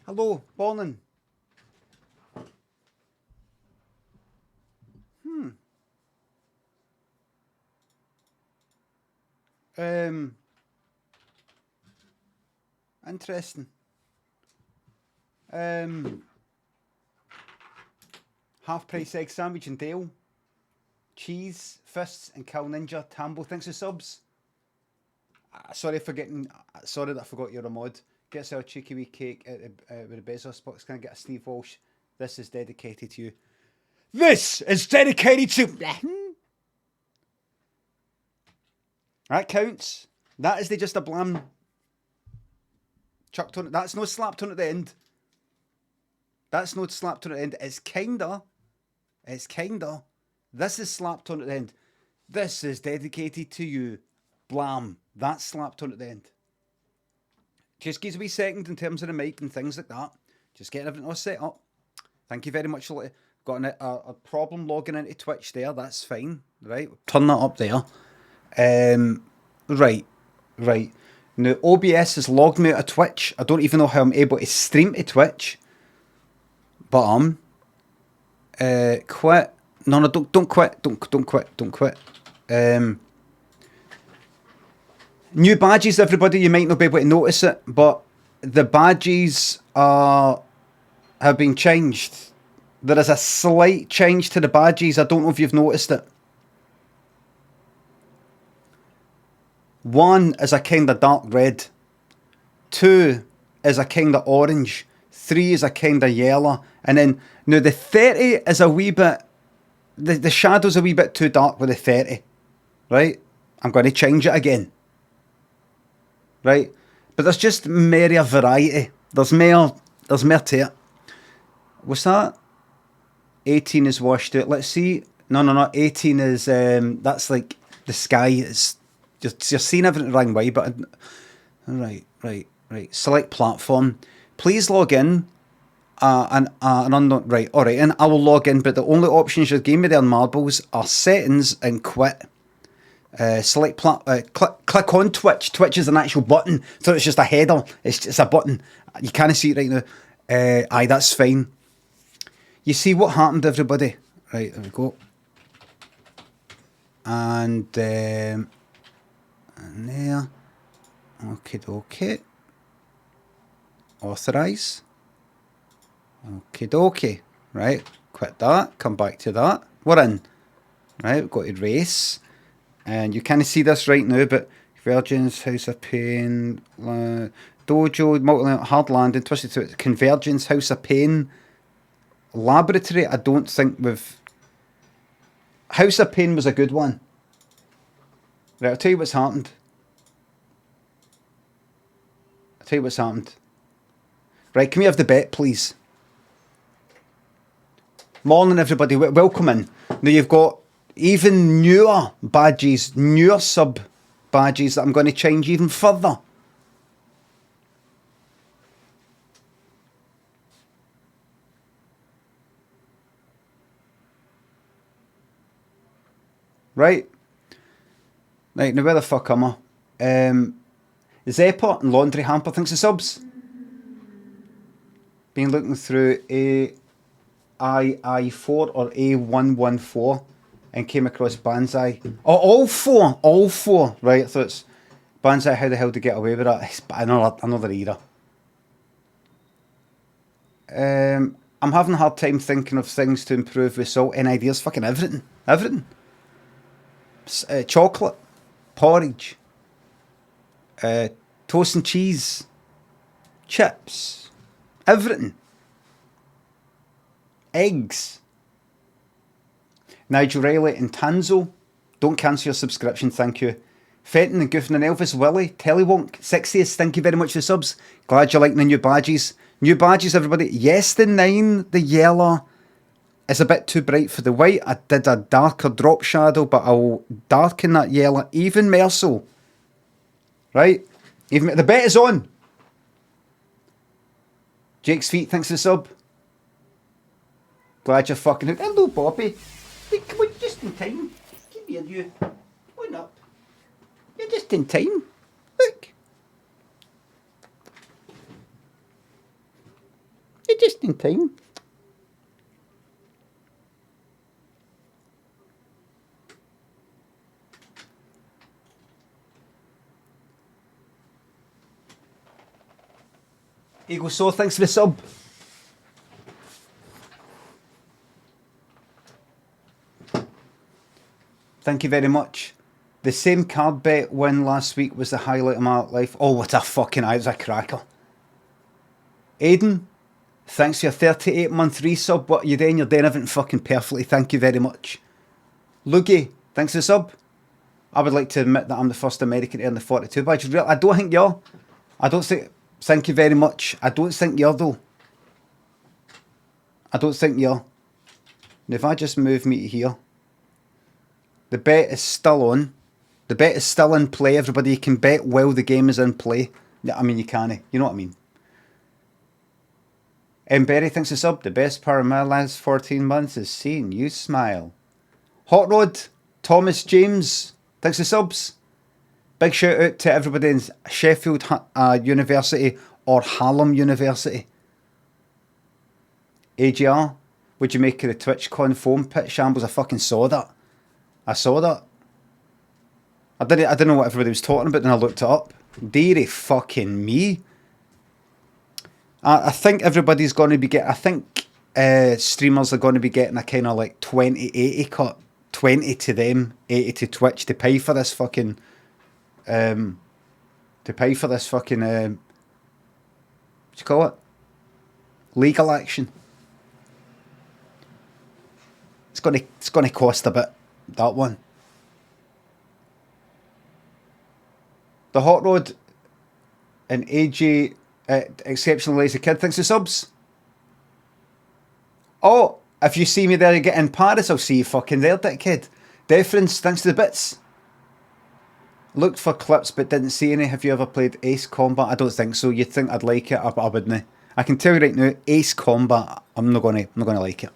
Hello, morning. Um, Interesting. Um, Half price egg sandwich and Dale. Cheese, fists, and Cal Ninja. Tambo, thanks for subs. Sorry for getting. Sorry that I forgot you're a mod. Get yourself a cheeky wee cake with the Bezos box. Can I get a Steve Walsh? This is dedicated to you. This is dedicated to. That counts. That is just a blam chucked on it. That's no slapped on at the end. That's not slapped on at the end. It's kinda. This is slapped on at the end. This is dedicated to you. Blam. That's slapped on at the end. Just gives a wee second in terms of the mic and things like that. Just getting everything all set up. Thank you very much. Got a problem logging into Twitch there. That's fine. Right. Turn that up there. Right. Now, OBS has logged me out of Twitch. I don't even know how I'm able to stream to Twitch. But quit. No, don't quit. Don't quit. New badges, everybody. You might not be able to notice it, but the badges have been changed. There is a slight change to the badges. I don't know if you've noticed it. One is a kind of dark red. Two is a kind of orange. Three is a kind of yellow. And then, now the 30 is a wee bit, the shadow's a wee bit too dark with the 30. Right? I'm going to change it again. Right? But there's just more a variety. There's more to it. What's that? 18 is washed out. Let's see. No. 18 is, that's like the sky is, you're seeing everything the wrong way, but, right. Select platform. Please log in. An unknown, right, alright, and I will log in, but the only options you're giving me there on marbles are settings and quit. Select click on Twitch. Twitch is an actual button, so it's just a header. It's a button. You can't see it right now. Aye, that's fine. You see what happened, everybody? Right, there we go. And there. Okay. Authorize. Okay. Right, quit that. Come back to that. We're in. Right, we've got to race. And you can't see this right now, but Convergence, House of Pain, Dojo, Multi Hard Landing, Twisted to it, Convergence, House of Pain, Laboratory. I don't think we've. House of Pain was a good one. Right, I'll tell you what's happened. Right, can we have the bet, please? Morning, everybody. Welcome in. Now you've got even newer badges, newer sub badges that I'm going to change even further. Right, now where the fuck am I? Zepper and Laundry Hamper, thanks for subs. Been looking through AI4 or A114 and came across Banzai. Oh, all four. Right, I thought it's Banzai, how the hell to get away with that? It's another era. I'm having a hard time thinking of things to improve with salt and ideas. Fucking everything. Chocolate, porridge, toast and cheese, chips, everything. Eggs. Nigel Riley and Tanzo, don't cancel your subscription, thank you. Fenton and Goofing and Elvis Willie, Telewonk, 60th, thank you very much for the subs. Glad you're liking the new badges. New badges, everybody. Yes, the 9, the yellow, is a bit too bright for the white. I did a darker drop shadow, but I'll darken that yellow even more so. Right? Even the bet is on. Jake's Feet, thanks for the sub. Glad you're fucking hooked. Hello, Bobby. Hey, come on, just in time. Come here, you. Come on up. You're just in time. Look. You're just in time. Eagle So, thanks for the sub. Thank you very much. The same card bet win last week was the highlight of my life. Oh, what a fucking eye, it was a cracker. Aiden, thanks for your 38-month resub. What are you doing? You're doing everything fucking perfectly. Thank you very much. Lugie, thanks for the sub. I would like to admit that I'm the first American to earn the 42 badge. I don't think you're. I don't think... Thank you very much. I don't think you're, though. I don't think you're. And if I just move me to here... The bet is still on. The bet is still in play, everybody. You can bet while the game is in play. Yeah, I mean, you can. You know what I mean? Berry thinks the sub. The best part of my last 14 months is seeing you smile. Hot Rod, Thomas James, thanks the subs. Big shout out to everybody in Sheffield University or Hallam University. AGR, what'd you make of the TwitchCon foam pit shambles? I fucking saw that. I saw that. I didn't know what everybody was talking about, then I looked it up. Deary fucking me. I think everybody's going to be getting... I think streamers are going to be getting a kind of like 20-80 cut. 20 to them, 80 to Twitch to pay for this fucking... what do you call it? Legal action. It's going to cost a bit. That one. The Hot Rod and AJ Exceptional Lazy Kid thanks the subs. Oh, if you see me there again in Paris, I'll see you fucking there, dickhead. Deference, thanks to the bits. Looked for clips but didn't see any. Have you ever played Ace Combat? I don't think so. You'd think I'd like it, but I wouldn't. I can tell you right now, Ace Combat, I'm not gonna like it.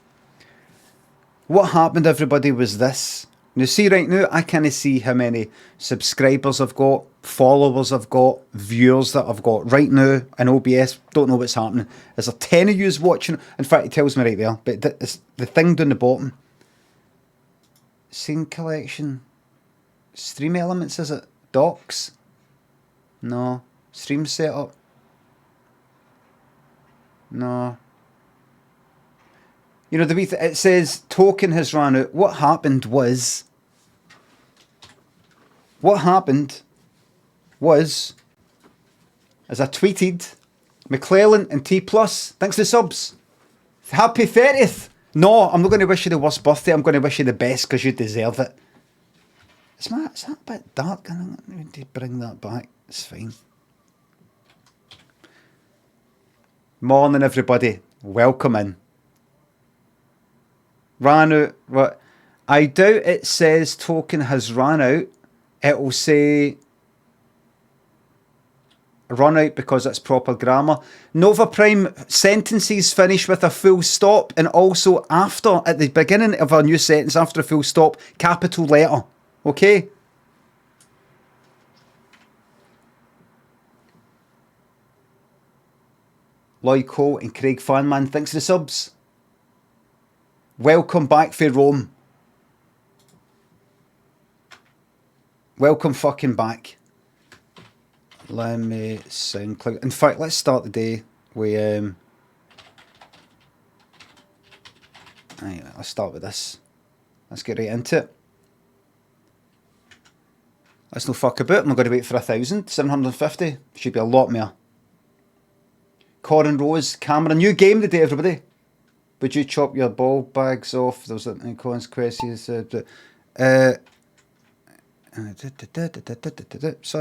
What happened, everybody, was this. Now, see, right now, I can't see how many subscribers I've got, followers I've got, viewers that I've got. Right now, in OBS, don't know what's happening. Is there 10 of yous watching? In fact, it tells me right there. But it's the thing down the bottom. Scene collection. Stream elements, is it? Docs? No. Stream setup? No. You know, it says token has run out. What happened was, as I tweeted, McClellan and T+, thanks for the subs. Happy 30th. No, I'm not going to wish you the worst birthday. I'm going to wish you the best because you deserve it. Is that a bit dark? I need to bring that back. It's fine. Morning, everybody. Welcome in. Ran out. What? I doubt it says token has ran out. It will say run out because it's proper grammar. Nova Prime sentences finish with a full stop, and also after, at the beginning of a new sentence, after a full stop, capital letter. Okay? Lloyd Cole and Craig Fanman, thanks for the subs. Welcome back for Rome. Welcome fucking back. Let me SoundCloud. In fact, let's start the day with let's start with this. Let's get right into it. Let's no fuck about. I'm not going to wait for 1,750. Should be a lot more. Corin Rose, Cameron, new game today, everybody. Would you chop your ball bags off? There was any consequences. Sorry,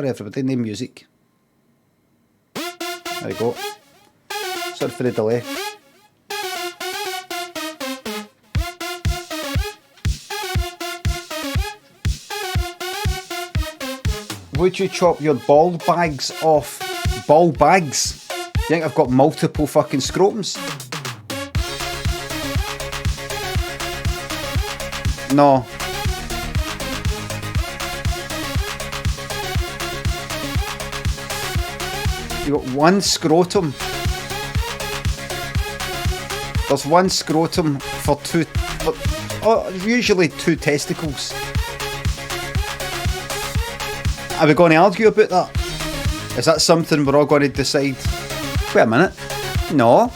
everybody, no music. There we go. Sorry for the delay. Would you chop your ball bags off? Ball bags? You think I've got multiple fucking scrotums? No. You got one scrotum. There's one scrotum for two, usually two testicles. Are we going to argue about that? Is that something we're all going to decide? Wait a minute. No.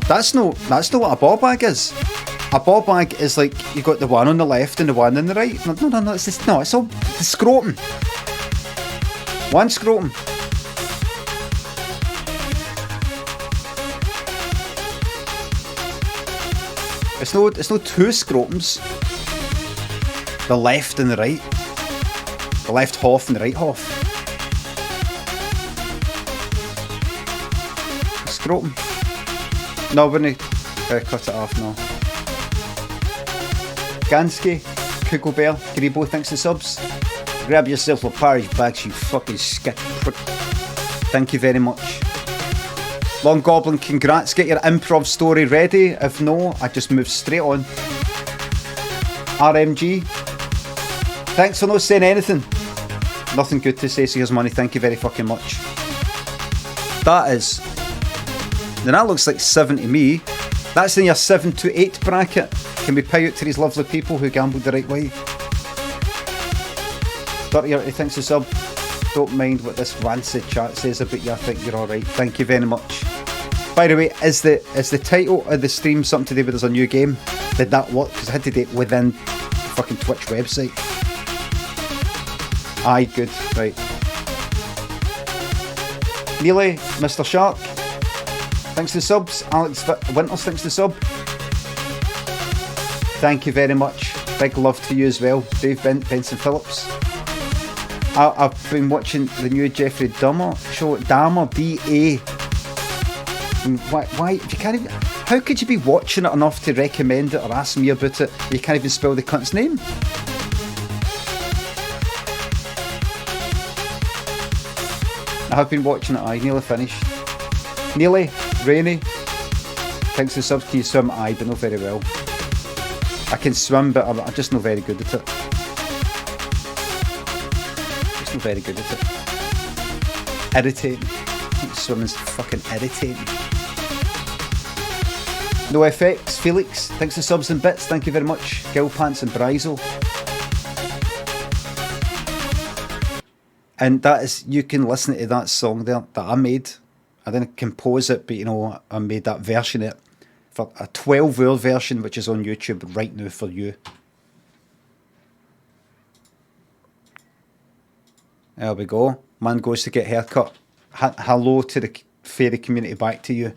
That's not what a ball bag is. A ball bag is like you got the one on the left and the one on the right. No. It's all the scrotum. One scrotum. It's no two scrotums. The left and the right. The left half and the right half. Scrotum. No, we're gonna cut it off now. Gansky, Kugelbear, Grebo, thanks for subs. Grab yourself a porridge bags, you fucking skit prick. Thank you very much. Long Goblin, congrats. Get your improv story ready. If no, I just move straight on. RMG, thanks for not saying anything. Nothing good to say, so here's money. Thank you very fucking much. That is. Then that looks like 7 to me. That's in your 7 to 8 bracket. Can we pay out to these lovely people who gambled the right way? 30 thanks for sub. Don't mind what this rancid chat says about you. I think you're alright. Thank you very much. By the way, is the title of the stream something to do with there's a new game? Did that work? Because I had to do it within the fucking Twitch website. Aye, good. Right. Nearly, Mr. Shark. Thanks for the subs. Alex Winters, thanks for the sub. Thank you very much. Big love to you as well. Dave Benson Phillips. I've been watching the new Jeffrey Dahmer show, Dahmer, D-A. Why? You can't even, how could you be watching it enough to recommend it or ask me about it? You can't even spell the cunt's name. I have been watching it. I nearly finished. Nearly, Rainy. Thanks for the subs. Can you swim? Aye, but not very well. I can swim, but I'm just not very good at it. Just not very good at it. Irritating. Swimming's fucking irritating. No FX, Felix. Thanks for subs and bits. Thank you very much. Gilpants and Bryzel. And that is, you can listen to that song there that I made. I didn't compose it, but you know, I made that version of it for a 12-hour version, which is on YouTube right now for you. There we go. Man goes to get haircut. Hello to the fairy community, back to you.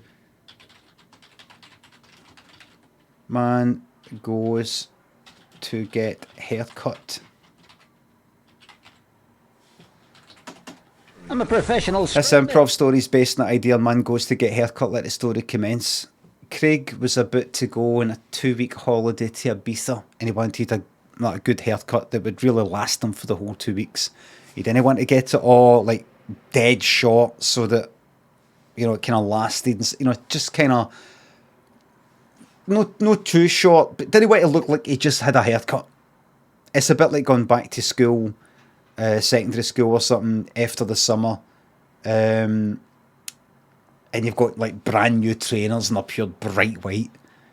Man goes to get haircut. I'm a professional. This improv story is based on the idea man goes to get haircut, let the story commence. Craig was about to go on a 2-week holiday to Ibiza and he wanted a good haircut that would really last him for the whole 2 weeks. He didn't want to get it all like dead short so that, you know, it kind of lasted, you know, just kind of not too short, but didn't want to look like he just had a haircut. It's a bit like going back to school, secondary school or something after the summer, and you've got like brand new trainers and they're pure bright white.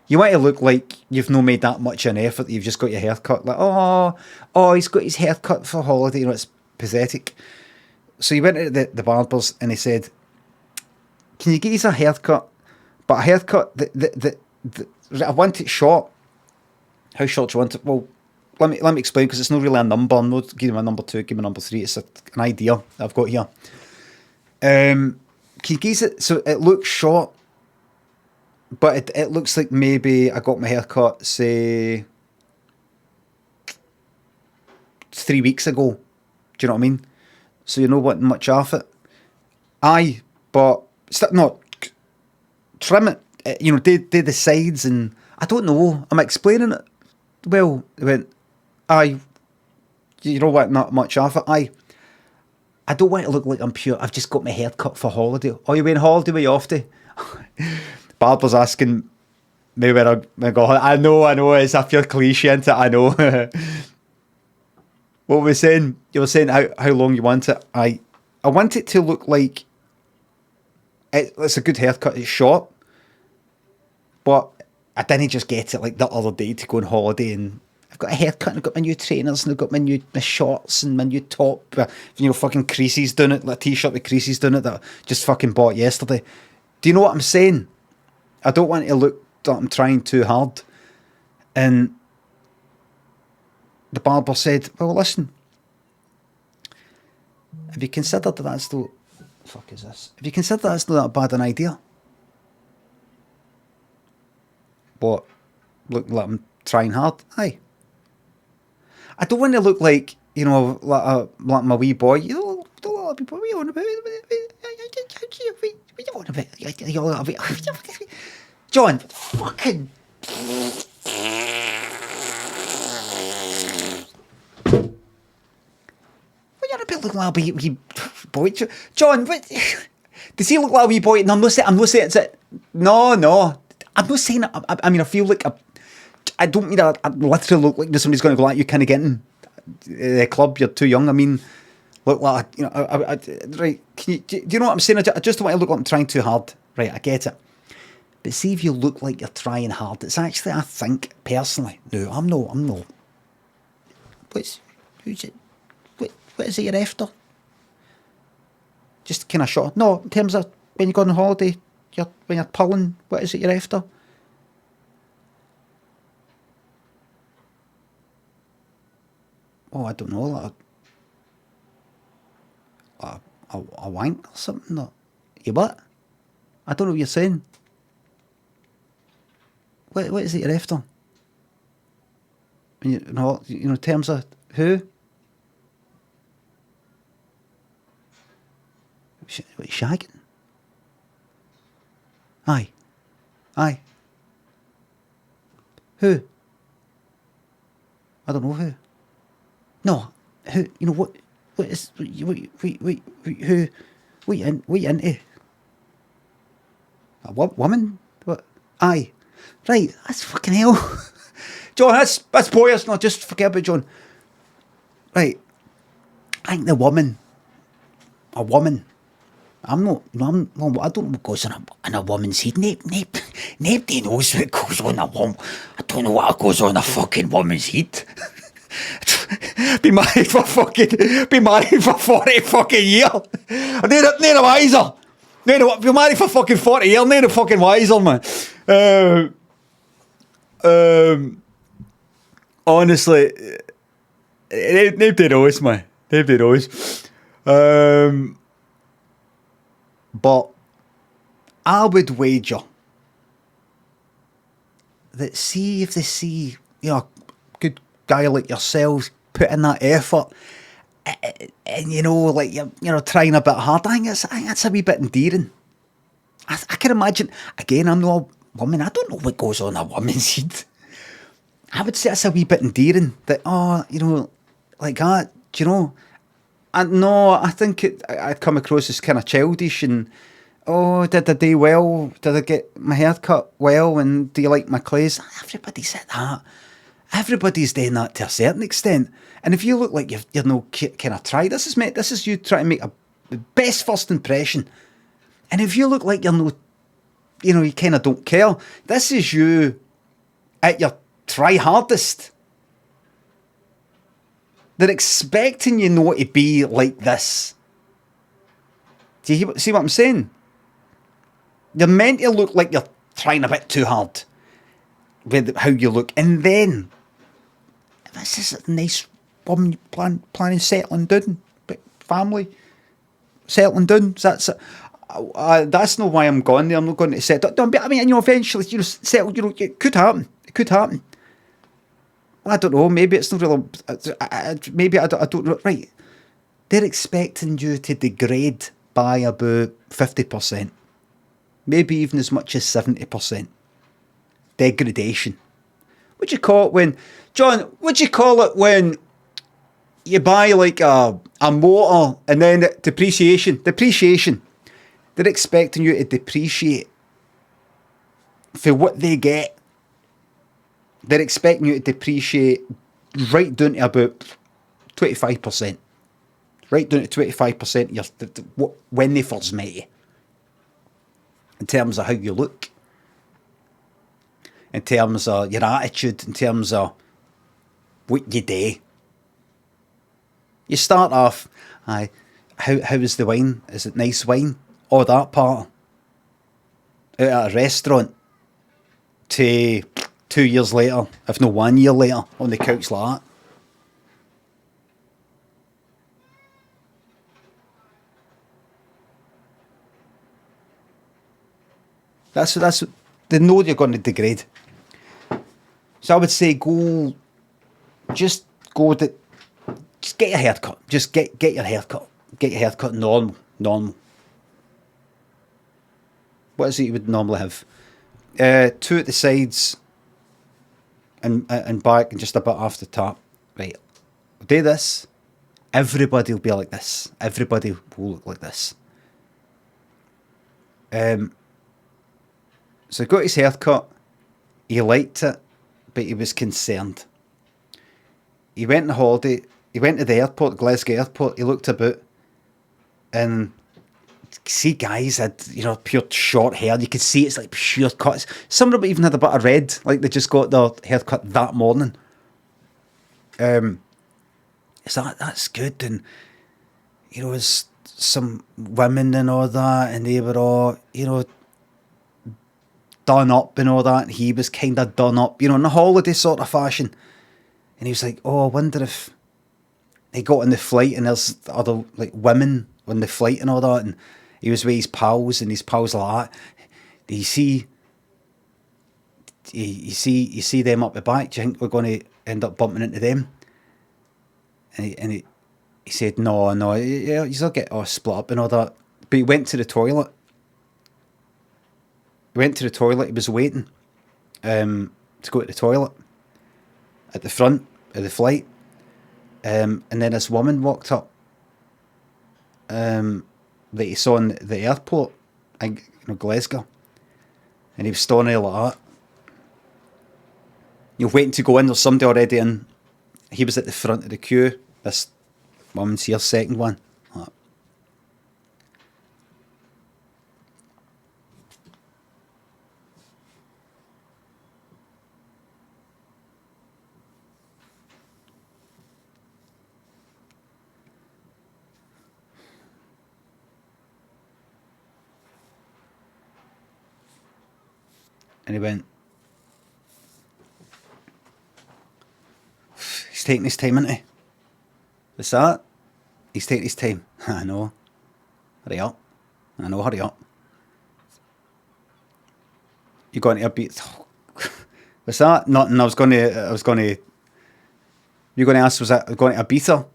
You want to look like you've not made that much an effort. You've just got your haircut. Like, oh, he's got his haircut for holiday. You know, it's pathetic. So he went to the barber's and he said, "Can you get us a haircut? But a haircut I want it short." How short do you want it? Well, let me explain, because it's not really a number. I'm not giving him a number 2, give him a number 3. It's an idea I've got here. Can you get it so it looks short, but it looks like maybe I got my haircut, say, 3 weeks ago. Do you know what I mean? So you're not wanting much off it. Aye, but trim it. You know, do the sides, and I don't know. Am I explaining it well? He went, aye, you don't want not much off it. Aye, I don't want to look like I'm pure. I've just got my hair cut for holiday. Oh, you went holiday? Where you off to? Barber's asking, maybe I go, I know, it's a pure cliche, isn't it? I know. What were we saying? You were saying how long you want it. I want it to look like it's a good haircut. It's short, but I didn't just get it like the other day to go on holiday, and I've got a haircut and I've got my new trainers and I've got my shorts and my new top, fucking creases down it, like a t-shirt with creases down it that I just fucking bought yesterday. Do you know what I'm saying? I don't want to look like I'm trying too hard. And the barber said, well, listen, have you considered that that's not... fuck is this? Have you considered that's not that bad an idea? What? Look like I'm trying hard? Aye. I don't want to look like, like my wee boy. You know, don't let people, what are you on about? What are you on about? John, fucking... What are you on about looking like a wee boy? John, what... Does he look like a wee boy? No, I'm not saying it's it. No. I'm not saying... I mean, I feel like... I don't mean I literally look like somebody's going to go like, you can't get in the club, you're too young. I mean, look like, right, do you know what I'm saying? I just don't want to look like I'm trying too hard. Right, I get it. But see if you look like you're trying hard, it's actually, I think, personally, no, I'm not. What is it you're after? Just kind of short. No, in terms of when you go on holiday, when you're pulling, what is it you're after? Oh, I don't know, like a wank or something. Or, you what? I don't know what you're saying. What is it you're after? In terms of who? What, shagging? Aye. Who? I don't know who. No, who? You know what? What is? Who? What you into? A woman? What? Aye. Right. That's fucking hell. John, that's boyish. No, just forget about John. Right. I think a woman. I'm not. No, I don't know what goes on in a woman's head. Nobody knows what goes on a woman. I don't know what goes on a fucking woman's head. Be married for 40 fucking years. Near a wiser. Be married for fucking 40 years. Near a fucking wiser, man. Honestly, nobody knows, man. Nobody knows. But I would wager that if they see, a good guy like yourselves put in that effort, and you're trying a bit hard, I think that's a wee bit endearing. I can imagine. Again, I'm not a woman. I don't know what goes on a woman's head. I would say it's a wee bit endearing that like that. Do you know? And no, I think I'd come across as kind of childish and, did I do well? Did I get my hair cut well? And do you like my clothes? Everybody said that. Everybody's doing that to a certain extent. And if you look like you're no kind of try, this is you trying to make the best first impression. And if you look like you're no, you kind of don't care, this is you at your try hardest. They're expecting you not to be like this. Do you see what I'm saying? You're meant to look like you're trying a bit too hard with how you look. And then, if this is a nice woman planning settling down, family, settling down, that's not why I'm going there. I'm not going to settle down. But I mean, eventually, settle, it could happen. It could happen. I don't know, maybe it's not really, maybe I don't know, right. They're expecting you to degrade by about 50%. Maybe even as much as 70%. Degradation. What do you call it when, John, what do you call it when you buy like a motor and then depreciation? They're expecting you to depreciate for what they get they're expecting you to depreciate right down to about 25%. Right down to 25% when they first met you. In terms of how you look. In terms of your attitude. In terms of what you do. You start off, how is the wine? Is it nice wine? All that part. Out at a restaurant. To 2 years later, if not 1 year later, on the couch like that. That's they know you're going to degrade. So I would say just get your hair cut. Just get your hair cut. Get your hair cut normal. What is it you would normally have? 2 at the sides and back and just a bit off the top. Right. Do this. Everybody will be like this. Everybody will look like this. So he got his hair cut. He liked it, but he was concerned. He went on holiday. He went to the airport, Glasgow airport. He looked about, and see guys had, pure short hair. You could see it's like pure cuts. Some of them even had a bit of red, like they just got their hair cut that morning. So that's good. And, there's some women and all that, and they were all, done up and all that, and he was kind of done up, in a holiday sort of fashion. And he was like, I wonder if they got on the flight and there's other like women on the flight and all that, and he was with his pals, and his pals like that. Do you see them up the back? Do you think we're going to end up bumping into them? And he said, no, yeah, you'll get all split up and all that. But he went to the toilet. He was waiting to go to the toilet at the front of the flight. And then this woman walked up that he saw in the airport in Glasgow. And he was standing there like that. You're waiting to go in, there's somebody already in. He was at the front of the queue. This woman's here, second one. Like that. And he went, he's taking his time, isn't he? What's that? He's taking his time. I know. Hurry up. Hurry up. You're going to a beat. What's that? Nothing. I was going to. You're going to ask, was that going to a beater?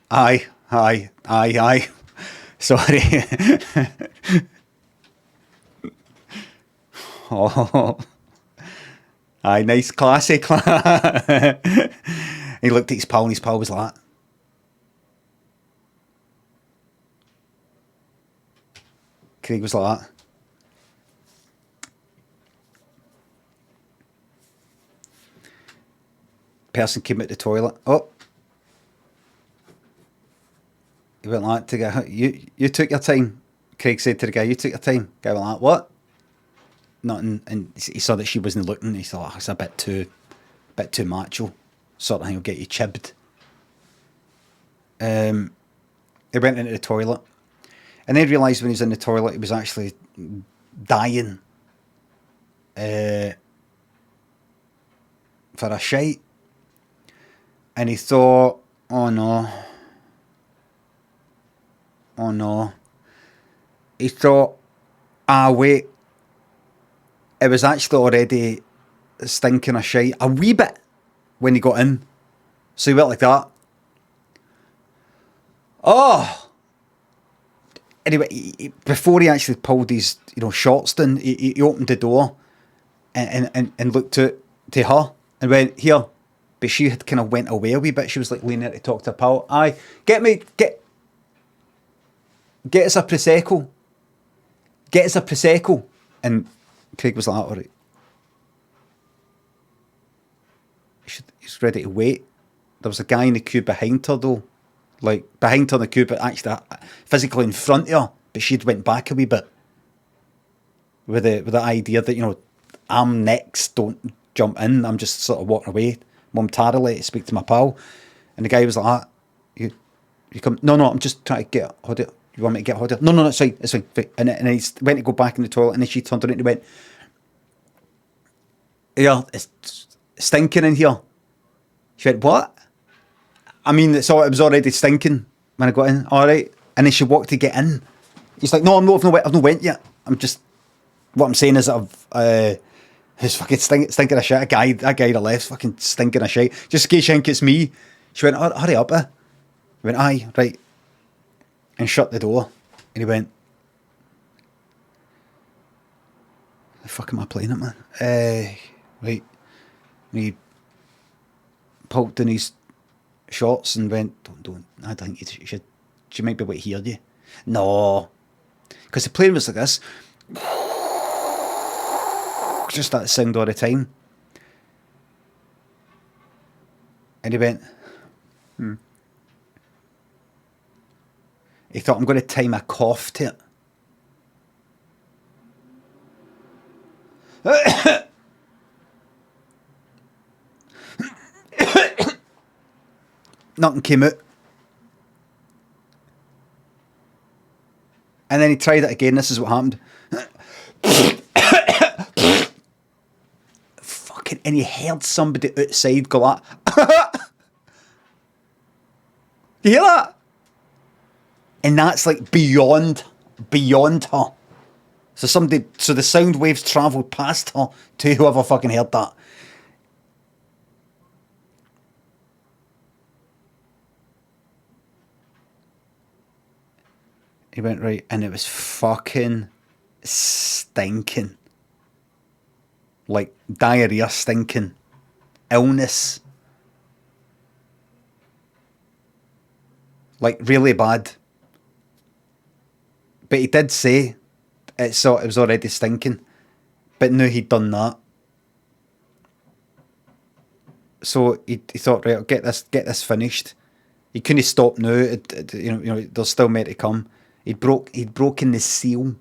Aye. Sorry. Oh. Aye, nice, classy. He looked at his pal, and his pal was like that. Craig was like that. Person came out the toilet. Oh. He went like that to the guy. You took your time. Craig said to the guy, you took your time. Guy went like, what? Nothing. And he saw that she wasn't looking. He thought, it's a bit too macho. Sort of thing will get you chibbed. He went into the toilet. And then realised when he was in the toilet, he was actually dying for a shite. And he thought, oh no. He thought, wait. It was actually already stinking of shite a wee bit when he got in. So he went like that. Oh! Anyway, before he actually pulled his shorts down, he opened the door and looked to her and went, here. But she had kind of went away a wee bit. She was like leaning there to talk to her pal. Aye, get us a Prosecco. And Craig was like, all right. he's ready to wait. There was a guy in the queue behind her though, like behind her in the queue, but actually physically in front of her. But she'd went back a wee bit with the idea that, you know, I'm next, don't jump in. I'm just sort of walking away momentarily to speak to my pal. And the guy was like, you come, no, I'm just trying to get hold of it. You want me to get hold of it? No, it's fine, it's fine. And he went to go back in the toilet, and then she turned around and went, yeah, it's stinking in here. She went, what? I mean, it was already stinking when I got in. All right. And then she walked to get in. He's like, no, I've not went yet. I'm just, what I'm saying is that who's fucking stinking of shit. That guy that left fucking stinking of shit. Just in case you think it's me. She went, hurry up, eh? He went, aye, right. And shut the door. And he went, the fuck am I playing it, man? Right. And he pulled down his shorts and went, don't. I think you should. She might be able to hear you. No. Because the plane was like this. Just that sound all the time. And he went, He thought, I'm going to tie my cough to it. Nothing came out. And then he tried it again. This is what happened. Fucking, and he heard somebody outside go like, you hear that? And that's like beyond her. So the sound waves travelled past her to whoever fucking heard that. He went, right, and it was fucking stinking. Like diarrhea stinking. Illness. Like really bad. But he did say it was already stinking. But now he'd done that. So he thought, right, I'll get this finished. He couldn't stop now. You know, there's still more to come. He'd broken the seal.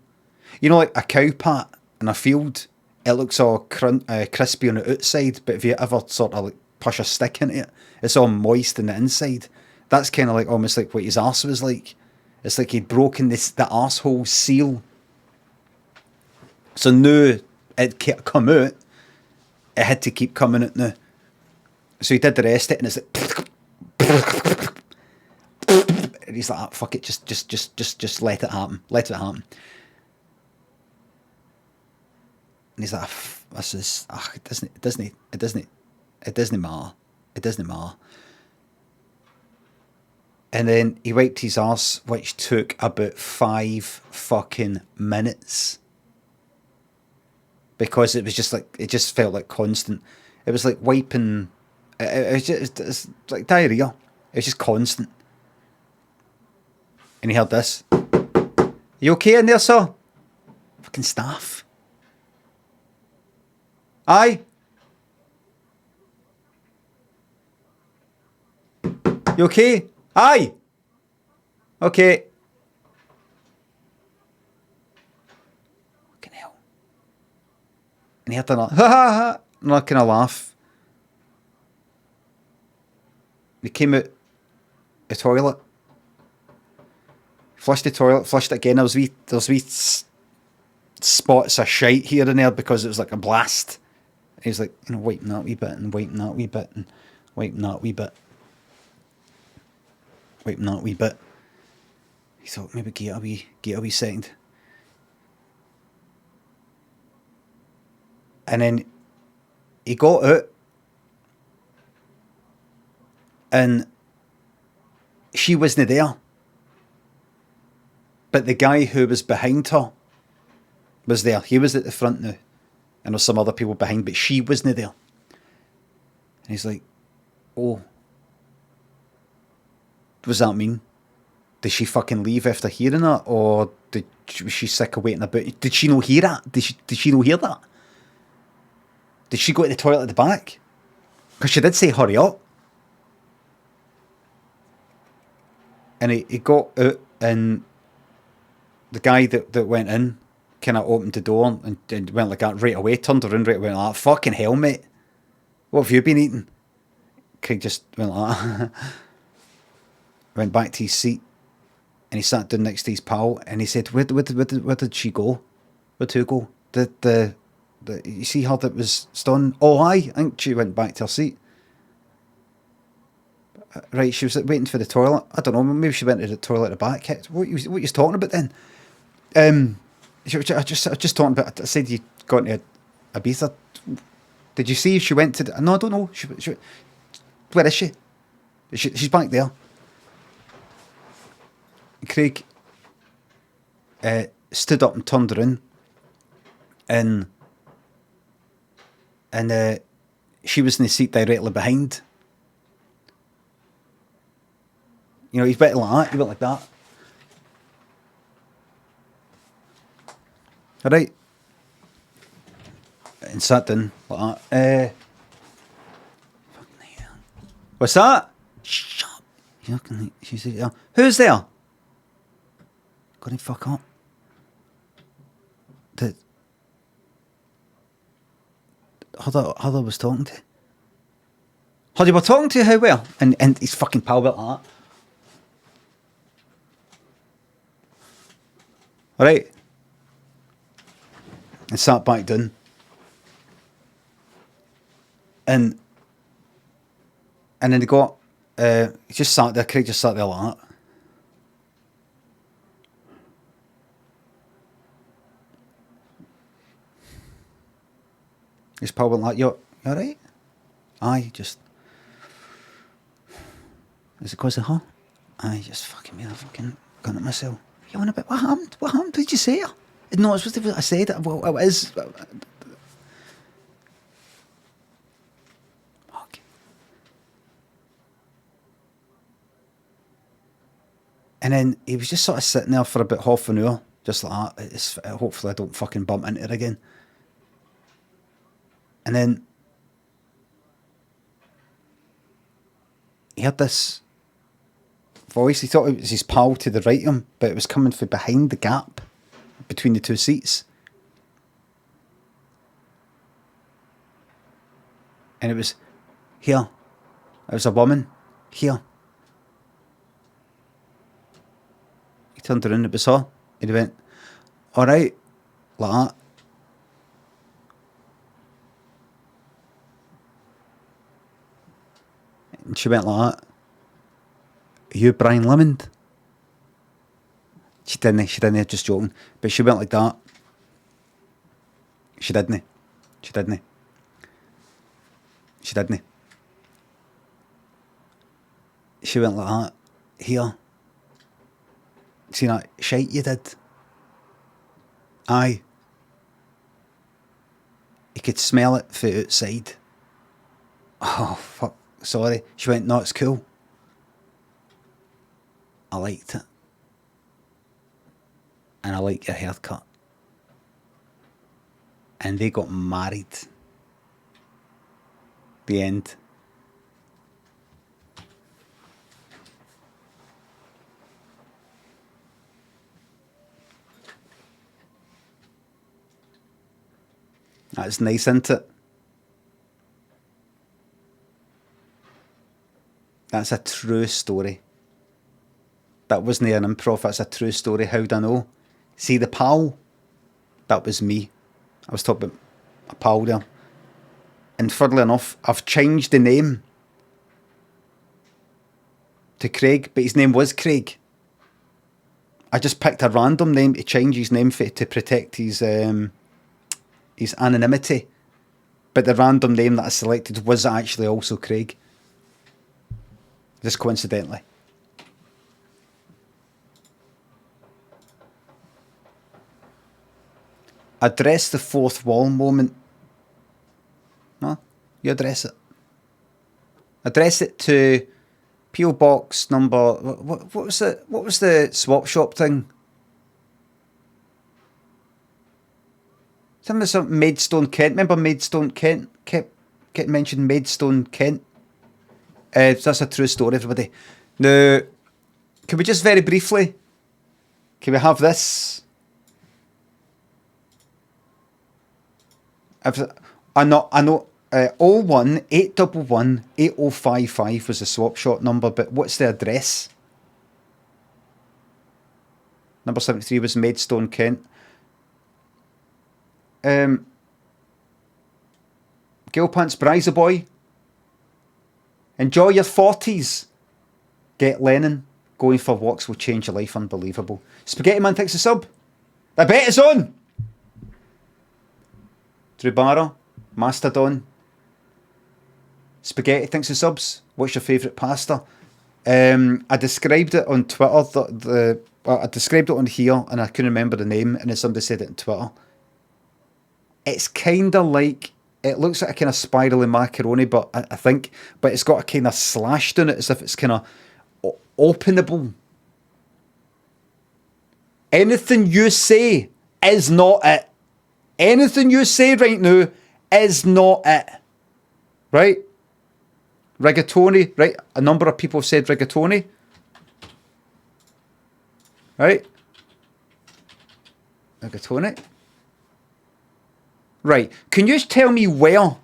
You know, like a cow pat in a field, it looks all crispy on the outside, but if you ever sort of like push a stick into it, it's all moist on the inside. That's kind of like almost like what his arse was like. It's like he'd broken the arsehole seal. So now it can't come out. It had to keep coming out now. So he did the rest of it, and it's like, and he's like, fuck it, just let it happen. Let it happen. And he's like, this is, it doesn't matter. And then he wiped his arse, which took about 5 fucking minutes. Because it was just like, it just felt like constant. It was like wiping, it's like diarrhea. It was just constant. And he heard this. You okay in there, sir? Fucking staff. Aye? You okay? Aye! Okay. Fucking hell. And he had to ha ha ha, not kind of laugh. He came out the toilet. Flushed the toilet, flushed it again. There was wee spots of shite here and there because it was like a blast. And he was like, you know, wiping that wee bit and wiping that wee bit and wiping that wee bit. Wiping that wee bit. He thought maybe get a wee second. And then he got out and she wasn't there. But the guy who was behind her was there. He was at the front now. And there was some other people behind, but she wasn't there. And he's like, oh. What does that mean? Did she fucking leave after hearing that? Or was she sick of waiting about? Did she not hear that? Did she not hear that? Did she go to the toilet at the back? Because she did say hurry up. And he got out, and the guy that went in kind of opened the door and went like that right away, turned around right away like, fucking hell, mate. What have you been eating? Craig just went like that. Went back to his seat, and he sat down next to his pal, and he said, where did she go? Where'd who go? The you see her that was stunned? Oh, aye. I think she went back to her seat. Right, she was waiting for the toilet. I don't know, maybe she went to the toilet at the back. What you talking about then? I just talking about, I said you got into Ibiza. Did you see if she went to the, no, I don't know. Where is she? She's back there. Craig stood up and turned around, and she was in the seat directly behind. You know, he's better like that. He went like that. All right. And sat down like that. What's that? Shut up. She said, who's there? Got any fuck up? Heather was talking to. Heather were talking to how well? And his fucking pal went like that. Alright. And sat back down. And then they got, he just sat there, Craig just sat there like that. His pal went like, you alright? Aye, just, is it because of her? Aye, just fucking me, I fucking got it myself. You want a bit, what happened? What happened? Did you say it? No, it's supposed to be, I said it, well, it is. And then he was just sort of sitting there for about half an hour, just like that. Hopefully I don't fucking bump into her again. And then he had this voice. He thought it was his pal to the right of him, but it was coming from behind the gap between the two seats. And it was, here. It was a woman. Here. He turned around, it was her. And he went, alright, like that. And she went like that. Are you Brian Lemond? She didn't, just joking. But she went like that. She didn't. She went like that. Here. See that shite you did? Aye. You could smell it from outside. Oh, fuck. Sorry. She went, no, it's cool. I liked it. And I like your haircut. And they got married. The end. That's nice, isn't it? That's a true story. That wasn't an improv, that's a true story. How'd I know? See the pal? That was me. I was talking about a pal there. And funnily enough, I've changed the name to Craig, but his name was Craig. I just picked a random name to change his name to protect his anonymity. But the random name that I selected was actually also Craig. Just coincidentally. Address the fourth wall moment. No, you address it. Address it to P.O. Box number. What was it? What was the swap shop thing? Something Maidstone, Kent. Remember Maidstone, Kent? getting mentioned. Maidstone, Kent. That's a true story, everybody. Now, can we just very briefly, can we have this? I know, 01 811 8055 was the swap shot number, but what's the address? Number 73 was Maidstone, Kent. Girl Pants Bryza Boy. Enjoy your 40s. Get Lennon. Going for walks will change your life. Unbelievable. Spaghetti Man takes a sub. The bet is on. Drew Barra. Mastodon. Spaghetti thinks the subs. What's your favourite pasta? I described it on Twitter. I described it on here and I couldn't remember the name, and then somebody said it on Twitter. It's kind of like, it looks like a kind of spirally macaroni, but I think, but it's got a kind of slash in it as if it's kind of openable. Anything you say is not it. Anything you say right now is not it. Right? Rigatoni, right? A number of people have said rigatoni. Right? Rigatoni. Right. Can you tell me where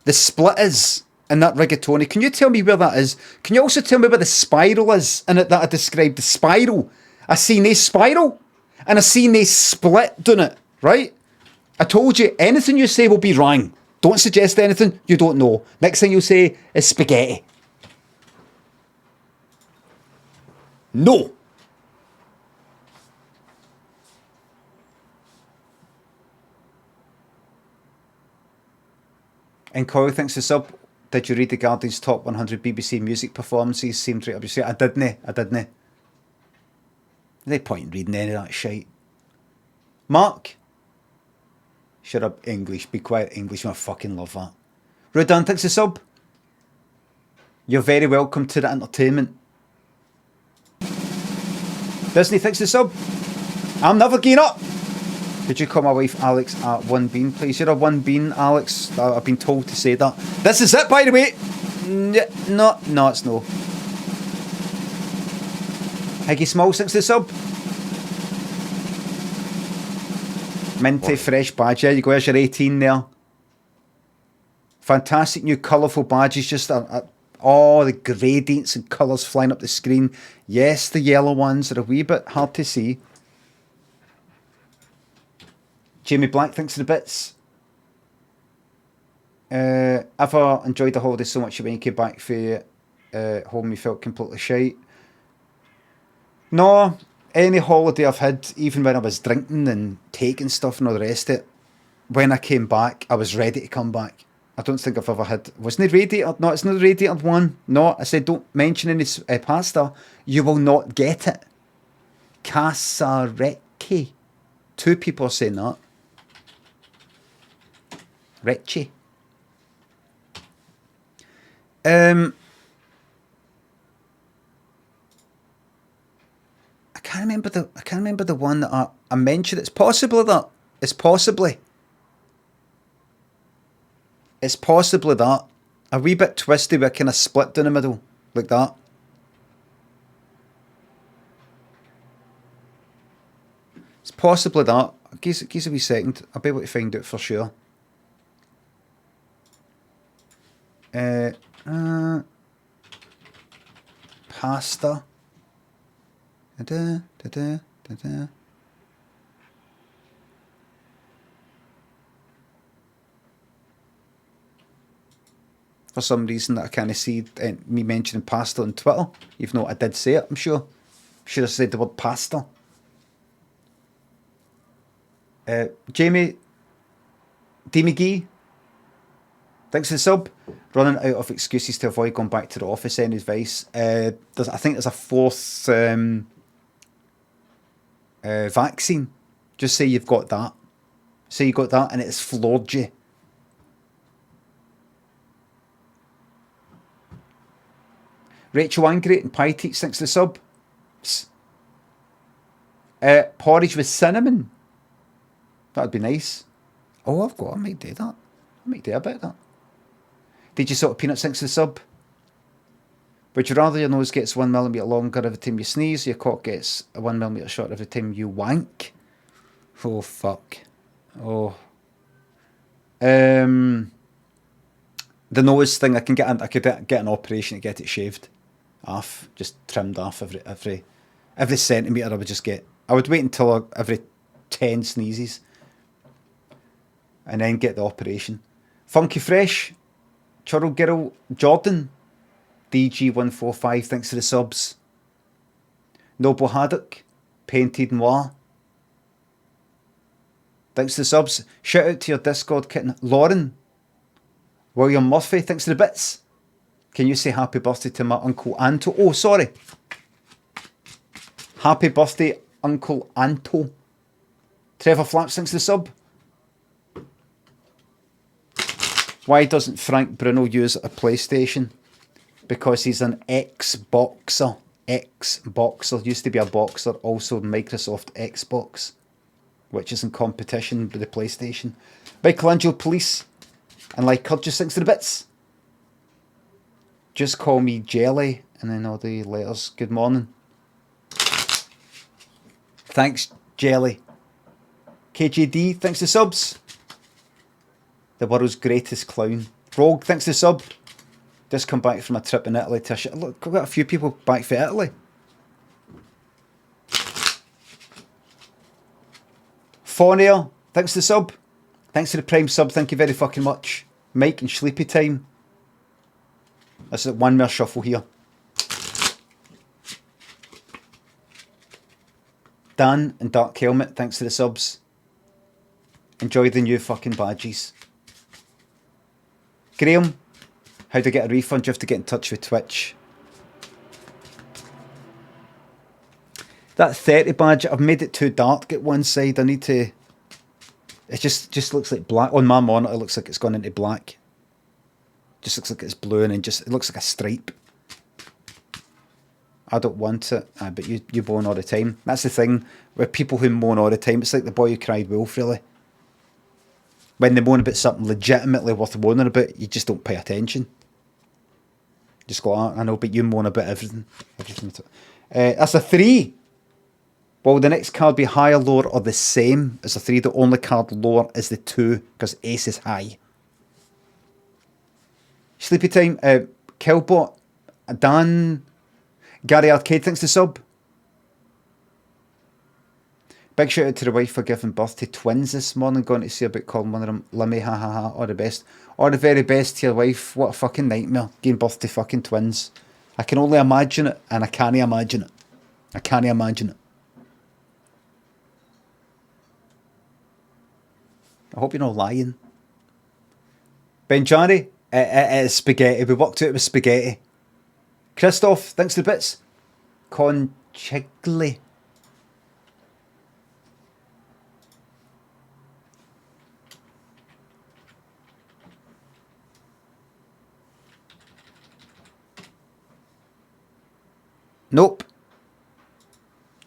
the split is in that rigatoni? Can you tell me where that is? Can you also tell me where the spiral is in it that I described? The spiral. I see no spiral and I see no split doing it. Right? I told you, anything you say will be wrong. Don't suggest anything you don't know. Next thing you'll say is spaghetti. No. And Coyle thinks the sub, did you read the Guardian's top 100 BBC music performances? Seemed right up your street. I didn't. No point in reading any of that shite. Mark? Shut up, English. Be quiet, English. I fucking love that. Rodan thinks the sub. You're very welcome to the entertainment. Disney thinks the sub. I'm never getting up. Could you call my wife Alex at one bean, please? You're a one bean, Alex. I've been told to say that. This is it, by the way. No, it's no. Higgy Smalls thinks the sub. Minty fresh badge. There you go. There's your 18 there. Fantastic new colourful badges. Just all the gradients and colours flying up the screen. Yes, the yellow ones are a wee bit hard to see. Jamie Black thinks of the bits. Ever enjoyed the holiday so much when you came back for home you felt completely shite? No, any holiday I've had, even when I was drinking and taking stuff and all the rest of it, when I came back, I was ready to come back. I don't think I've ever had... Wasn't it radiated? No, it's not the radiated one. No, I said don't mention any pasta. You will not get it. Casarecchi. 2 people are saying that. Richie. I can't remember the one that I mentioned. It's possibly that. It's possibly that. A wee bit twisty with a kind of split down the middle. Like that. It's possibly that. Give us a wee second. I'll be able to find out for sure. Pasta. For some reason that I can't see me mentioning pasta on Twitter, even though I did say it, I'm sure. Should have said the word pasta. Jamie D. McGee, thanks for the sub. Running out of excuses to avoid going back to the office. Any advice? I think there's a 4th vaccine. Just say you've got that. Say you got that and it's floored you. Rachel Angry and Pie Teats thanks for the sub. Porridge with cinnamon. That'd be nice. Oh, I might do that. I might do a bit of that. Did you sort of peanut thanks to the sub? Would you rather your nose gets 1mm longer every time you sneeze, or your cock gets a 1mm shorter every time you wank? Oh, fuck. Oh. The nose thing, I could get an operation to get it shaved off, just trimmed off every centimetre. I would wait until every 10 sneezes and then get the operation. Funky Fresh, Churl Girl, Jordan, DG145, thanks for the subs. Noble Haddock, Painted Noir, thanks for the subs. Shout out to your Discord kitten, Lauren. William Murphy, thanks for the bits. Can you say happy birthday to my Uncle Anto? Oh, sorry. Happy birthday, Uncle Anto. Trevor Flaps, thanks for the sub. Why doesn't Frank Bruno use a PlayStation? Because he's an ex-boxer. Ex-boxer. Used to be a boxer. Also Microsoft Xbox, which is in competition with the PlayStation. Michelangelo Police. And like Kurt just thinks to the bits. Just call me Jelly. And then all the letters. Good morning. Thanks, Jelly. KJD, thanks to subs. The world's greatest clown. Rogue, thanks to sub. Just come back from a trip in Italy. Look, I've got a few people back from Italy. Faunair, thanks to sub. Thanks to the Prime sub, thank you very fucking much. Mike and Sleepy Time. This is one more shuffle here. Dan and Dark Helmet, thanks to the subs. Enjoy the new fucking badges. Graham, how to get a refund? You have to get in touch with Twitch. That 30 badge, I've made it too dark at one side. I need to... It just looks like black. On my monitor, it looks like it's gone into black. Just looks like it's blue and then it looks like a stripe. I don't want it. But you moan all the time. That's the thing with people who moan all the time. It's like the boy who cried wolf, really. When they moan about something legitimately worth moaning about, you just don't pay attention. Just go, I know, but you moan about everything. That's a 3. Will the next card be higher, lower, or the same as the 3? The only card lower is the 2, because ace is high. Sleepy Time, Killbot, Dan, Gary Arcade, thanks to sub. Big shout out to the wife for giving birth to twins this morning. Going to see about calling one of them Limmy, ha ha ha. All the best. All the very best to your wife. What a fucking nightmare, giving birth to fucking twins. I can only imagine it, and I can't imagine it. I can't imagine it. I hope you're not lying. Benjari, it is spaghetti. We worked out it was spaghetti. Christoph, thanks to the bits. Conchigli. Nope.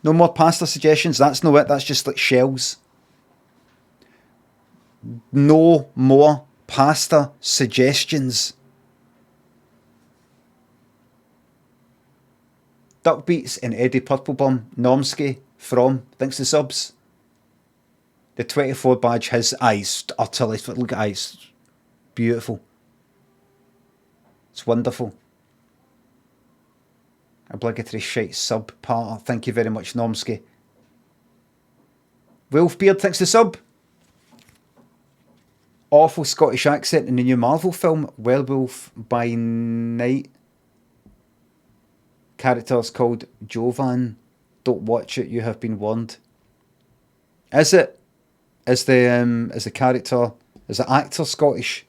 No more pasta suggestions. That's no it. That's just like shells. No more pasta suggestions. Duck Beats and Eddie Purplebum, Normsky, from, thanks to subs. The 24 badge, his eyes, utterly, look at eyes. Beautiful. It's wonderful. Obligatory shite sub part. Thank you very much, Normsky. Wolfbeard, thanks to sub. Awful Scottish accent in the new Marvel film, Werewolf by Night. Character's called Jovan. Don't watch it, you have been warned. Is it? Is the character, is the actor Scottish?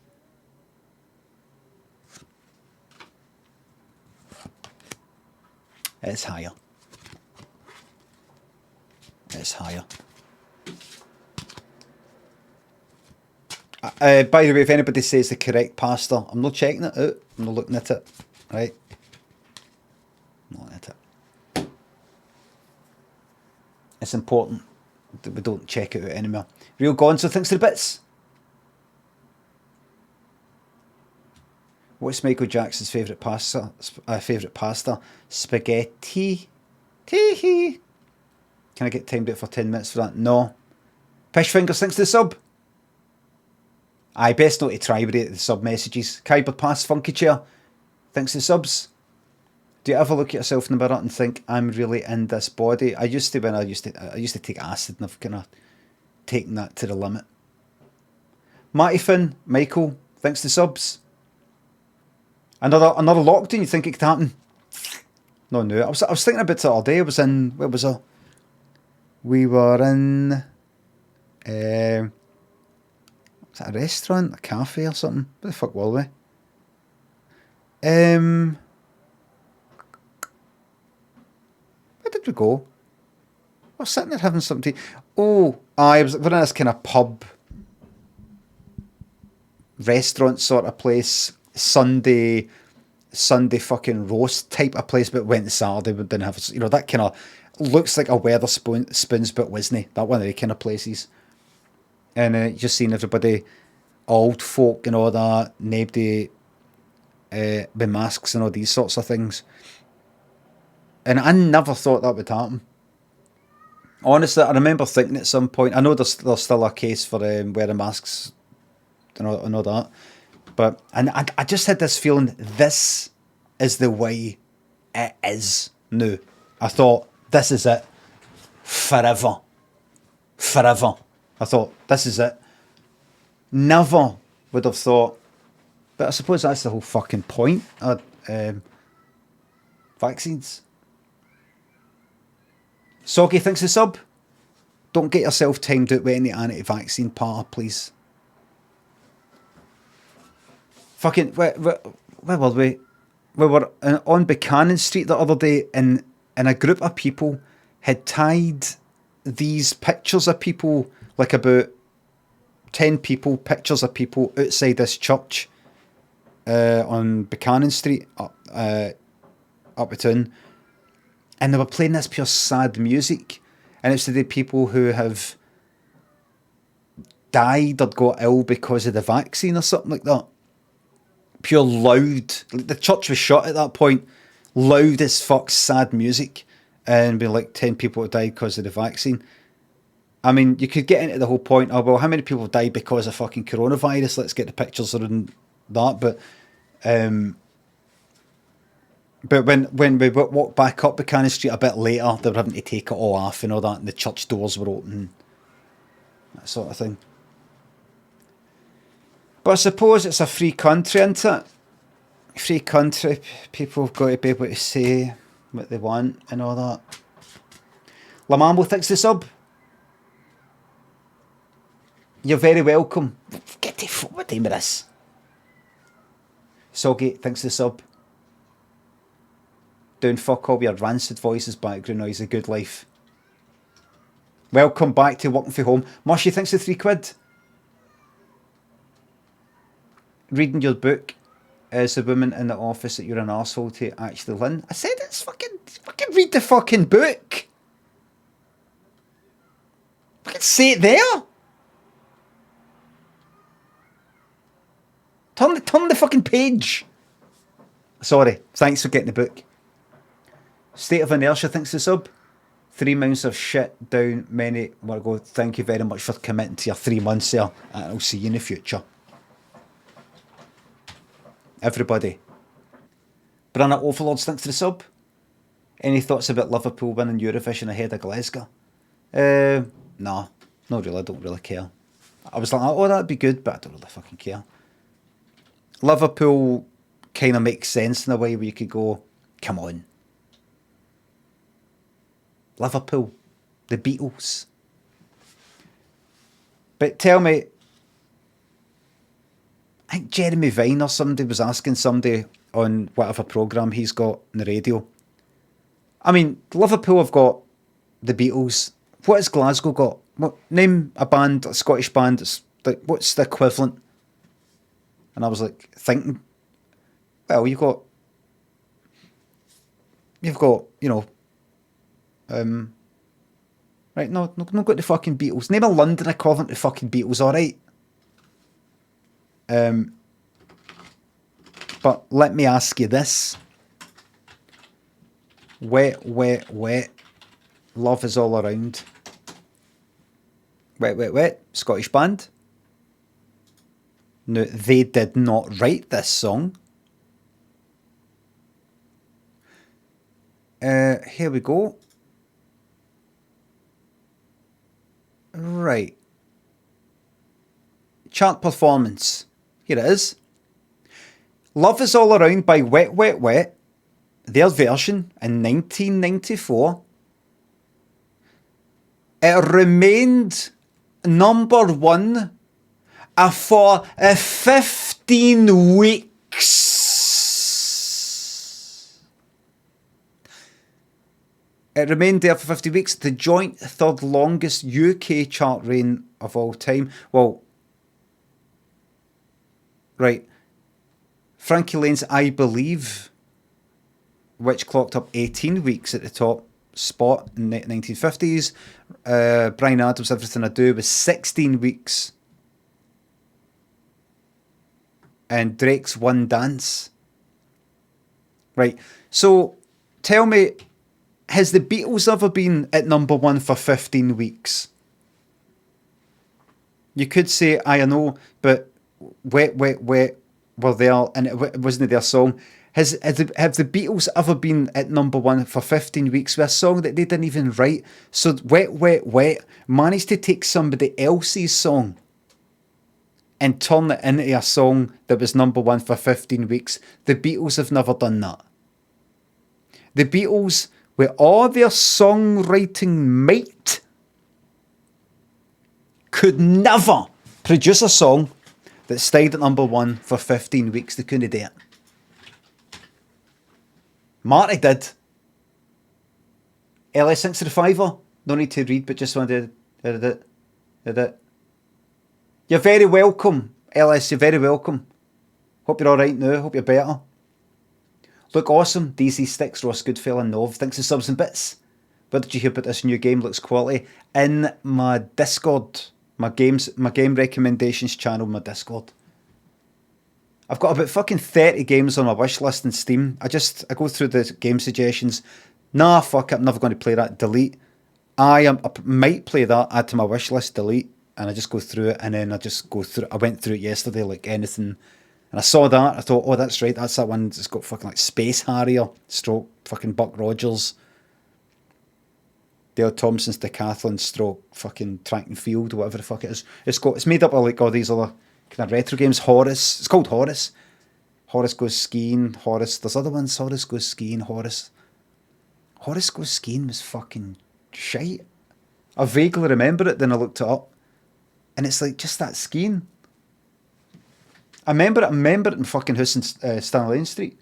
It's higher. It's higher. By the way, if anybody says the correct pasta, I'm not checking it out. I'm not looking at it. Right? I'm not looking at it. It's important that we don't check it out anymore. Real Gonzo thinks to the bits. What's Michael Jackson's favourite pasta? Favourite pasta? Spaghetti. Tee-hee. Can I get timed out for 10 minutes for that? No. Fish Fingers thinks the sub. Aye, best not to try with the sub messages. Kyber Pass Funky Chair thinks the subs. Do you ever look at yourself in the mirror and think, I'm really in this body? I used to when I used to take acid, and I've kind of taken that to the limit. Matty Finn, Michael thinks the subs. Another lockdown, you think it could happen? No. I was thinking about it all day. I was in, where was I? We were in, was it a restaurant, a cafe or something? Where the fuck were we? Where did we go? I was sitting there having something to eat. Oh, I was in this kind of pub, restaurant sort of place, Sunday fucking roast type of place, but went Saturday, but didn't have, that kind of looks like a Weatherspoons but Wisney, that one of the kind of places. And just seeing everybody, old folk and all that, nobody with masks and all these sorts of things. And I never thought that would happen. Honestly, I remember thinking at some point, I know there's still a case for wearing masks and all that, but I just had this feeling, this is the way it is now. I thought, this is it. Forever. I thought, this is it. Never would have thought, but I suppose that's the whole fucking point of vaccines. Soggy thinks the sub. Don't get yourself timed out with any anti-vaccine party, please. Fucking, where were we? We were on Buchanan Street the other day, and a group of people had tied these pictures of people, like about 10 people, pictures of people outside this church on Buchanan Street, up a town. And they were playing this pure sad music. And it's to the people who have died or got ill because of the vaccine or something like that. Pure loud. The church was shut at that point. Loud as fuck, sad music. And be like 10 people have died because of the vaccine. I mean, you could get into the whole point of, well, how many people have died because of fucking coronavirus? Let's get the pictures around that. But when we walked back up Buchanan Street a bit later, they were having to take it all off and all that, and the church doors were open, that sort of thing. But I suppose it's a free country, isn't it? Free country, people have got to be able to say what they want and all that. Lamambo thinks the sub. You're very welcome. Get the fuck with this. Soggy thinks the sub. Doing fuck all with your rancid voices, background noise, a good life. Welcome back to working from home. Mushy thinks the £3. Reading your book as a woman in the office that you're an arsehole to actually Lynn. I said it's fucking read the fucking book. Fucking say it there. Turn the fucking page. Sorry, thanks for getting the book. State of Inertia thinks the sub. 3 months of shit down many. Want to go, thank you very much for committing to your 3 months there, and I'll see you in the future. Everybody. Branna Overlord thinks the sub. Any thoughts about Liverpool winning Eurovision ahead of Glasgow? Nah, not really. I don't really care. I was like, oh, that'd be good, but I don't really fucking care. Liverpool kind of makes sense in a way where you could go, come on. Liverpool, the Beatles. But tell me, I think Jeremy Vine or somebody was asking somebody on whatever programme he's got on the radio. I mean, Liverpool have got the Beatles. What has Glasgow got? Name a band, a Scottish band, that's like, what's the equivalent? And I was like, thinking, well, you've got, you know, right, no, got the fucking Beatles. Name a London equivalent to fucking Beatles, alright? But let me ask you this. Wet, wet, wet. Love is all around. Wet, wet, wet. Scottish band. No, they did not write this song. Here we go. Right. Chart performance. Here it is. Love is All Around by Wet, Wet, Wet. Their version in 1994. It remained number one for 15 weeks. It remained there for 50 weeks. The joint third longest UK chart reign of all time. Well, right. Frankie Lane's I Believe, which clocked up 18 weeks at the top spot in the 1950s. Bryan Adams' Everything I Do was 16 weeks. And Drake's One Dance. Right. So, tell me, has the Beatles ever been at number one for 15 weeks? You could say, I know, but Wet, Wet, Wet were there, and it wasn't their song. Have the Beatles ever been at number one for 15 weeks with a song that they didn't even write? So Wet, Wet, Wet managed to take somebody else's song and turn it into a song that was number one for 15 weeks. The Beatles have never done that. The Beatles, with all their songwriting might, could never produce a song that stayed at number one for 15 weeks. They couldn't do it. Marty did. LS Thinks of the Fiver. No need to read, but just wanted to edit it. You're very welcome, LS. You're very welcome. Hope you're alright now. Hope you're better. Look awesome. DZ Sticks, Ross Goodfella, Nov. Thanks for subs and bits. What did you hear about this new game? Looks quality. In my Discord. My game recommendations channel, my Discord. I've got about fucking 30 games on my wish list in Steam. I go through the game suggestions. Nah, fuck it, I'm never going to play that. Delete. I might play that, add to my wish list, delete. And I just go through it, and then I went through it yesterday like anything. And I saw that, I thought, oh, that's right, that's that one that's got fucking like Space Harrier, stroke fucking Buck Rogers. Dale Thompson's Decathlon, stroke fucking track and field, or whatever the fuck it is. It's made up of like all these other kind of retro games. Horace, it's called Horace. Horace Goes Skiing, Horace, there's other ones, Horace Goes Skiing, Horace Goes Skiing was fucking shite. I vaguely remember it, then I looked it up. And it's like, just that skiing. I remember it in fucking house in Stanley Lane Street.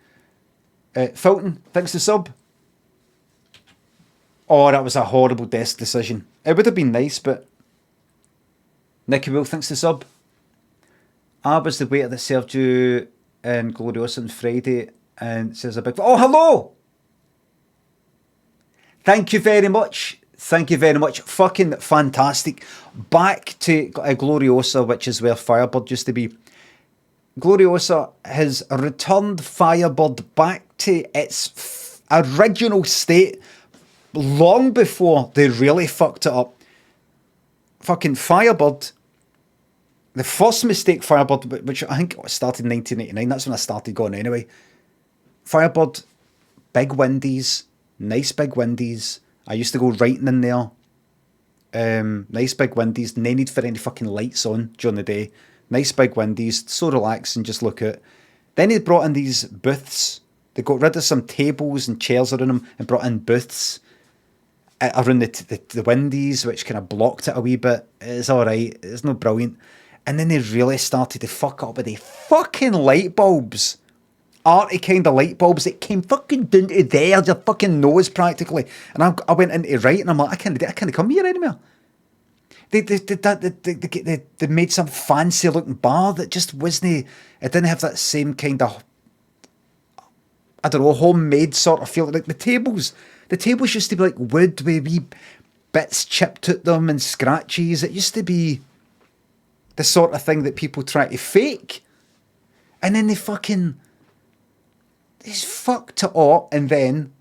Fulton, thanks to sub. Oh, that was a horrible desk decision. It would have been nice, but... Nicky Will, thanks to sub. I was the waiter that served you in Gloriosa on Friday, and says a big... Oh, hello! Thank you very much. Thank you very much. Fucking fantastic. Back to Gloriosa, which is where Firebird used to be. Gloriosa has returned Firebird back to its original state long before they really fucked it up. Fucking Firebird, the first mistake Firebird, which I think started in 1989, that's when I started going anyway. Firebird, big windies, nice big windies. I used to go writing in there. Nice big windies, no need for any fucking lights on during the day. Nice big windies, so relaxing, just look at. Then they brought in these booths. They got rid of some tables and chairs around them and brought in booths around the windies, which kind of blocked it a wee bit. It's alright, it's not brilliant. And then they really started to fuck up with the fucking light bulbs. Arty kind of light bulbs that came fucking down to there, your fucking nose practically. And I went into writing, and I'm like, I can't come here anymore. They made some fancy looking bar that just wasn't, it didn't have that same kind of, I don't know, homemade sort of feel. Like the tables used to be like wood with wee bits chipped at them and scratches. It used to be the sort of thing that people try to fake. And then they fucking He's fucked it up. And then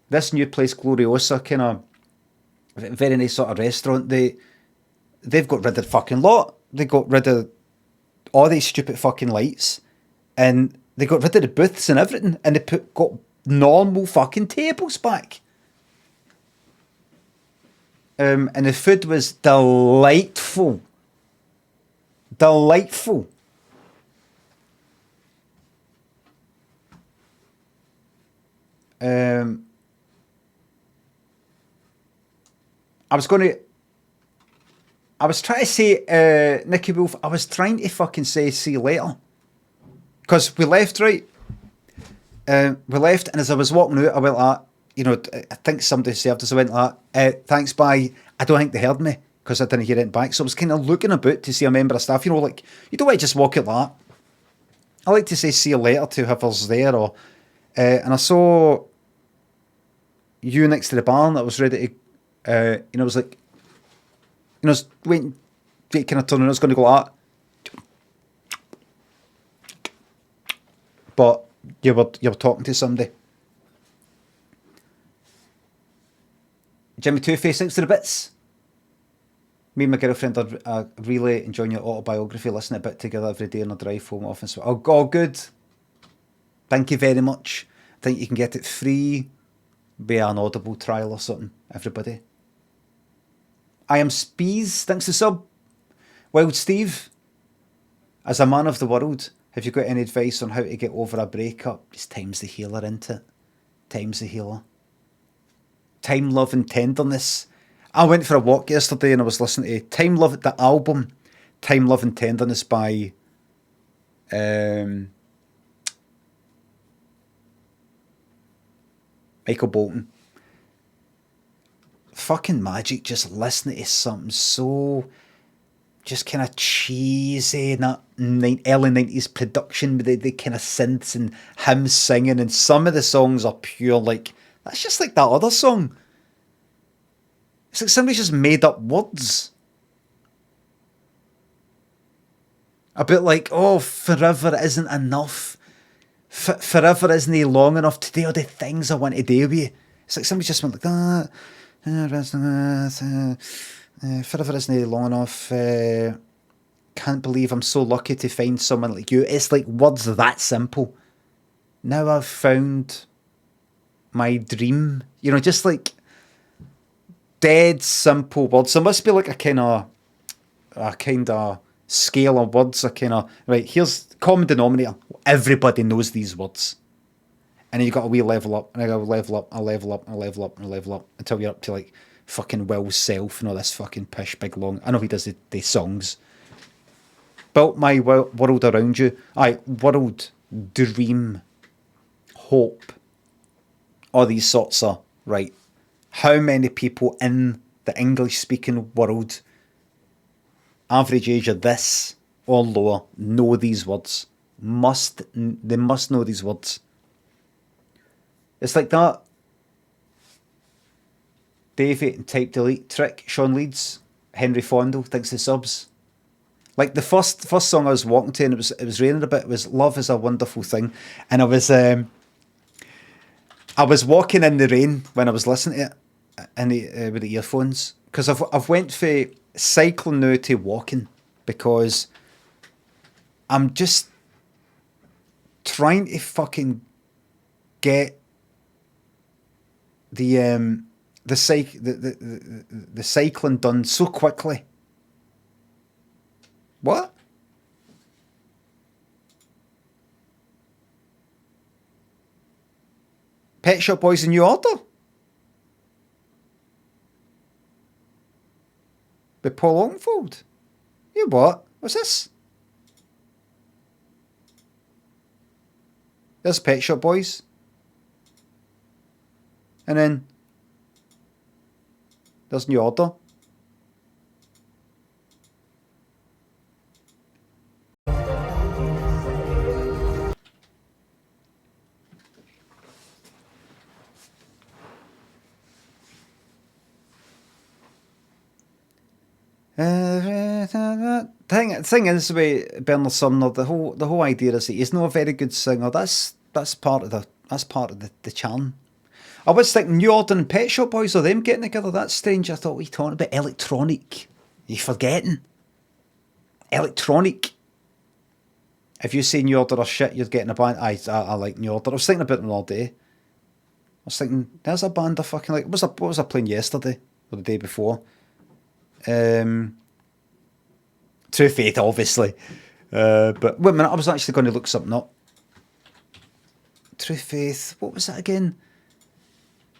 this new place, Gloriosa, kind of very nice sort of restaurant. They've got rid of the fucking lot. They got rid of all these stupid fucking lights, and they got rid of the booths and everything, and they got normal fucking tables back. And the food was delightful. Delightful. I was trying to say, Nicky Wolf, I was trying to fucking say see you later. Because we left, right? We left, and as I was walking out, I went like, I think somebody served us. I went like, thanks, bye. I don't think they heard me, because I didn't hear it back. So I was kind of looking about to see a member of staff. Like, you don't want to just walk out like that. I like to say see you later to whoever's there. And I saw you next to the bar, and I was ready to, I was like, I was waiting, kind of turning, I was going to go like that. But you were talking to somebody. Jimmy Two-Face, thanks to the bits. Me and my girlfriend are really enjoying your autobiography, listening to it together every day on a drive home office. Oh, good. Thank you very much. I think you can get it free via an Audible trial or something, everybody. I am Spees, thanks to sub. Wild Steve, as a man of the world, have you got any advice on how to get over a breakup? Just time's the healer, isn't it? Time's the healer. Time, Love and Tenderness. I went for a walk yesterday and I was listening to the album Time, Love and Tenderness by Michael Bolton. Fucking magic, just listening to something so just kind of cheesy, that early 90s production with the kind of synths and him singing, and some of the songs are pure like, that's just like that other song. It's like somebody just made up words. A bit like, oh, forever isn't enough. Forever isn't long enough to do all the things I want to do with you. It's like somebody just went like that. Forever isn't long enough. Can't believe I'm so lucky to find someone like you. It's like words that simple. Now I've found my dream. Just like dead simple words. There must be like a kind of scale of words. Right, here's common denominator. Everybody knows these words. And then you got a wee level up, and I go level up, a level up, a level up, and a level up, until you're up to like fucking Will's Self and all this fucking pish big long. I know he does the songs. Built my world around you. World, dream, hope. All these sorts of, right. How many people in the English speaking world, average age of this or lower, know these words? They must know these words. It's like that Davey and type delete trick. Sean Leeds, Henry Fondle, thanks to subs. Like the first song I was walking to, and it was raining a bit. It was "Love Is a Wonderful Thing," and I was walking in the rain when I was listening to it with the earphones, because I've went for cycling now to walking, because I'm just trying to fucking get the cycling done so quickly. What? Pet Shop Boys in New Order? With Paul Oakenfold? You what? What's this? There's Pet Shop Boys. And then there's New Order. The thing is, with Bernard Sumner, the whole idea is that he's not a very good singer. That's part of the charm. I was thinking New Order and Pet Shop Boys, are them getting together? That's strange. I thought, what are you talking about? Electronic. You forgetting? Electronic. If you say New Order or shit, you're getting a band. I like New Order. I was thinking about them all day. I was thinking, there's a band I fucking like. What was I playing yesterday or the day before? True Faith, obviously. But wait a minute, I was actually going to look something up. True Faith. What was that again?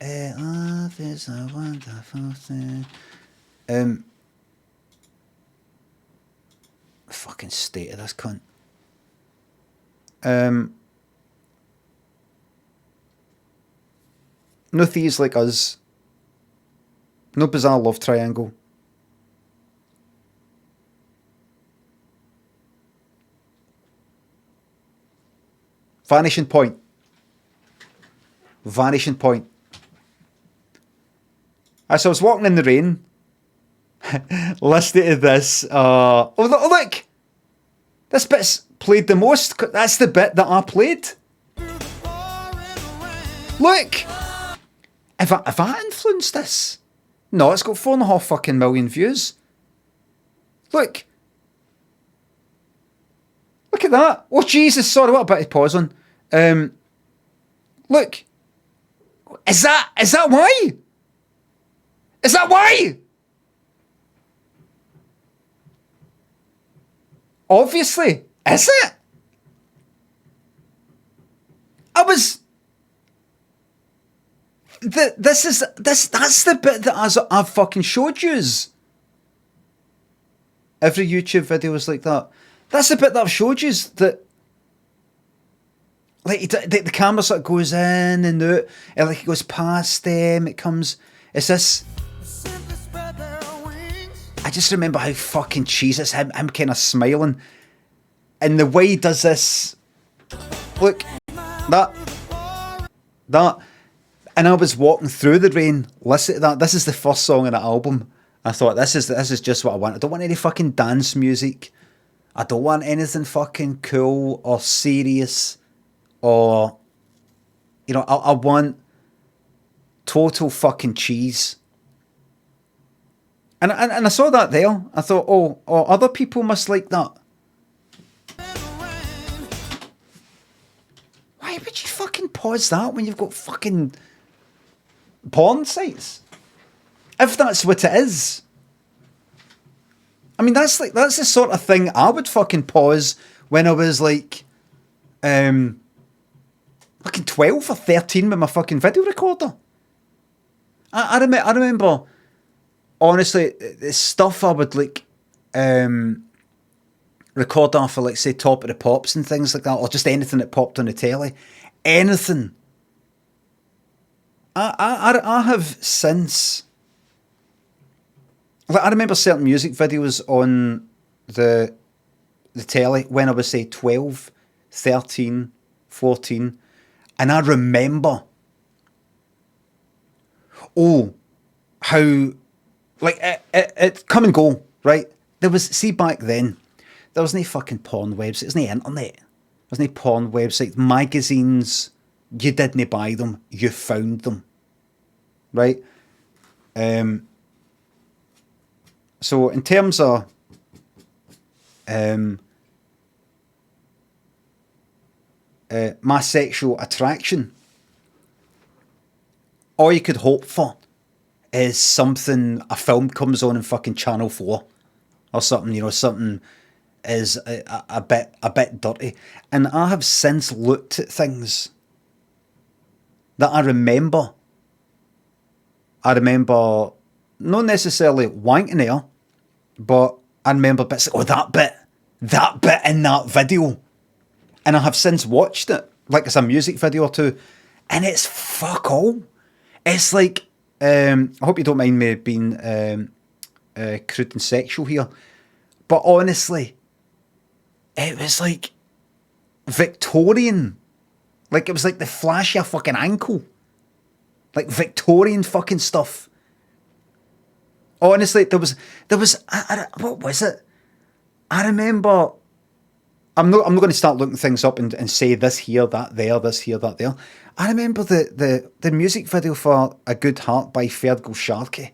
Love is a wonderful thing. Fucking state of this cunt. No Thieves Like Us. No Bizarre Love Triangle. Vanishing Point. Vanishing Point. As I was walking in the rain, listening to this, look! This bit's played the most. That's the bit that I played. Look! Have I influenced this? No, it's got 4.5 fucking million views. Look. Look at that. Oh, Jesus, sorry, what a bit of pause on. Look. Is that why? Is that why? Obviously. Is it? That's the bit that I've fucking showed yous. Every YouTube video is like that. That's the bit that I've showed yous, that like the camera sort of goes in and out, and like it goes past them, it comes. It's this. I just remember how fucking cheesy it's him kind of smiling. And the way he does this. Look. That. And I was walking through the rain, listen to that. This is the first song in the album. I thought, this is just what I want. I don't want any fucking dance music. I don't want anything fucking cool or serious. Or, you know, I want total fucking cheese. And I saw that there. I thought, oh, other people must like that. Why would you fucking pause that when you've got fucking porn sites? If that's what it is. I mean, that's the sort of thing I would fucking pause when I was like fucking 12 or 13 with my fucking video recorder. I remember, honestly, the stuff I would like record off for, like, say, Top of the Pops and things like that, or just anything that popped on the telly. Anything. I have since, like, I remember certain music videos on the telly when I was, say, 12, 13, 14, and I remember, how, like, it come and go, right? There was, see, back then, there was no fucking porn websites, there was no internet, there was no porn websites, magazines, you didn't buy them, you found them, right? So in terms of my sexual attraction, all you could hope for is something, a film comes on fucking Channel 4 or something, you know, something is a bit dirty. And I have since looked at things that I remember not necessarily wanking there, but I remember bits like, that bit in that video. And I have since watched it, like it's a music video or two, and it's fuck all. It's like, I hope you don't mind me being crude and sexual here, but honestly, it was like Victorian. Like, it was like the flash of a fucking ankle. Like Victorian fucking stuff. Honestly, there was what was it? I remember I'm not going to start looking things up and say this here, that there, this here, that there. I remember the music video for A Good Heart by Fergal Sharkey.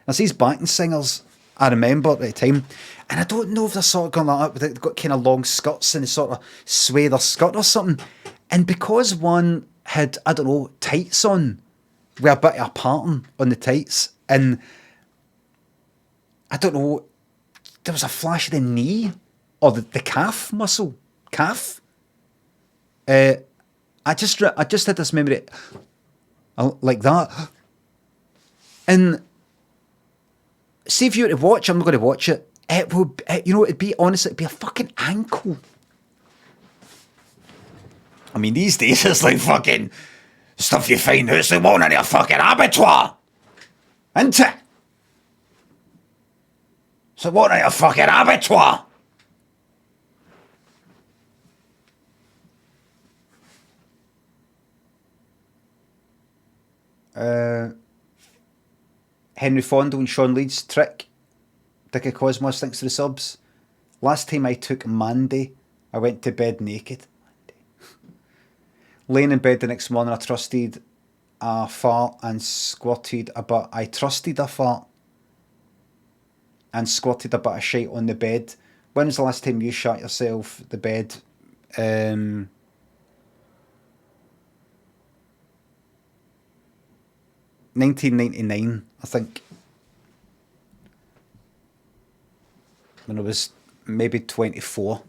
There's these backing singers I remember at the time, and I don't know if they're sort of going like that, but they've got kind of long skirts and they sort of sway their skirt or something. And because one had, I don't know, tights on, with a bit of a pattern on the tights, and I don't know, there was a flash of the knee or the calf muscle, calf. I just had this memory like that, and see if you were to watch, I'm not going to watch it. It would, it'd be honestly, it'd be a fucking ankle. I mean, these days it's like fucking stuff you find out the one in your fucking abattoir, isn't it? So what in your fucking abattoir? Henry Fondle and Sean Leeds trick. Dickie Cosmos thinks to the subs. Last time I took Mandy, I went to bed naked. Laying in bed the next morning, I trusted a fart and squatted a bit. I trusted a fart and squatted a bit of shite on the bed. When was the last time you shat yourself the bed? 1999, I think. When I was maybe 24.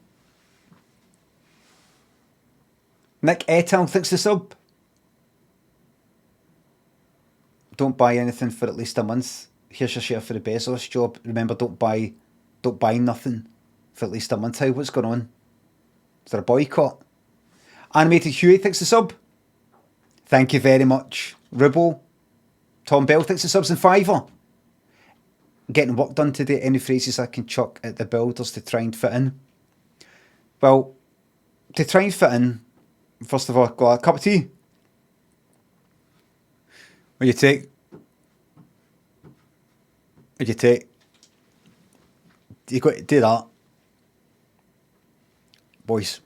Nick Etal thinks the sub. Don't buy anything for at least a month. Here's your share for the Bezos job. Remember, don't buy nothing for at least a month. How? What's going on? Is there a boycott? Animated Huey thinks the sub. Thank you very much. Rubo. Tom Bell thinks the subs in fiver. Getting work done today. Any phrases I can chuck at the builders to try and fit in? Well, to try and fit in, first of all, got a cup of tea. What do you take? What do you take? You got to do that, boys.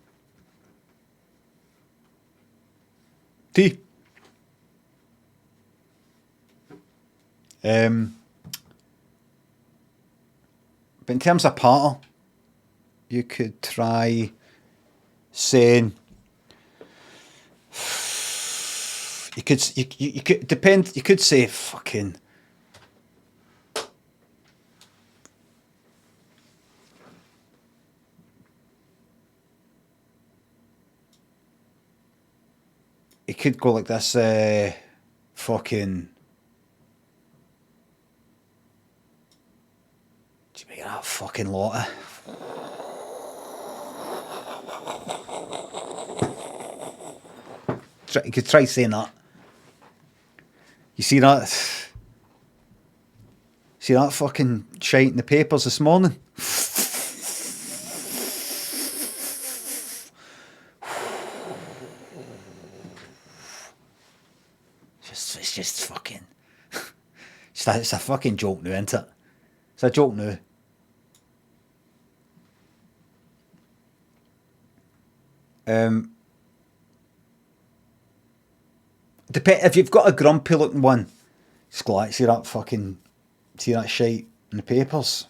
Tea. But in terms of patter, you could try saying, you could depend. You could say fucking. You could go like this. Fucking. Do you make that fucking lot? You could try saying that. You see that? See that fucking shite in the papers this morning? It's just fucking. It's a fucking joke now, isn't it? It's a joke now. If you've got a grumpy looking one, just go like, see that shite in the papers?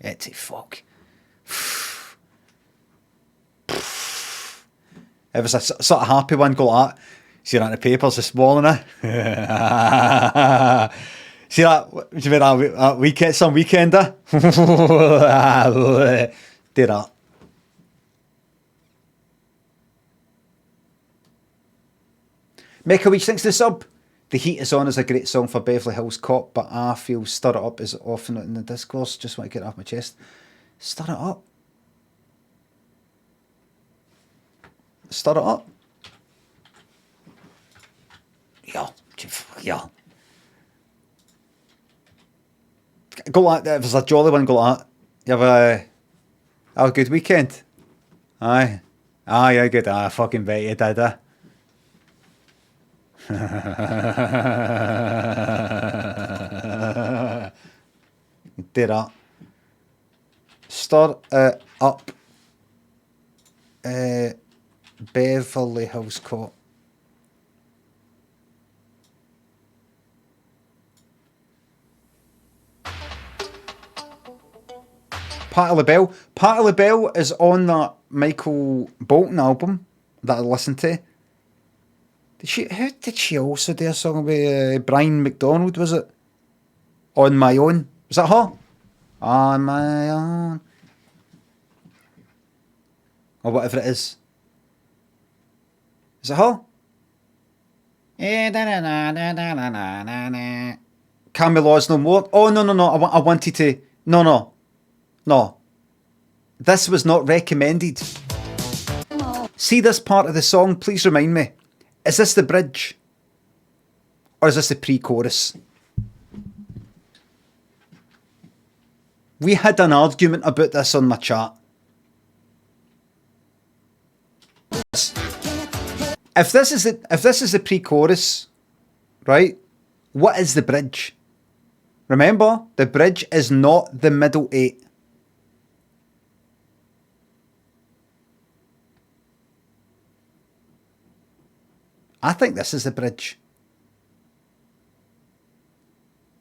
It's a fuck. If it's a sort of happy one, go like that. See that in the papers this morning, See that? What do you mean that weekend? Some weekender? Do that. Mecca Weech thinks the sub. The Heat Is On is a great song for Beverly Hills Cop, but I feel Stir It Up is often in the discourse. Just want to get it off my chest. Stir it up. Stir it up. Yeah. Go like that. If there's a jolly one, go like that. You have a good weekend. Aye, yeah, good. I fucking bet you did, Did that. Stir it up. Beverly Hills Cop. Patti LaBelle. Patti LaBelle is on that Michael Bolton album that I listened to. How did she also do a song with Brian McDonald, was it? On My Own. Was that her? On My Own. Or whatever it is. Is it her? Camelot's No More. Oh, no. I wanted to. No. This was not recommended. See this part of the song, please remind me. Is this the bridge? Or is this the pre-chorus? We had an argument about this on my chat. If this is the pre-chorus, right? What is the bridge? Remember, the bridge is not the middle eight. I think this is the bridge.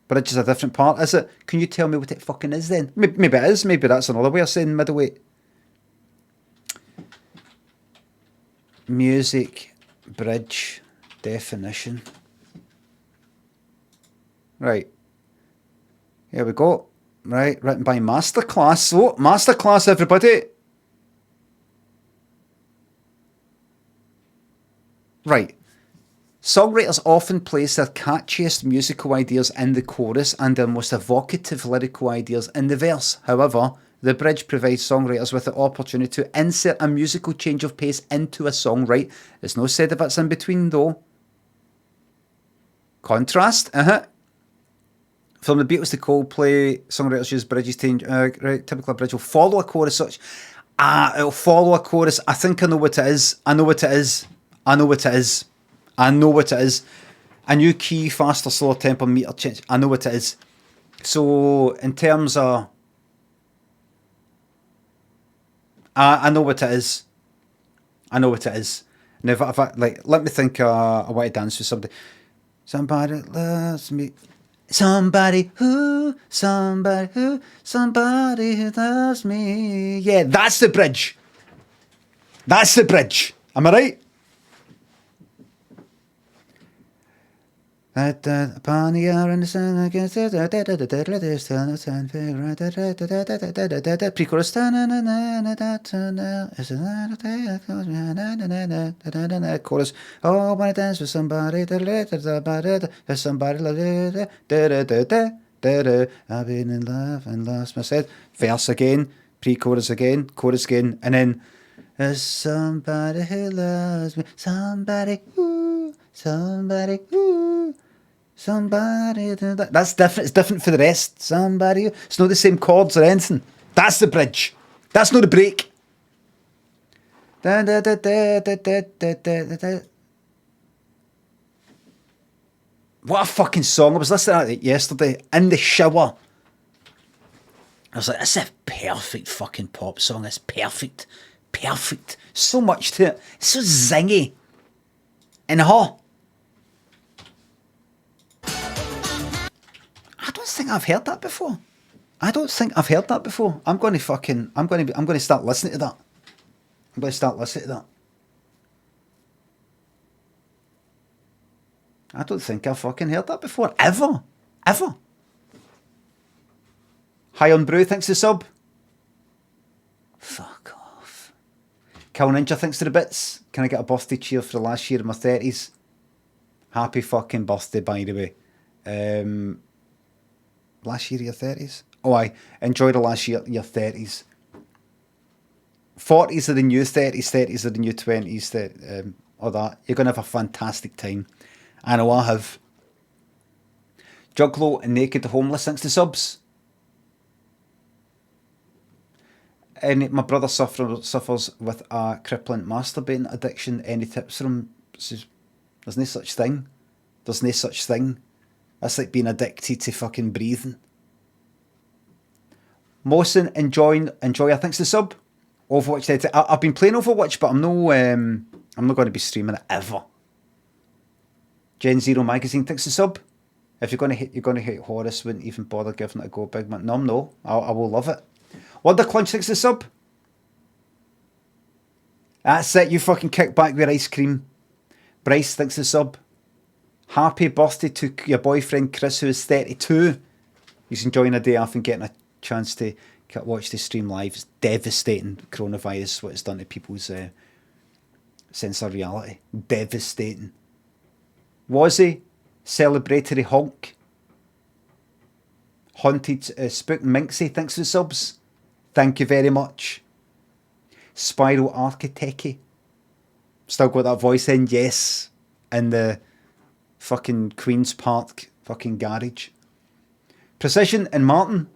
Bridge is a different part, is it? Can you tell me what it fucking is then? Maybe it is. Maybe that's another way of saying middleweight. Music, bridge, definition. Right. Here we go. Right, written by Masterclass. So, Masterclass, everybody. Right. Songwriters often place their catchiest musical ideas in the chorus and their most evocative lyrical ideas in the verse. However, the bridge provides songwriters with the opportunity to insert a musical change of pace into a song, right? It's no said if it's in between, though. Contrast, From the Beatles to Coldplay, songwriters use bridges to right, typically a bridge will follow a chorus such. It'll follow a chorus. I think I know what it is. I know what it is. A new key, faster, slower tempo, meter change. I know what it is. So, in terms of... I know what it is. Now, if I like, let me think, I want to dance with somebody. Somebody loves me. Somebody who loves me. Yeah, that's the bridge. Am I right? Upon the hour in the sun against pre-chorus chorus. Oh, when I dance with somebody, I've been in love and lost myself. Verse again, pre-chorus again, chorus again, and then there's somebody who loves me, somebody who. That's different. It's different for the rest. Somebody. It's not the same chords or anything. That's the bridge. That's not the break. What a fucking song. I was listening to it yesterday in the shower. I was like, this is a perfect fucking pop song. It's perfect. So much to it. It's so zingy. And hot. I don't think I've heard that before. I'm going to start listening to that. I don't think I've fucking heard that before. Ever. High on Brew thinks the sub. Fuck off. Cal Ninja thinks to the bits. Can I get a birthday cheer for the last year of my 30s? Happy fucking birthday, by the way. Last year of your 30s? Oh, I enjoy the last year of your 30s. 40s are the new 30s, 30s are the new 20s, or that. You're going to have a fantastic time. I know I have. Juggalo and Naked Homeless thanks to subs. And my brother suffers with a crippling masturbating addiction. Any tips from him? There's no such thing. That's like being addicted to fucking breathing. Mawson, enjoy, thanks to sub. Overwatch. I've been playing Overwatch, but I'm not going to be streaming it ever. Gen Zero Magazine thinks the sub. If you're going to hate Horace, wouldn't even bother giving it a go, big man. No, I will love it. Wonder Clunch thinks the sub. That's it. You fucking kick back with ice cream. Bryce thinks the sub. Happy birthday to your boyfriend Chris, who is 32. He's enjoying a day off and getting a chance to watch the stream live. It's devastating, coronavirus, what it's done to people's sense of reality. Devastating. Was he? Celebratory honk. Haunted Spook Minxie thanks for the subs. Thank you very much. Spiral Architecty. Still got that voice in, yes. In the fucking Queen's Park fucking garage. Precision and Martin.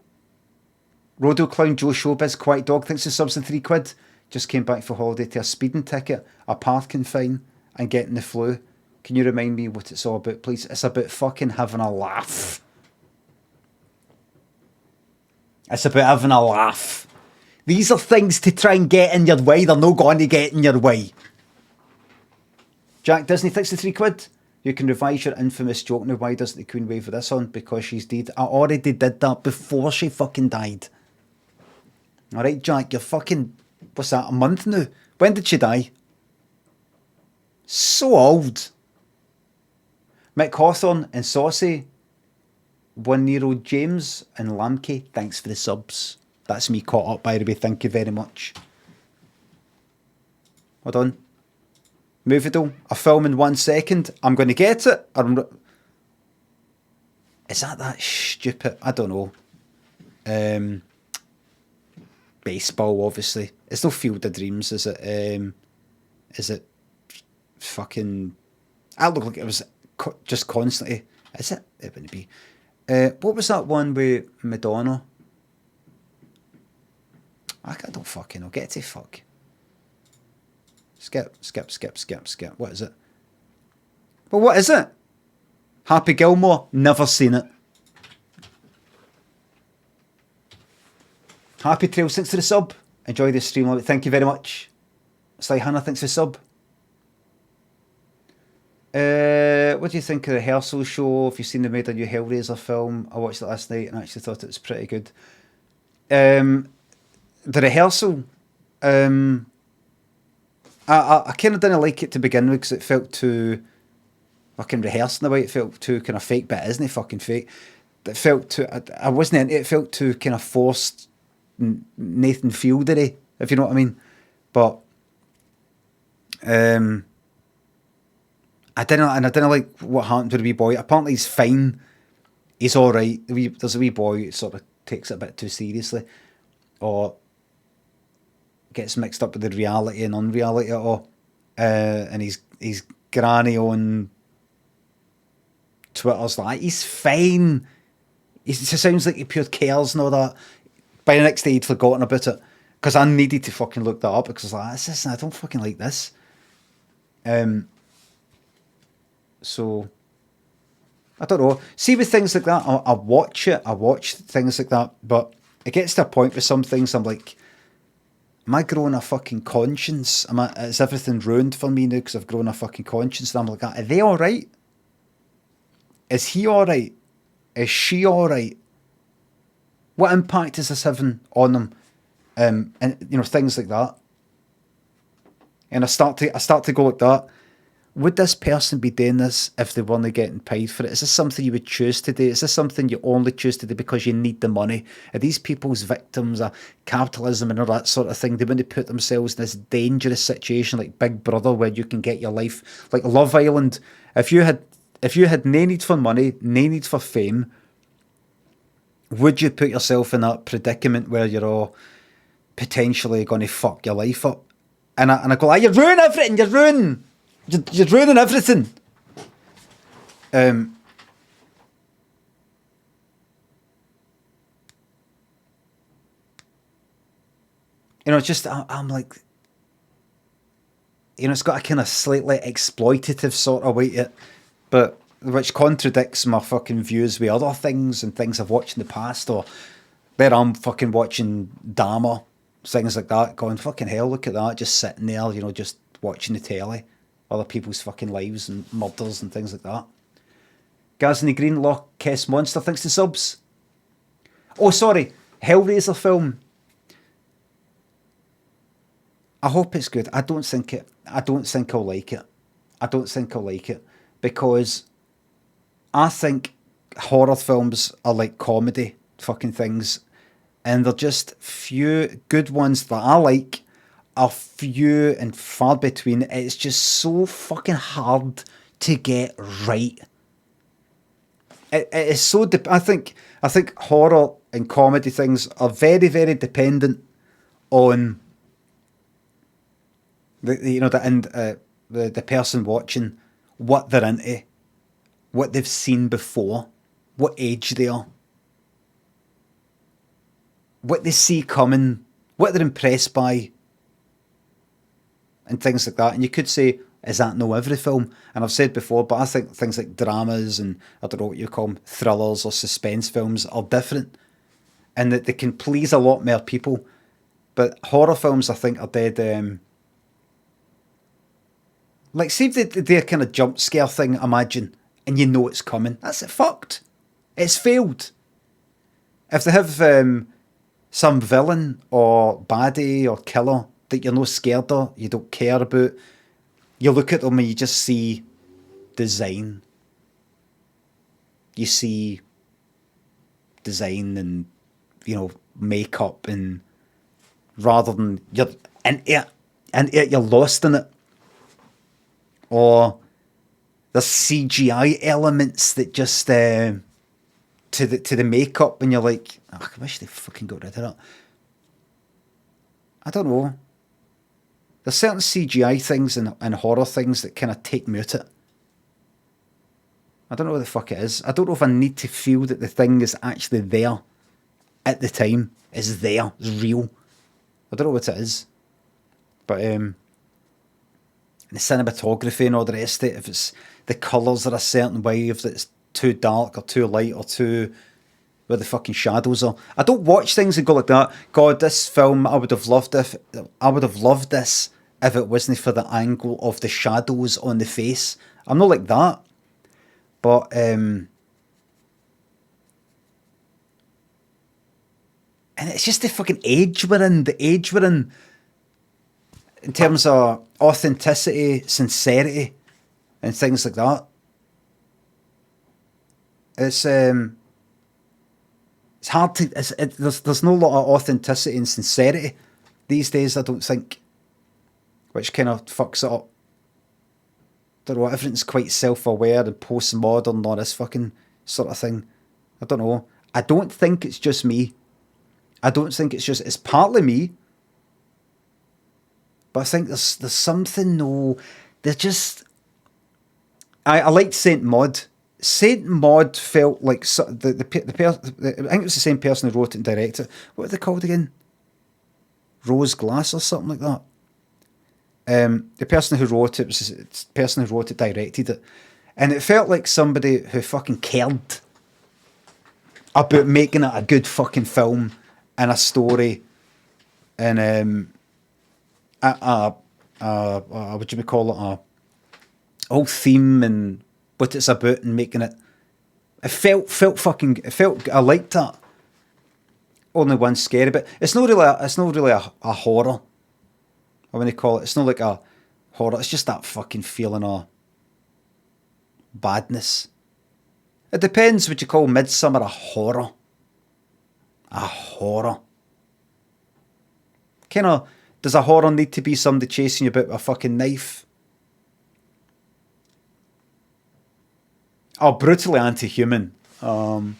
Rodo Clown Joe Showbiz Quiet Dog thinks the subs and £3. Just came back for holiday to a speeding ticket, a parking fine, and getting the flu. Can you remind me what it's all about, please? It's about fucking having a laugh. It's about having a laugh. These are things to try and get in your way. They're not going to get in your way. Jack Disney thinks the £3. You can revise your infamous joke now. Why doesn't the Queen wave this on? Because she's dead. I already did that before she fucking died. Alright, Jack, you're fucking... What's that, a month now? When did she die? So old. Mick Hawthorne and Saucy. 1-year-old James and Lamke, thanks for the subs. That's me caught up, by the way. Thank you very much. Hold on. Movie though. A film in 1 second. I'm going to get it. Is that stupid? I don't know. Baseball, obviously. It's no Field of Dreams, is it? Is it fucking... I look like it was just constantly... Is it? It wouldn't be. What was that one with Madonna? I don't fucking know. Get to fuck. Skip. What is it? Well, what is it? Happy Gilmore. Never seen it. Happy Trails, thanks for the sub. Enjoy the stream. Thank you very much. Sly Hannah, thanks for the sub. What do you think of the Rehearsal show? Have you seen they made a new Hellraiser film? I watched it last night and actually thought it was pretty good. The Rehearsal, I kind of didn't like it to begin with because it felt too fucking rehearsing away. It felt too kind of fake, but it isn't fucking fake. It felt too, I wasn't into it. It felt too kind of forced Nathan Fieldery, if you know what I mean. But I didn't like what happened to the wee boy. Apparently he's fine. He's alright. There's a wee boy who sort of takes it a bit too seriously. Or gets mixed up with the reality and unreality at all. And his granny on Twitter's like, he's fine. It just sounds like he pure cares and all that. By the next day he'd forgotten about it. Because I needed to fucking look that up because I was like, I don't fucking like this. So I don't know. See, with things like that, I watch it. I watch things like that, but it gets to a point with some things I'm like, am I growing a fucking conscience? Is everything ruined for me now because I've grown a fucking conscience? And I'm like, are they all right? Is he all right? Is she all right? What impact is this having on them? And you know, things like that. And I start to go like that. Would this person be doing this if they weren't getting paid for it? Is this something you would choose to do? Is this something you only choose to do because you need the money? Are these people's victims of capitalism and all that sort of thing? They wouldn't put themselves in this dangerous situation like Big Brother where you can get your life, like Love Island. If you had no need for money, no need for fame, would you put yourself in that predicament where you're all potentially going to fuck your life up? And I go, you're ruining everything, you're ruining everything. You know, just, I'm like, you know, it's got a kind of slightly exploitative sort of way to it, but which contradicts my fucking views with other things and things I've watched in the past, or where I'm fucking watching Dahmer, things like that, going, fucking hell, look at that, just sitting there, just watching the telly, other people's fucking lives and murders and things like that. Gazni Green, Loch Ness Monster, thanks to subs. Oh, sorry, Hellraiser film. I hope it's good. I don't think I'll like it. I don't think I'll like it because I think horror films are like comedy fucking things, and they're just few good ones that I like are few and far between. It's just so fucking hard to get right. It is so. I think horror and comedy things are very, very dependent on the person watching, what they're into, what they've seen before, what age they are, what they see coming, what they're impressed by, and things like that. And you could say, is that no every film? And I've said before, but I think things like dramas and, I don't know what you call them, thrillers or suspense films are different, and that they can please a lot more people. But horror films, I think, are dead. Like, see if they do a kind of jump scare thing, imagine, and you know it's coming. That's it, fucked. It's failed. If they have some villain or baddie or killer that you're not scared of, you don't care about, you look at them and you just see design. You see design and, makeup, and rather than you're into it, you're lost in it. Or there's CGI elements that just to the makeup, and you're like, oh, I wish they fucking got rid of that. I don't know. There's certain CGI things and horror things that kind of take me out it. I don't know what the fuck it is. I don't know if I need to feel that the thing is actually there at the time. Is there. It's real. I don't know what it is. But the cinematography and all the rest of it, if it's the colours are a certain way, if it's too dark or too light or too where the fucking shadows are. I don't watch things and go like that. God, this film I would have loved this if it wasn't for the angle of the shadows on the face. I'm not like that. But and it's just the fucking age we're in, in terms of authenticity, sincerity, and things like that. It's hard to. There's no lot of authenticity and sincerity these days, I don't think, which kind of fucks it up. Don't know. Everything's quite self-aware and postmodern, or this fucking sort of thing. I don't know. I don't think it's just me. It's partly me. But I think there's something, no, they're just... I liked Saint Maud. Saint Maud felt like I think it was the same person who wrote it and directed it. What are they called again? Rose Glass or something like that. The person who wrote it was the person who wrote it, directed it. And it felt like somebody who fucking cared about making it a good fucking film and a story and what do you call it, a whole theme and what it's about and making it. I liked that. Only one scary bit. It's not really a horror. Or when they call it, it's not like a horror. It's just that fucking feeling of badness. It depends what you call Midsummer a horror. A horror. Kind of. Does a horror need to be somebody chasing you about with a fucking knife? Oh, brutally anti-human. Dane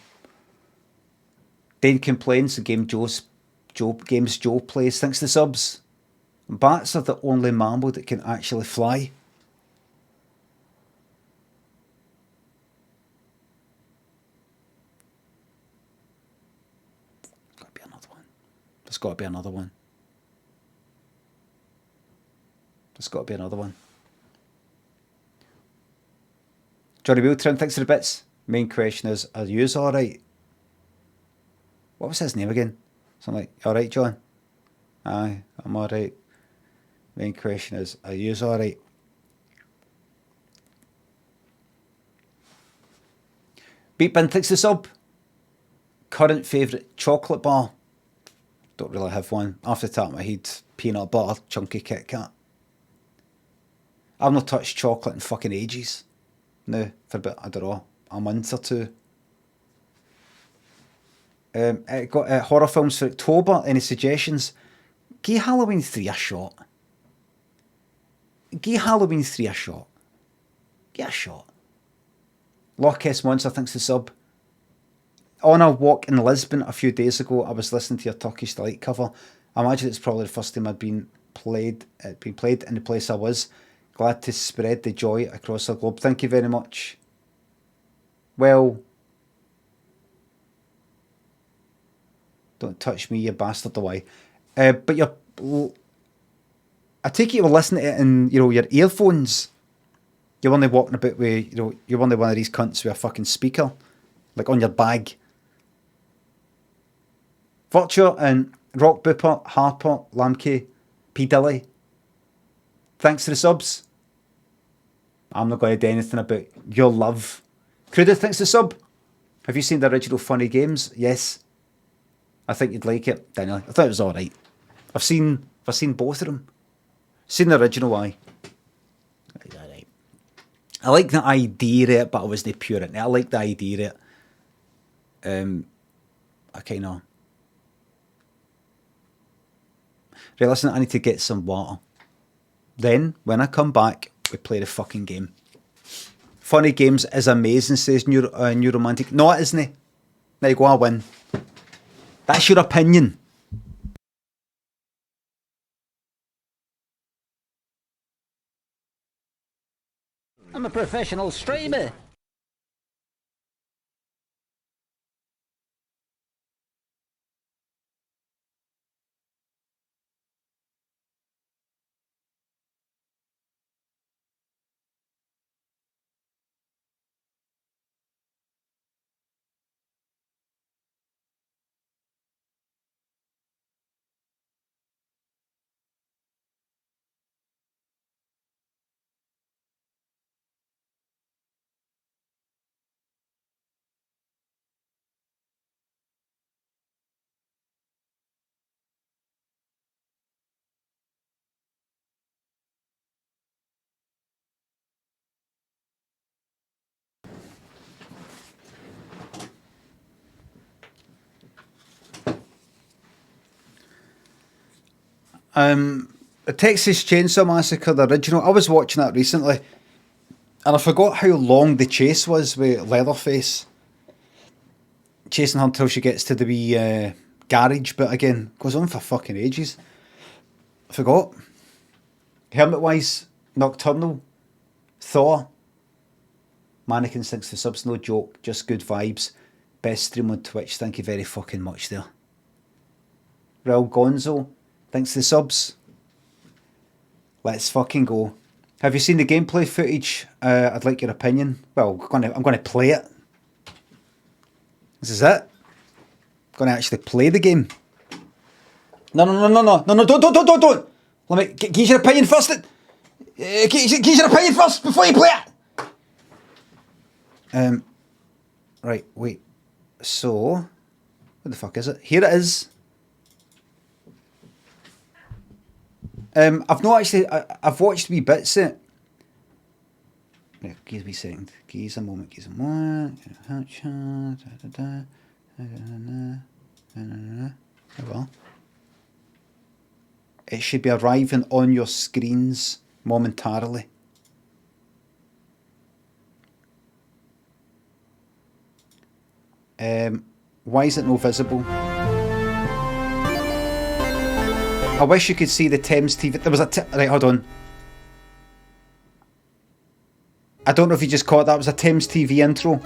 complains the games Joe plays. Thanks to subs. Bats are the only mammal that can actually fly. Gotta be another one. There's got to be another one. There's got to be another one. Johnny Wheeltrim, thanks for the bits. Main question is, are you alright? What was his name again? Something like, alright, John? Aye, I'm alright. Main question is, are you alright? Beat Bin takes the sub. Current favourite chocolate bar? Don't really have one. Off the top of my head, peanut butter, chunky Kit Kat. I've not touched chocolate in fucking ages. No, for about, I don't know, a month or two. It got horror films for October. Any suggestions? Give Halloween 3 a shot. Give Halloween 3 a shot. Give a shot. Loch Ness Monster thinks the sub. On a walk in Lisbon a few days ago, I was listening to your Turkish Delight cover. I imagine it's probably the first time I'd been played in the place I was. Glad to spread the joy across the globe. Thank you very much. Well, don't touch me, you bastard away. But I take it you were listening to it in, your earphones. You're only walking about with, you're only one of these cunts with a fucking speaker, like on your bag. Virtue and Rock Booper, Harper, Lamke, P. Dilly. Thanks for the subs. I'm not going to do anything about your love. Cruder thanks the sub. Have you seen the original Funny Games? Yes. I think you'd like it. Daniel, I thought it was alright. I've seen both of them. Seen the original, why? Alright. I like the idea of it, but I wasn't pure in it. I like the idea of it. I kind of... Right, listen, I need to get some water. Then, when I come back, we play the fucking game. Funny Games is amazing, says New Romantic. No, it isn't. There you go, I win. That's your opinion. I'm a professional streamer. The Texas Chainsaw Massacre, the original, I was watching that recently, and I forgot how long the chase was with Leatherface. Chasing her until she gets to the wee garage, but again, goes on for fucking ages. I forgot. Hermit-wise, Nocturnal, Thor, Mannequin thinks the sub's no joke, just good vibes. Best stream on Twitch, thank you very fucking much there. Real Gonzo, thanks the subs. Let's fucking go. Have you seen the gameplay footage? I'd like your opinion. Well, I'm gonna play it. This is it. I'm gonna actually play the game. No, don't. Let me give your opinion first. Give your opinion first before you play it. Right, wait. So, what the fuck is it? Here it is. I've not actually. I've watched wee bits of it. Right, give me a second. Give a moment. Well, it should be arriving on your screens momentarily. Why is it no visible? I wish you could see the Thames TV. There was a... Right, hold on. I don't know if you just caught that. It was a Thames TV intro.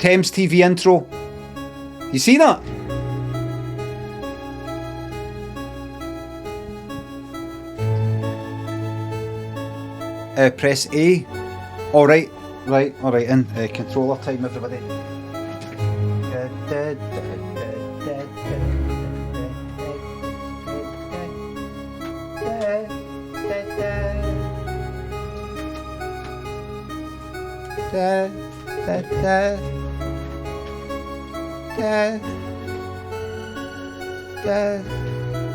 Thames TV intro. You see that? Press A. Alright. Right, alright. In controller time, everybody. Da, da, da. Da. Da.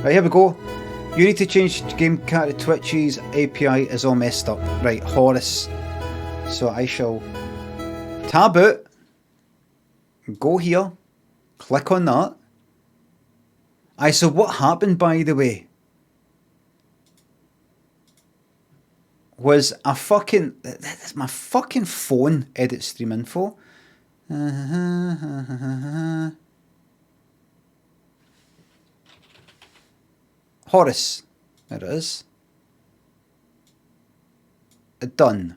Right, here we go. You need to change game character Twitch's API is all messed up. Right, Horace. So I shall tab out, go here, click on that. So what happened, by the way, was that's my fucking phone edit stream info. Horace. There it is. Done.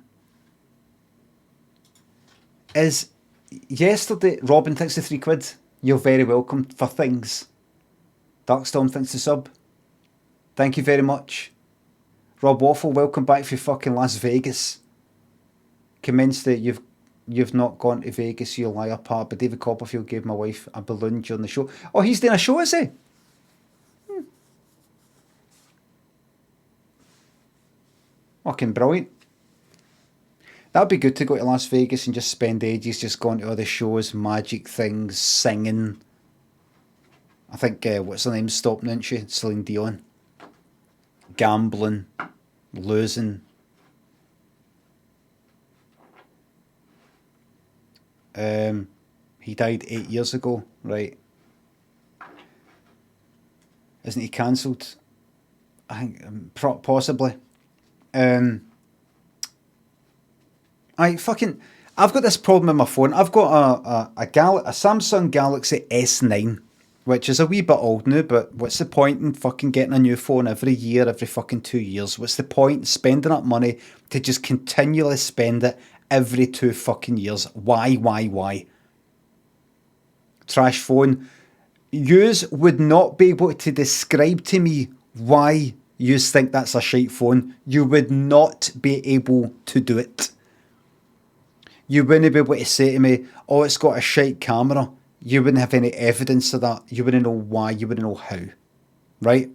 Is yesterday Robin thanks the £3. You're very welcome for things. Darkstorm thanks the sub. Thank you very much. Rob Waffle, welcome back for fucking Las Vegas. Commence that you've not gone to Vegas, you liar part, but David Copperfield gave my wife a balloon during the show. Oh, he's doing a show, is he? Fucking brilliant. That'd be good to go to Las Vegas and just spend ages just going to all the shows, magic things, singing. I think, what's her name, stopped, didn't she? Celine Dion. Gambling. Losing. He died 8 years ago, right? Isn't he cancelled? I think, possibly. I've got this problem with my phone. I've got a Samsung Galaxy S9, which is a wee bit old now, but what's the point in fucking getting a new phone every year, every fucking 2 years? What's the point in spending that money to just continually spend it every 2 fucking years? Why? Trash phone. Yous would not be able to describe to me why yous think that's a shite phone. You would not be able to do it. You wouldn't be able to say to me, oh, it's got a shite camera. You wouldn't have any evidence of that. You wouldn't know why. You wouldn't know how. Right?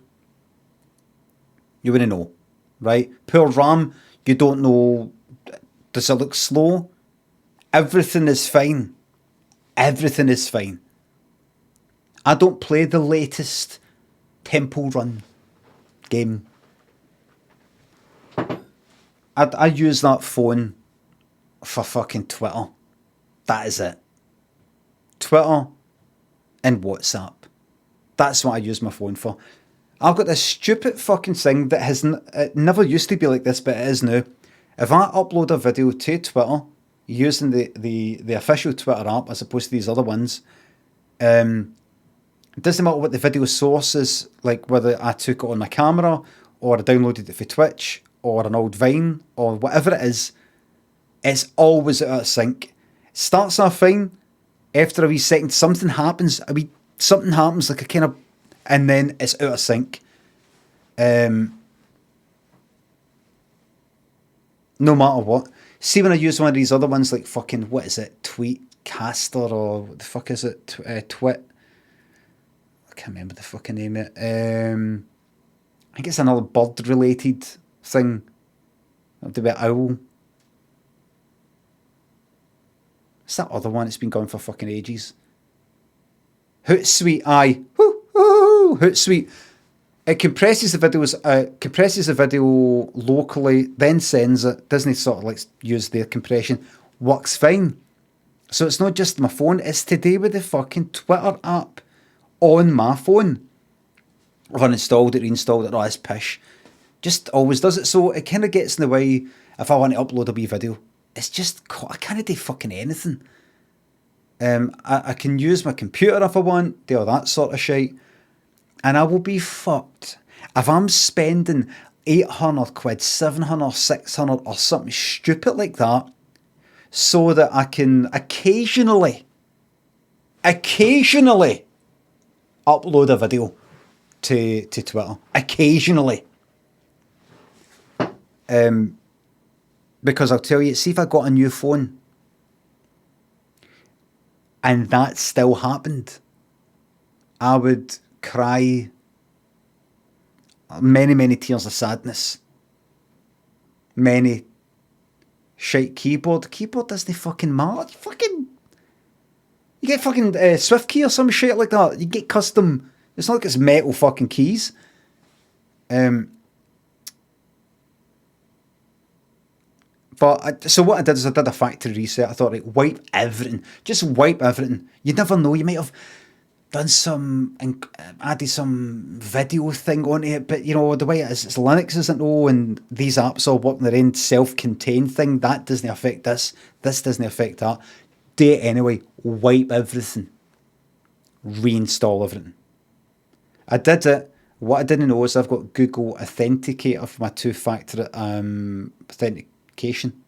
You wouldn't know. Right? Poor RAM, you don't know. Does it look slow? Everything is fine. Everything is fine. I don't play the latest Temple Run game. I use that phone for fucking Twitter. That is it. Twitter and WhatsApp. That's what I use my phone for. I've got this stupid fucking thing that it never used to be like this, but it is now. If I upload a video to Twitter using the official Twitter app as opposed to these other ones, it doesn't matter what the video source is, like whether I took it on my camera or I downloaded it for Twitch or an old Vine or whatever it is, it's always out of sync. It starts off fine. After a wee second, something happens like a kind of, and then it's out of sync. No matter what. See, when I use one of these other ones, like fucking, what is it, Tweetcaster, or what the fuck is it, Twit? I can't remember the fucking name of it. I think it's another bird-related thing. It'll do with owl. It's that other one that's been going for fucking ages. Hootsuite, aye. Hootsuite. It compresses the video locally, then sends it. Doesn't sort of like use their compression. Works fine. So it's not just my phone, it's to do with the fucking Twitter app on my phone. I've uninstalled it, reinstalled it, it's pish. Just always does it. So it kind of gets in the way if I want to upload a wee video. It's just, I can't do fucking anything. I can use my computer if I want, do all that sort of shit. And I will be fucked if I'm spending 800 quid, 700, 600 or something stupid like that so that I can occasionally upload a video to Twitter. Occasionally. Because I'll tell you, see if I got a new phone and that still happened, I would cry many, many tears of sadness. Many shite keyboard. Keyboard doesn't fucking matter. You get fucking SwiftKey or some shit like that. You get custom. It's not like it's metal fucking keys. So what I did is I did a factory reset. I thought, right, wipe everything. Just wipe everything. You never know. You might have done added some video thing onto it, but you know, the way it is, it's Linux, isn't it? And these apps all work in their own self-contained thing. That doesn't affect this. This doesn't affect that. Do it anyway. Wipe everything. Reinstall everything. I did it. What I didn't know is I've got Google Authenticator for my two-factor authentication.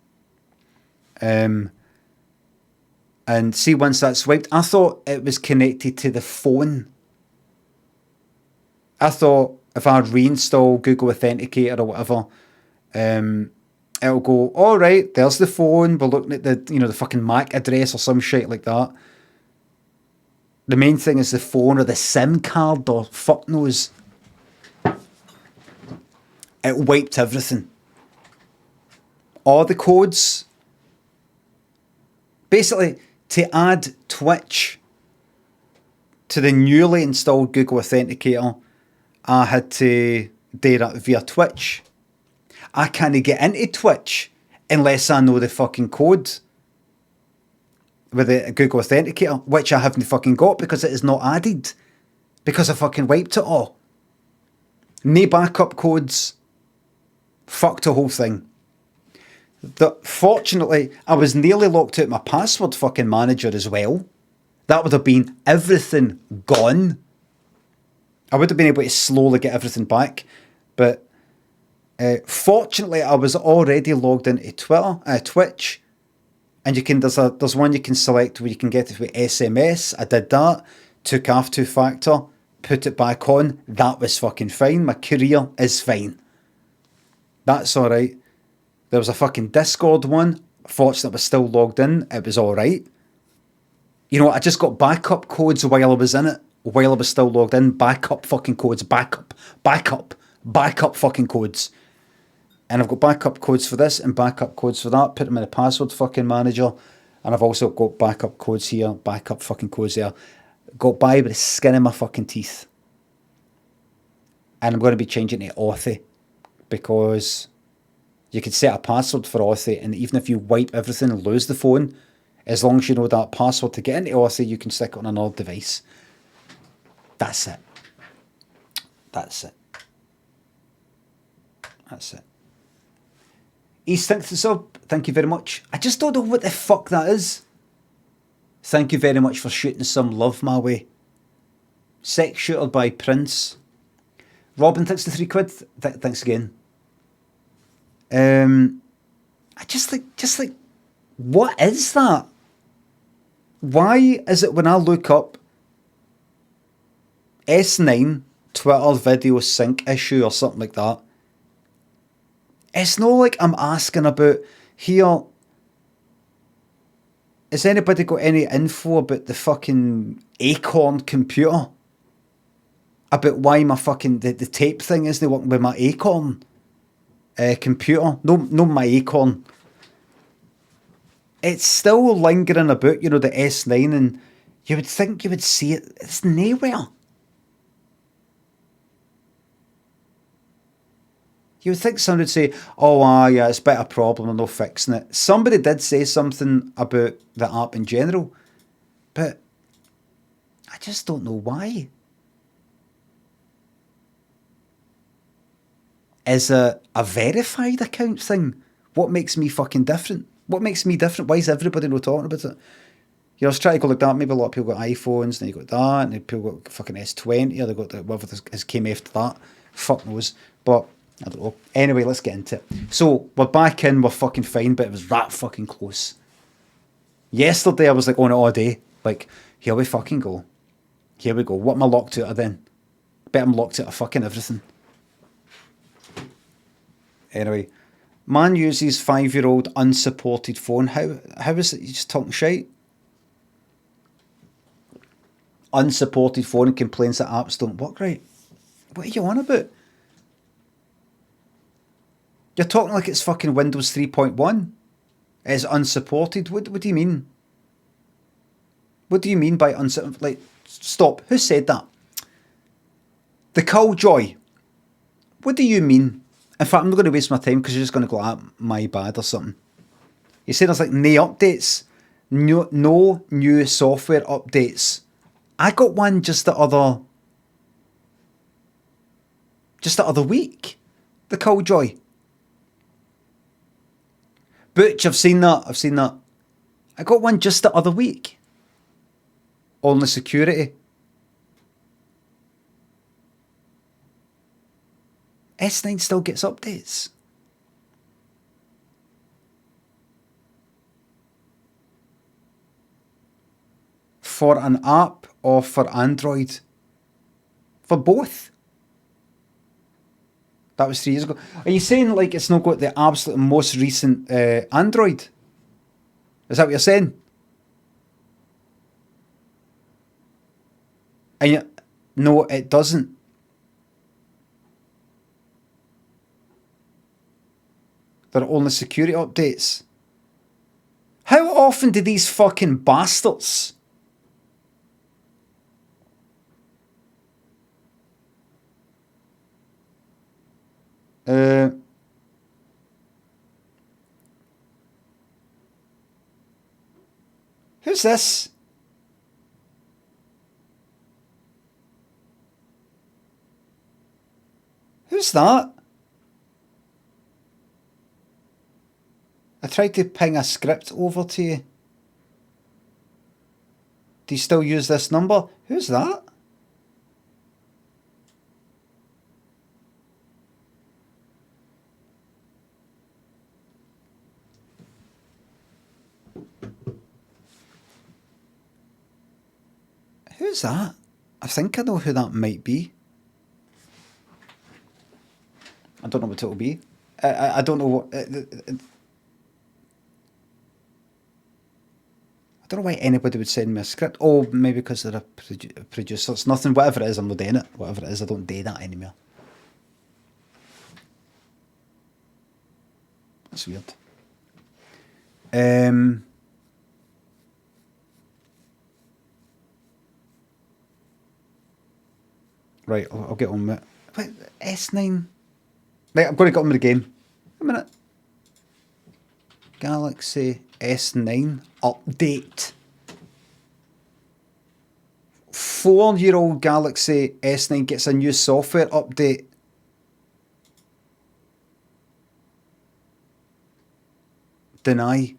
And see, once that's wiped, I thought it was connected to the phone. I thought if I reinstall Google Authenticator or whatever, it'll go, all right, there's the phone. We're looking at the fucking MAC address or some shit like that. The main thing is the phone or the SIM card or fuck knows. It wiped everything. All the codes. Basically, to add Twitch to the newly installed Google Authenticator, I had to do that via Twitch. I can't get into Twitch unless I know the fucking code with the Google Authenticator, which I haven't fucking got because it is not added. Because I fucking wiped it all. No backup codes. Fucked the whole thing. Fortunately, I was nearly locked out my password fucking manager as well. That would have been everything gone. I would have been able to slowly get everything back. But fortunately, I was already logged into Twitch. And there's one you can select where you can get it with SMS. I did that. Took off two-factor. Put it back on. That was fucking fine. My career is fine. That's alright. There was a fucking Discord one. Fortunately, I was still logged in. It was alright. You know what? I just got backup codes while I was in it. While I was still logged in. Backup fucking codes. Backup fucking codes. And I've got backup codes for this and backup codes for that. Put them in the password fucking manager. And I've also got backup codes here. Backup fucking codes there. Got by with the skin of my fucking teeth. And I'm going to be changing to Authy. Because you can set a password for Authy, and even if you wipe everything and lose the phone, as long as you know that password to get into Authy, you can stick it on another device. That's it. East thanks for the sub. Thank you very much. I just don't know what the fuck that is. Thank you very much for shooting some love my way. Sex Shooter by Prince. Robin, thanks for £3. Thanks again. I just like, what is that? Why is it when I look up S9 Twitter video sync issue or something like that, it's not like I'm asking about here, has anybody got any info about the fucking Acorn computer? About why my fucking, the tape thing isn't working with my Acorn computer? No, my Acorn. It's still lingering about, you know, the S9, and you would think you would see it. It's nowhere. You would think someone would say, oh, yeah, it's a bit of a problem, I'm not fixing it. Somebody did say something about the app in general, but I just don't know why. Is a verified account thing? What makes me fucking different? What makes me different? Why is everybody not talking about it? You know, I was trying to go like that. Maybe a lot of people got iPhones, and you got that, and people got fucking S20, or they got the, whatever has came after that. Fuck knows. But I don't know. Anyway, let's get into it. So we're back in, we're fucking fine, but it was that fucking close. Yesterday I was like on it all day. Like, here we fucking go. Here we go. What am I locked out of then? Bet I'm locked out of fucking everything. Anyway, man uses 5-year-old unsupported phone. How is it? You just talking shite? Unsupported phone and complains that apps don't work right. What are you on about? You're talking like it's fucking Windows 3.1. It's unsupported. What do you mean? What do you mean by unsupported? Like, stop. Who said that? The Killjoy. What do you mean? In fact, I'm not going to waste my time because you're just going to go, ah, my bad or something. You said there's like no updates. No new software updates. I got one just the other week. The Killjoy. Butch, I've seen that. I got one just the other week. Only security. S9 still gets updates. For an app or for Android? For both. That was 3 years ago. Are you saying like it's not got the absolute most recent Android? Is that what you're saying? And no, it doesn't. They're only security updates. How often do these fucking bastards who's this? Who's that? I tried to ping a script over to you. Do you still use this number? Who's that? Who's that? I think I know who that might be. I don't know what it'll be. I don't know what... I don't know why anybody would send me a script. Oh, maybe because they're a producer. It's nothing. Whatever it is, I'm not doing it. Whatever it is, I don't do that anymore. That's weird. Right, I'll get on with it. Wait, S9. Right, I'm going to get on with the game. A minute. Galaxy S9 update. 4-year-old Galaxy S9 gets a new software update. Deny.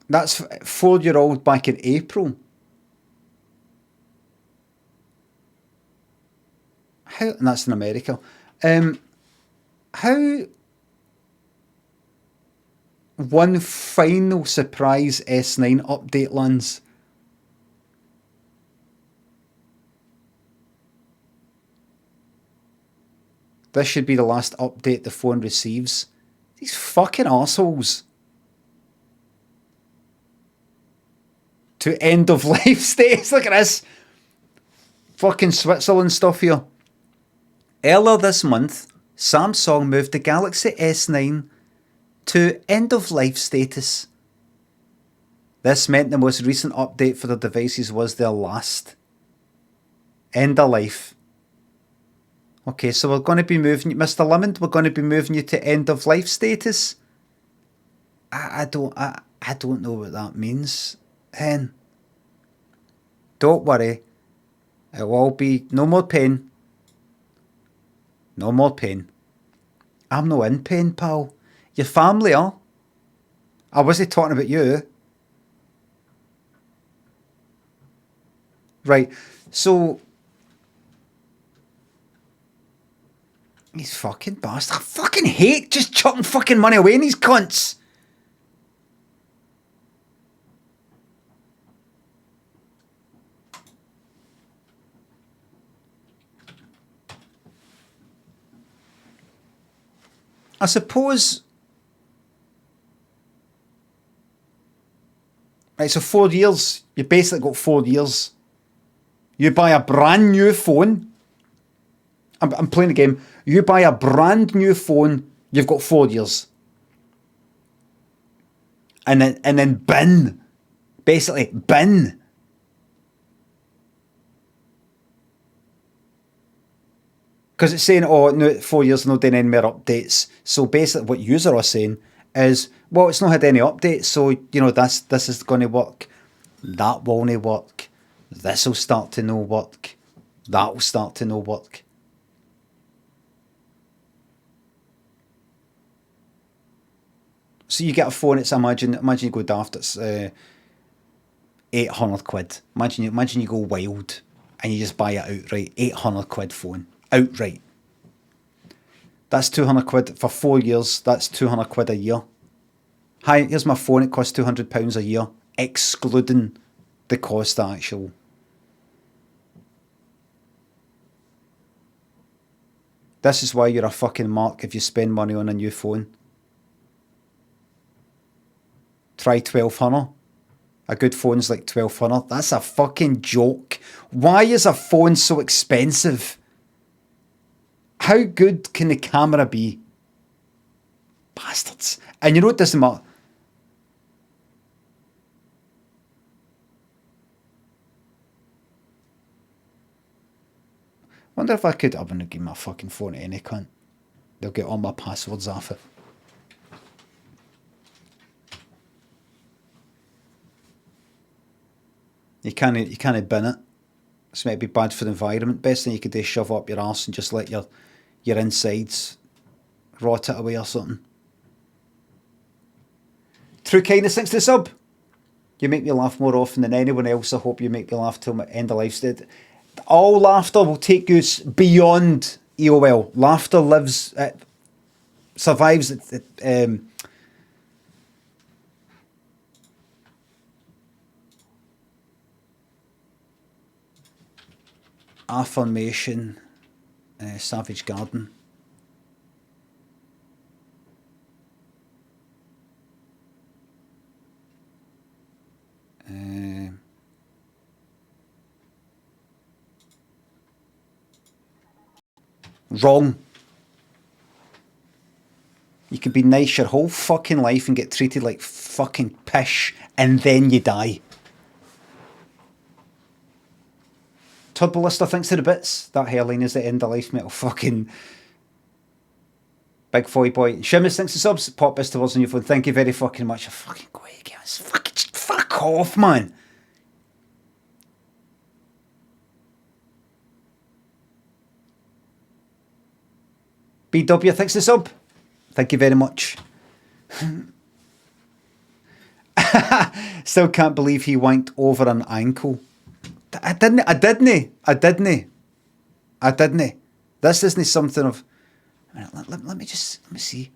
That's 4-year-old back in April. How? And that's in America. How? One final surprise S9 update lands. This should be the last update the phone receives. These fucking assholes. To end of life status. Look at this. Fucking Switzerland stuff here. Earlier this month, Samsung moved the Galaxy S9 to end of life status. This meant the most recent update for the devices was their last. End of life. Okay, so we're going to be moving you, Mr. Lemon, we're going to be moving you to end of life status. I don't know what that means, hen. Don't worry. It will be no more pain. No more pain. I'm no in pain, pal. Your family are. I wasn't talking about you. Right, so... These fucking bastards. I fucking hate just chucking fucking money away in these cunts. I suppose... Right, so 4 years. You basically got 4 years. You buy a brand new phone. I'm playing a game. You buy a brand new phone, you've got 4 years. And then bin. Basically, bin. Because it's saying, oh, no, 4 years, no doing any more updates. So basically what users are saying is, well, it's not had any updates, so, you know, this is going to work. That will not work. This will start to no work. That will start to no work. So you get a phone, it's imagine you go daft, it's 800 quid. Imagine you go wild and you just buy it outright. 800 quid phone. Outright. That's 200 quid for 4 years. That's 200 quid a year. Hi, here's my phone. It costs £200 a year, excluding the cost actual. This is why you're a fucking mark if you spend money on a new phone. Try 1200. A good phone's like 1200. That's a fucking joke. Why is a phone so expensive? How good can the camera be? Bastards. And you know what doesn't matter? Wonder if I could. I'm gonna give my fucking phone to any cunt. They'll get all my passwords off it. You can't bin it. This might be bad for the environment. Best thing you could do is shove up your arse and just let your insides rot it away or something. True kindness, thanks to the sub. You make me laugh more often than anyone else. I hope you make me laugh till my end of life. All laughter will take you beyond EOL. Laughter lives, survives. Affirmation, Savage Garden. Wrong. You can be nice your whole fucking life and get treated like fucking pish, and then you die. Turbolista thinks to the bits. That hairline is the end of life metal fucking big boy. Shimus thinks the subs. Pop this towards on your phone. Thank you very fucking much. Fucking go away, guys. Fuck off, man. BW thanks the sub. Thank you very much. Still can't believe he wanked over an ankle. I didn't. This isn't something of. Let me see.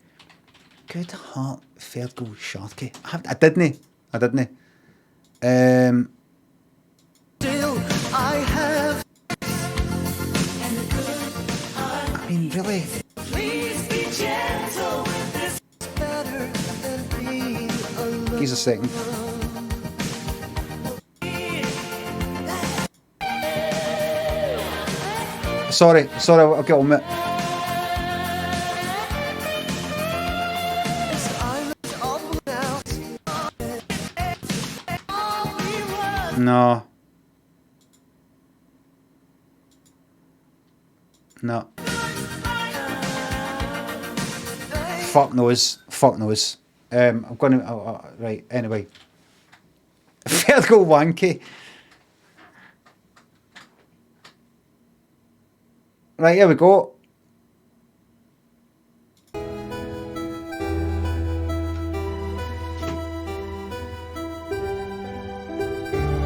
Good heart, Fergal Sharky. I didn't. Still, I have. I mean, really. Please be gentle. This is better than being alone. Here's a second. Sorry, I'll get on it. No. Fuck knows. I'm gonna. Right, anyway. Fergal wanky. Right, here we go.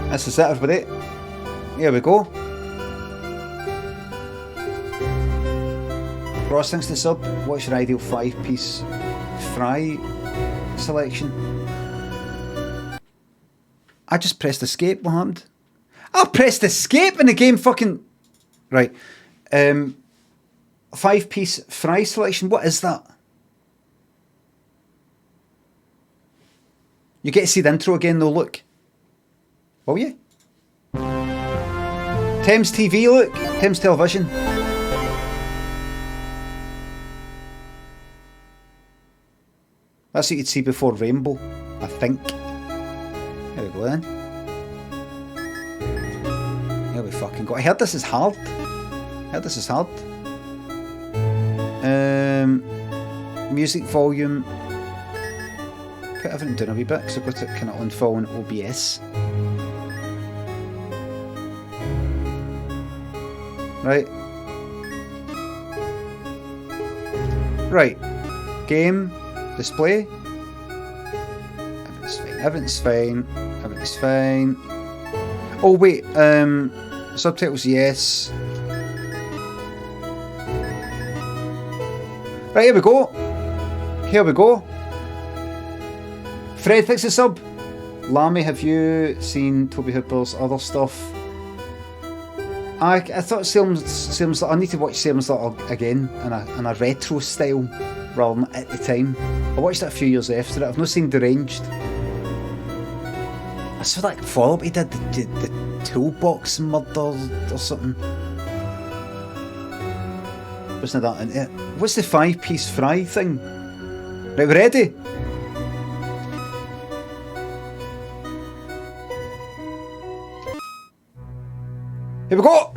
This is it, everybody. Here we go. Ross, thanks to the sub. What's your ideal 5-piece fry selection? I just pressed escape. What happened? I pressed escape and the game fucking... Right. 5-piece fry selection. What is that? You get to see the intro again though, look. Will you? Thames TV, look. Thames Television. That's what you'd see before Rainbow, I think. There we go then. There we fucking go. I heard this is hard. Music volume. Put everything down a wee bit because I've got it kind of on full in OBS. Right. Right. Game. Display. Everything's fine. Oh wait, subtitles yes. Right, here we go. Fred, thanks the sub. Lammy, have you seen Toby Hooper's other stuff? I thought Salem's I need to watch Salem's Lot again in a retro style rather than at the time. I watched it a few years after it. I've not seen Deranged. I saw that follow-up he did, the toolbox murder or something. Wasn't that in it? What's the 5-piece fry thing? Right, we're ready? Here we go!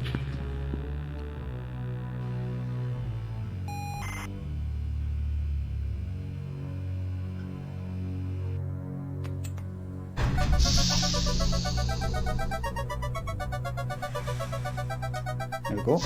There we go.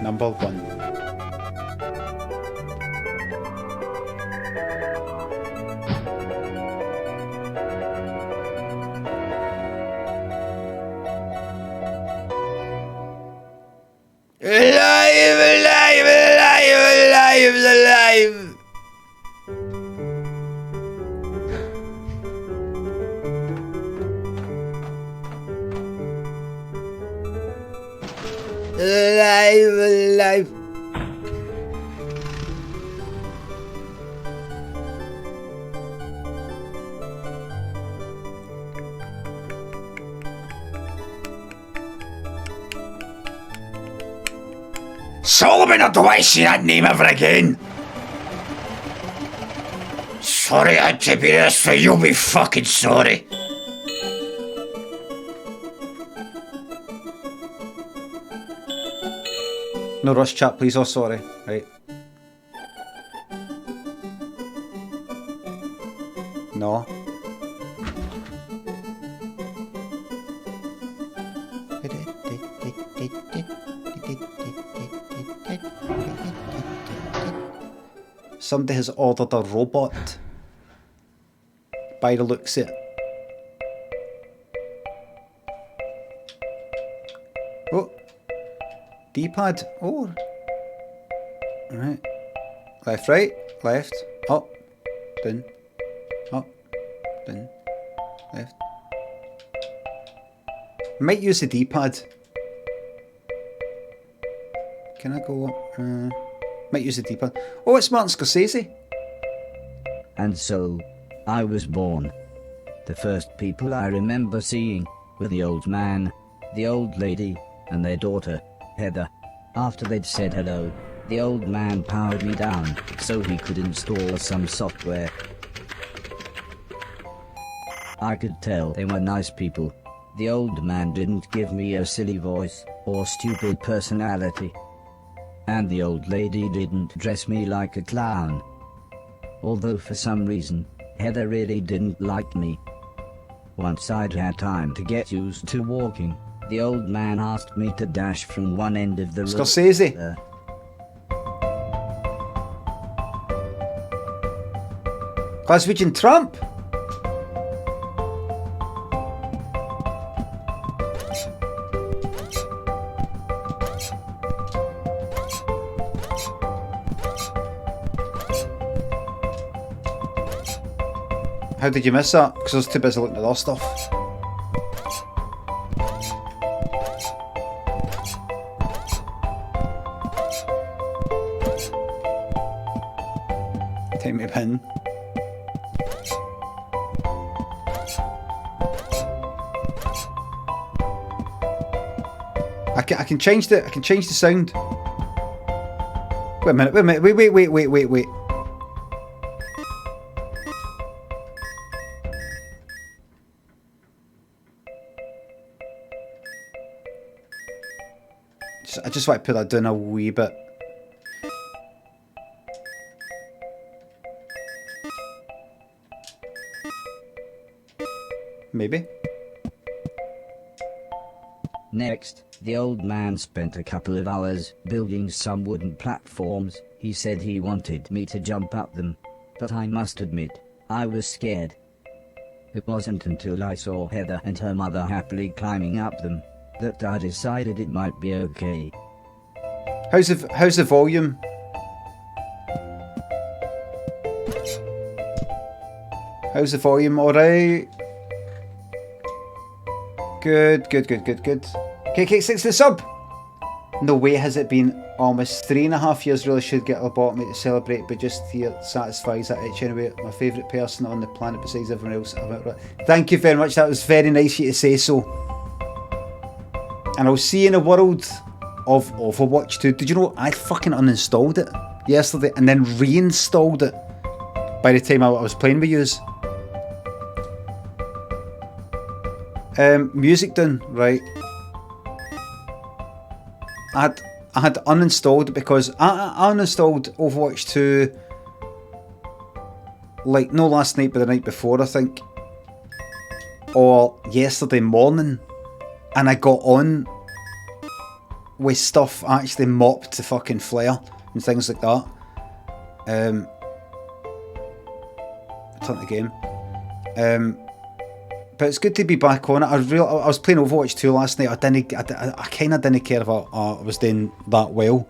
Number 1. Alive! Alive! Solomon, I don't want to see that name ever again. Sorry I had to be this, so you'll be fucking sorry. No rush chat, please. Oh, sorry. Right. No. Somebody has ordered a robot. By the looks of it. Oh. D-pad. Oh. Right. Left, right. Left. Up. Down. Up. Down. Left. Might use the D-pad. Can I go up? Might use the D-pad. Oh, it's Martin Scorsese. And so, I was born. The first people I remember seeing were the old man, the old lady, and their daughter, Heather. After they'd said hello, the old man powered me down so he could install some software. I could tell they were nice people. The old man didn't give me a silly voice or stupid personality. And the old lady didn't dress me like a clown. Although for some reason, Heather really didn't like me. Once I'd had time to get used to walking, the old man asked me to dash from one end of the room. Scorsese. Glaswegian Trump. How did you miss that? Because I was too busy looking at other stuff. can change the sound. Wait a minute, wait. I just want to put that down a wee bit. Maybe. Next, the old man spent a couple of hours building some wooden platforms. He said he wanted me to jump up them, but I must admit, I was scared. It wasn't until I saw Heather and her mother happily climbing up them that I decided it might be okay. How's the volume? How's the volume? Alright. Good. Okay, 6 to the sub. No way has it been almost 3.5 years. Really should get a bought me to celebrate, but just here satisfies that itch anyway. My favourite person on the planet besides everyone else. Thank you very much. That was very nice of you to say so. And I'll see you in the world of Overwatch 2. Did you know I fucking uninstalled it yesterday and then reinstalled it by the time I was playing with yous? Music done, right? I had uninstalled it because I uninstalled Overwatch 2 like no last night but the night before, I think, or yesterday morning, and I got on with stuff. I actually mopped the fucking flare and things like that. Turn the game. But it's good to be back on it. I was playing Overwatch 2 last night. I kind of didn't care if I was doing that well,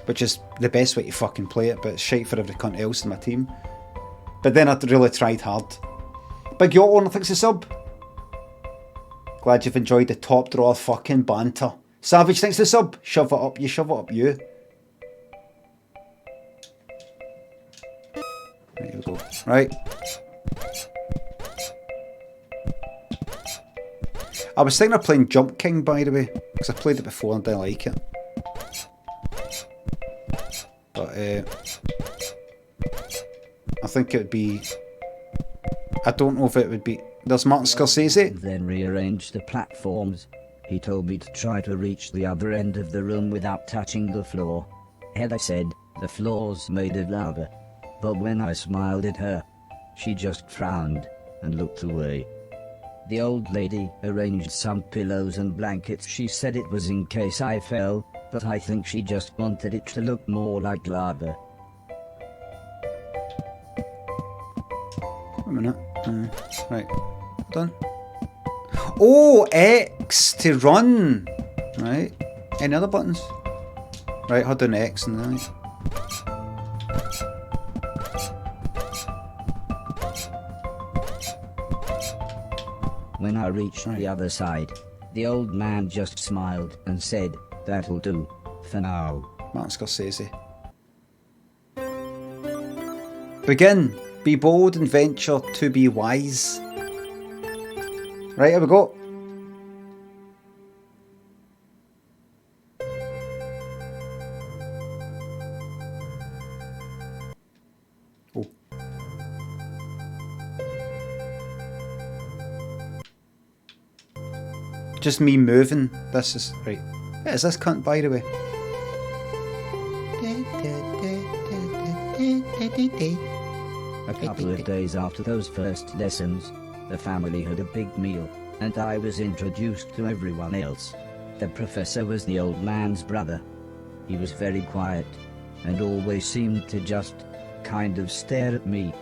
which is the best way to fucking play it, but it's shite for every cunt else in my team. But then I really tried hard. Big Yacht, thanks a sub. Glad you've enjoyed the top drawer fucking banter. Savage, thanks the sub. Shove it up, you. There you go. Right. I was thinking of playing Jump King, by the way, because I played it before and didn't like it. But I think it would be... I don't know if it would be... There's Martin Scorsese. Then rearrange the platforms. He told me to try to reach the other end of the room without touching the floor. Heather said the floor's made of lava. But when I smiled at her, she just frowned and looked away. The old lady arranged some pillows and blankets. She said it was in case I fell, but I think she just wanted it to look more like lava. Wait a minute. Right. Done. Oh, X to run. Right. Any other buttons? Right, hold down X and then... When I reached the other side, the old man just smiled and said, "That'll do, for now." Martin Scorsese. Begin. Be bold and venture to be wise. Right, here we go. Oh. Just me moving. This is right. Yeah, is this cunt, by the way? A couple of days after those first lessons, the family had a big meal, and I was introduced to everyone else. The professor was the old man's brother. He was very quiet, and always seemed to just kind of stare at me.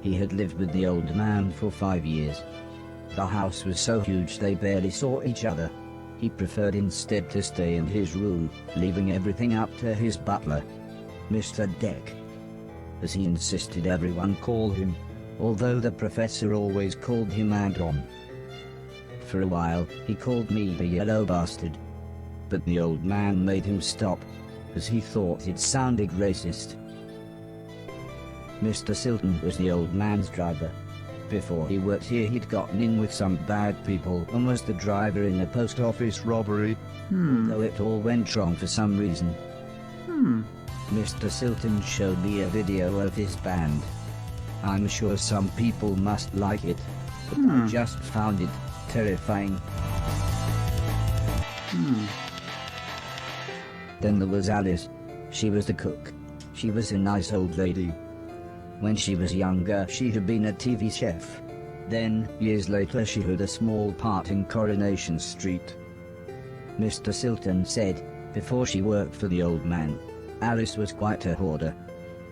He had lived with the old man for 5 years. The house was so huge they barely saw each other. He preferred instead to stay in his room, leaving everything up to his butler, Mr. Deck, as he insisted everyone call him, although the professor always called him Anton. For a while, he called me the yellow bastard, but the old man made him stop, as he thought it sounded racist. Mr. Silton was the old man's driver. before he worked here he'd gotten in with some bad people and was the driver in a post office robbery. Though it all went wrong for some reason. Mr. Silton showed me a video of his band. I'm sure some people must like it, but I just found it terrifying. Then there was Alice. She was the cook. She was a nice old lady. When she was younger, she had been a TV chef. Then, years later, she had a small part in Coronation Street. Mr. Silton said, before she worked for the old man, Alice was quite a hoarder.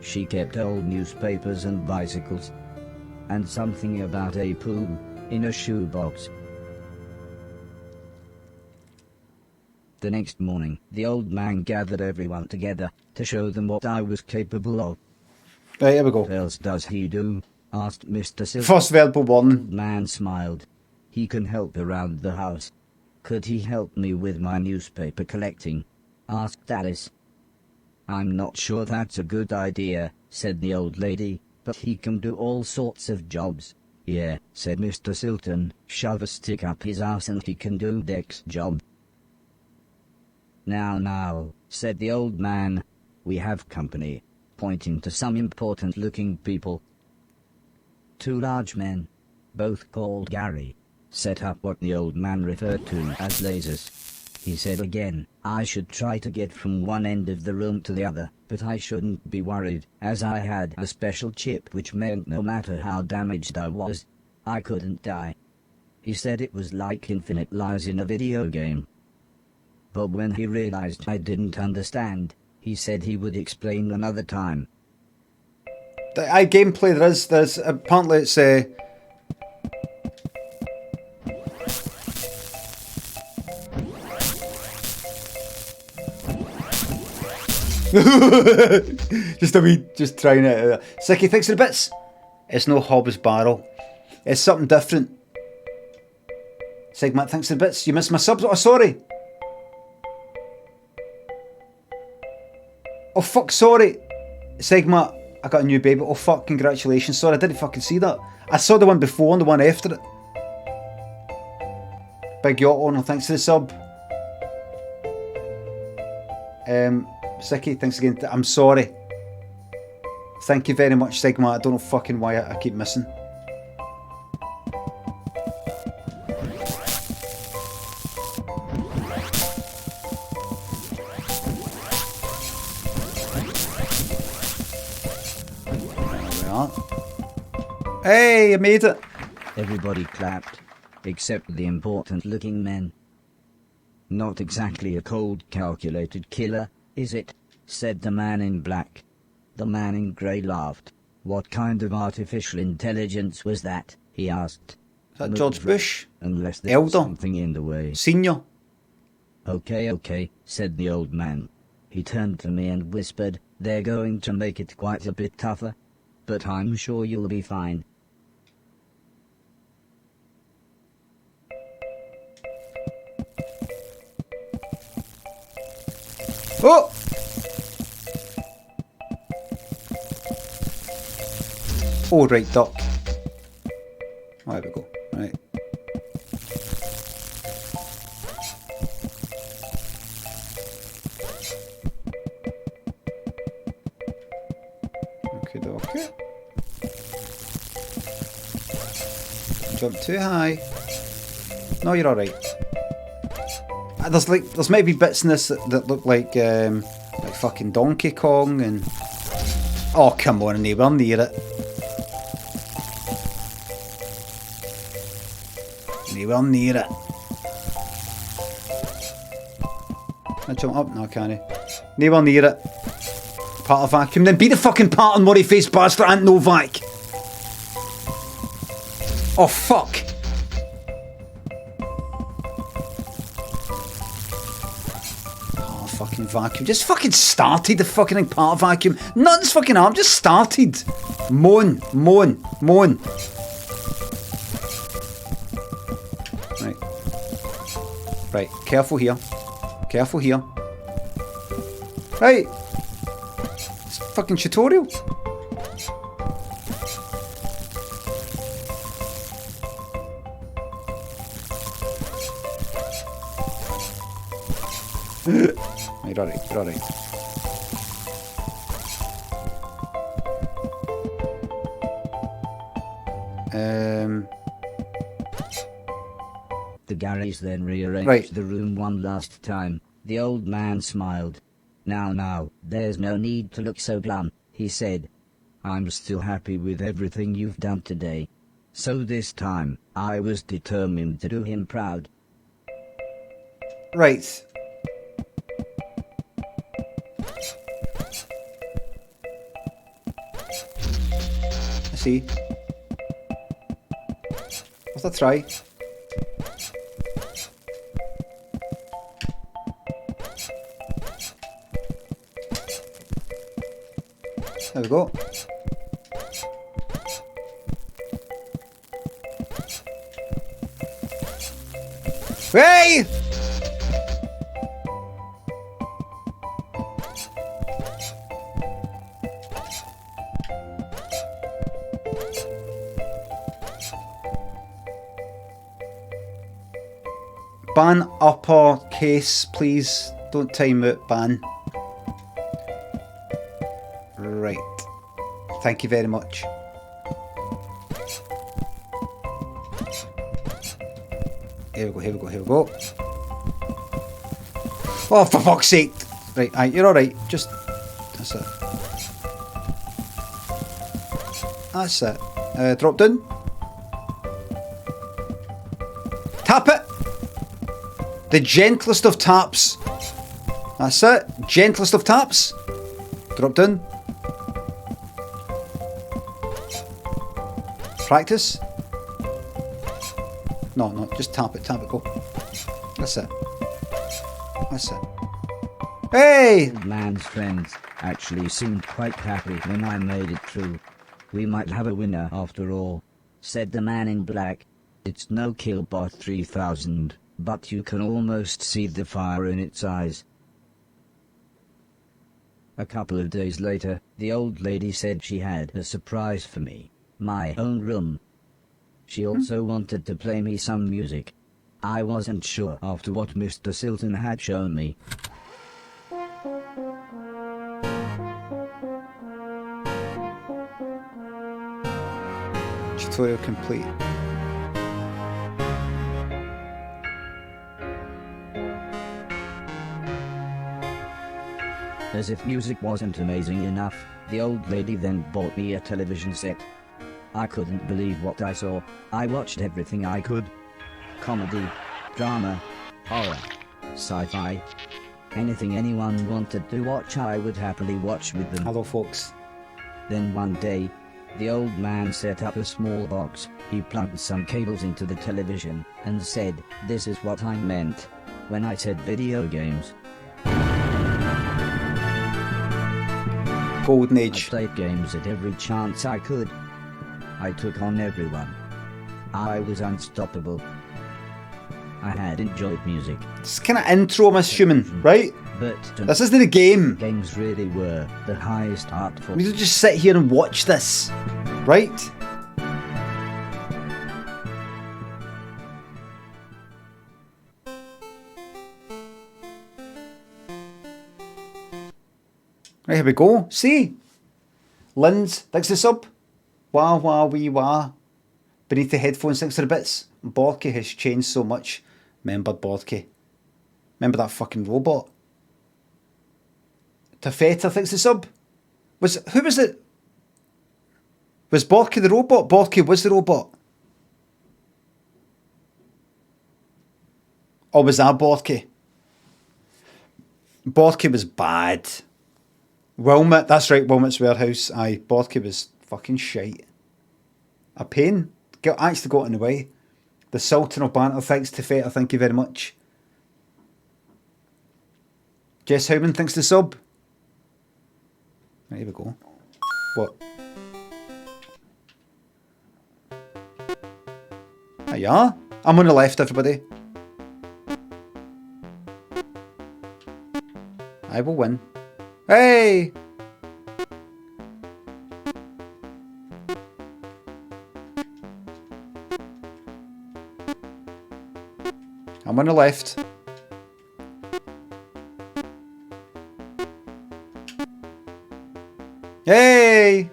She kept old newspapers and bicycles. And something about a pool in a shoebox. The next morning, the old man gathered everyone together to show them what I was capable of. Right, here we go. What else does he do? Asked Mr. Silton. First verbal warning. The man smiled. He can help around the house. Could he help me with my newspaper collecting? Asked Alice. I'm not sure that's a good idea, said the old lady, but he can do all sorts of jobs. Yeah, said Mr. Silton, shove a stick up his ass and he can do Deck's job. Now, said the old man, we have company, pointing to some important-looking people. Two large men, both called Gary, set up what the old man referred to as lasers. He said again, I should try to get from one end of the room to the other, but I shouldn't be worried, as I had a special chip which meant no matter how damaged I was, I couldn't die. He said it was like infinite lives in a video game. But when he realized I didn't understand, he said he would explain another time. I gameplay there's apparently it's just trying it. Sicky thinks of the bits. It's no Hobbs barrel. It's something different. Sigmat thinks of the bits. You missed my subs. Oh, sorry. Oh fuck, sorry. Sigma, I got a new baby. Oh fuck, congratulations. Sorry, I didn't fucking see that. I saw the one before and the one after it. Big yacht owner, thanks for the sub. Sicky, thanks again. I'm sorry. Thank you very much, Sigma. I don't know fucking why I keep missing. Hey, you made it. Everybody clapped, except the important-looking men. Not exactly a cold, calculated killer, is it? Said the man in black. The man in grey laughed. What kind of artificial intelligence was that? He asked. Is that George Bush? Unless there was Elder? something in the way. Senior? Okay, said the old man. He turned to me and whispered, they're going to make it quite a bit tougher. But I'm sure you'll be fine. Oh! Oh, right, duck. Oh, there we go. Right. Okay. Jump too high. No, you're alright. There's maybe bits in this that look like fucking Donkey Kong and... Oh, come on, neighbour, near it. Neighbour, near it. Can I jump up? No, can I? Neighbour, near it. Part of vacuum. Then be the fucking part on Murray face bastard and Novak. Oh, fuck. Fucking vacuum. Just fucking started the fucking part of vacuum. Nothing's fucking happened. Just started. Moan. Right. Careful here. Right. It's fucking tutorial. You're alright, you're alright. The garage then rearranged Right. the room one last time. The old man smiled. Now, there's no need to look so glum, he said. I'm still happy with everything you've done today. So this time, I was determined to do him proud. Right. I see. What's that try? There we go. Hey! Ban uppercase, please. Don't time out ban. Right. Thank you very much. Here we go, here we go, here we go. Oh, for fuck's sake! Right, aye, you're alright. Just... That's it. That's it. Drop down. Tap it! The gentlest of taps. That's it. Gentlest of taps. Drop down. Practice. No, just tap it, go. That's it. That's it. Hey! The man's friends actually seemed quite happy when I made it through. We might have a winner after all, said the man in black. It's no Killbot 3000, but you can almost see the fire in its eyes. A couple of days later, the old lady said she had a surprise for me. My own room. She also wanted to play me some music. I wasn't sure after what Mr. Silton had shown me. Tutorial complete. As if music wasn't amazing enough, the old lady then bought me a television set. I couldn't believe what I saw. I watched everything I could. Comedy, drama, horror, sci-fi. Anything anyone wanted to watch I would happily watch with them. Hello, folks. Then one day, the old man set up a small box. He plugged some cables into the television and said, "This is what I meant when I said video games." Golden I Age. played games at every chance I could. I took on everyone. I was unstoppable. I had enjoyed music. This kind of intro, I'm assuming, right? But This isn't a game. games really were the highest art form. We don't just sit here and watch this, right? Right, here we go. See? Linz, thanks to sub. Wah, wah, wee, wah. Beneath the headphones, thanks to the bits. Borky has changed so much. Remember Borky. Remember that fucking robot? Tafeta, thanks to sub. Who was it? Was Borky the robot? Borky was the robot. Or was that Borky? Borky was bad. Wilmot, that's right, Wilmot's Warehouse. Aye, Borky was fucking shite. A pain. Actually got in the way. The Sultan of Banter, thanks to Feta, thank you very much. Jess Howman, thanks to sub. Right, here we go. What? There you are. I'm on the left, everybody. I will win. Hey! I'm on the left. Yay!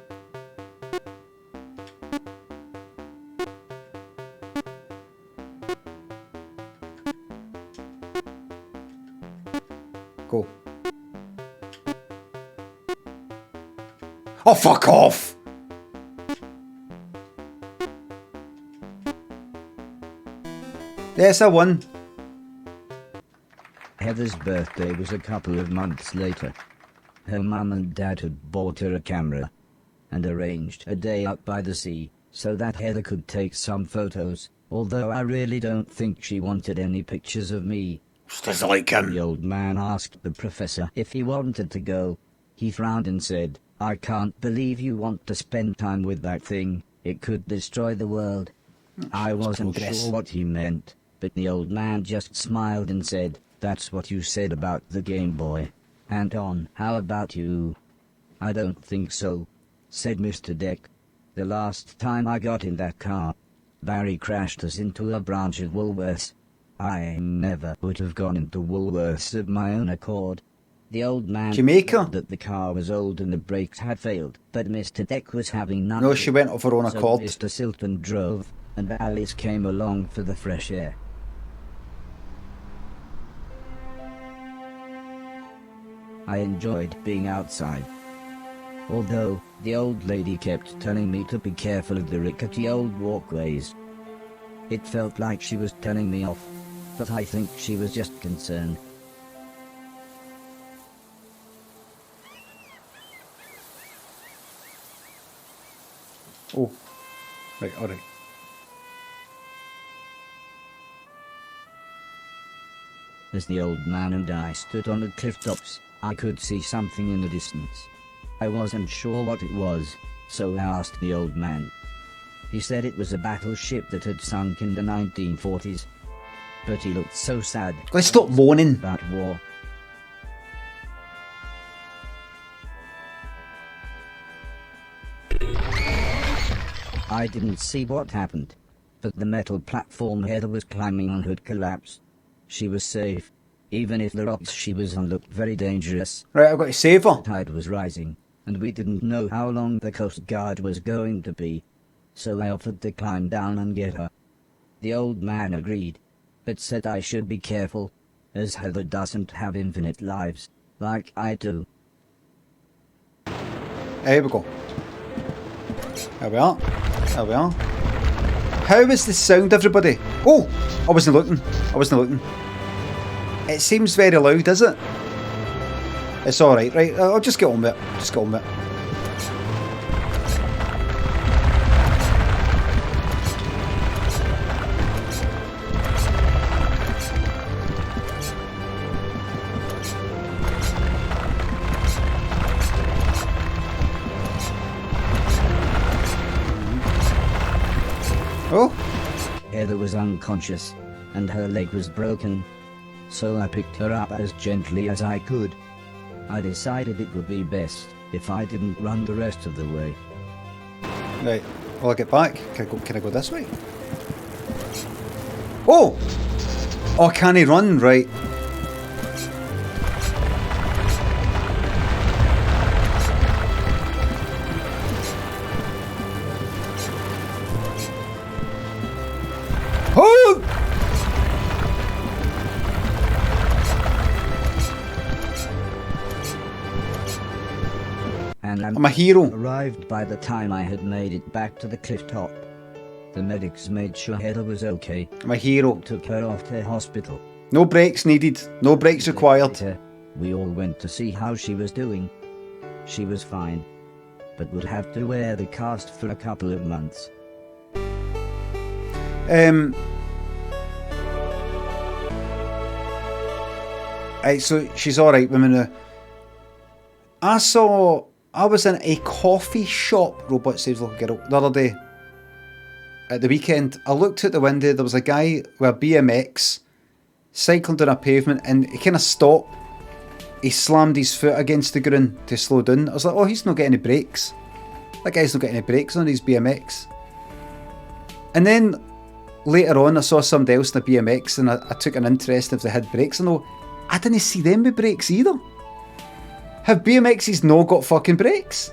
Go. Oh, fuck off! Yes, I won. Heather's birthday was a couple of months later. Her mum and dad had bought her a camera and arranged a day up by the sea so that Heather could take some photos, although I really don't think she wanted any pictures of me. Just like him. The old man asked the professor if he wanted to go. He frowned and said, "I can't believe you want to spend time with that thing. It could destroy the world." I wasn't sure what he meant, but the old man just smiled and said, "That's what you said about the Game Boy. Anton, how about you?" "I don't think so," said Mr. Deck. "The last time I got in that car, Barry crashed us into a branch of Woolworths. I never would have gone into Woolworths of my own accord." The old man Jamaica? thought that the car was old and the brakes had failed, but Mr. Deck was having none No, of she it. went of her own So accord. Mr. Silton drove, and Alice came along for the fresh air. I enjoyed being outside. Although, the old lady kept telling me to be careful of the rickety old walkways. It felt like she was telling me off, but I think she was just concerned. Oh. Right, alright. As the old man and I stood on the cliff tops, I could see something in the distance. I wasn't sure what it was, so I asked the old man. He said it was a battleship that had sunk in the 1940s. But he looked so sad Let's stop moaning. about war. I didn't see what happened, but the metal platform Heather was climbing on had collapsed. She was safe, even if the rocks she was on looked very dangerous. Right, I've got to save her. The tide was rising, and we didn't know how long the Coast Guard was going to be, so I offered to climb down and get her. The old man agreed, but said I should be careful, as Heather doesn't have infinite lives, like I do. Here we go. There we are. There we are. How is the sound, everybody? Oh! I wasn't looking. I wasn't looking. It seems very loud, is it? It's alright, right? I'll just get on with it. Just get on with it. Oh! Heather was unconscious, and her leg was broken, so I picked her up as gently as I could. I decided it would be best if I didn't run the rest of the way. Right. Will I get back? Can I go this way? Oh! Oh, can he run? Right. Oh! And I'm a hero. arrived by the time I had made it back to the cliff top. The medics made sure Heather was okay, I'm a hero. took her off to hospital. No breaks needed. No breaks required. Later, we all went to see how she was doing. She was fine, but would have to wear the cast for a couple of months. Right, so she's alright, women. I was in a coffee shop, Robot Saves Little Girl, the other day. At the weekend, I looked out the window, there was a guy with a BMX cycling down a pavement, and he kind of stopped. He slammed his foot against the ground to slow down. I was like, oh, he's not getting any brakes. That guy's not getting any brakes on his BMX. And then later on, I saw somebody else in a BMX, and I took an interest if they had brakes. And I didn't see them with brakes either. Have BMXs not got fucking brakes?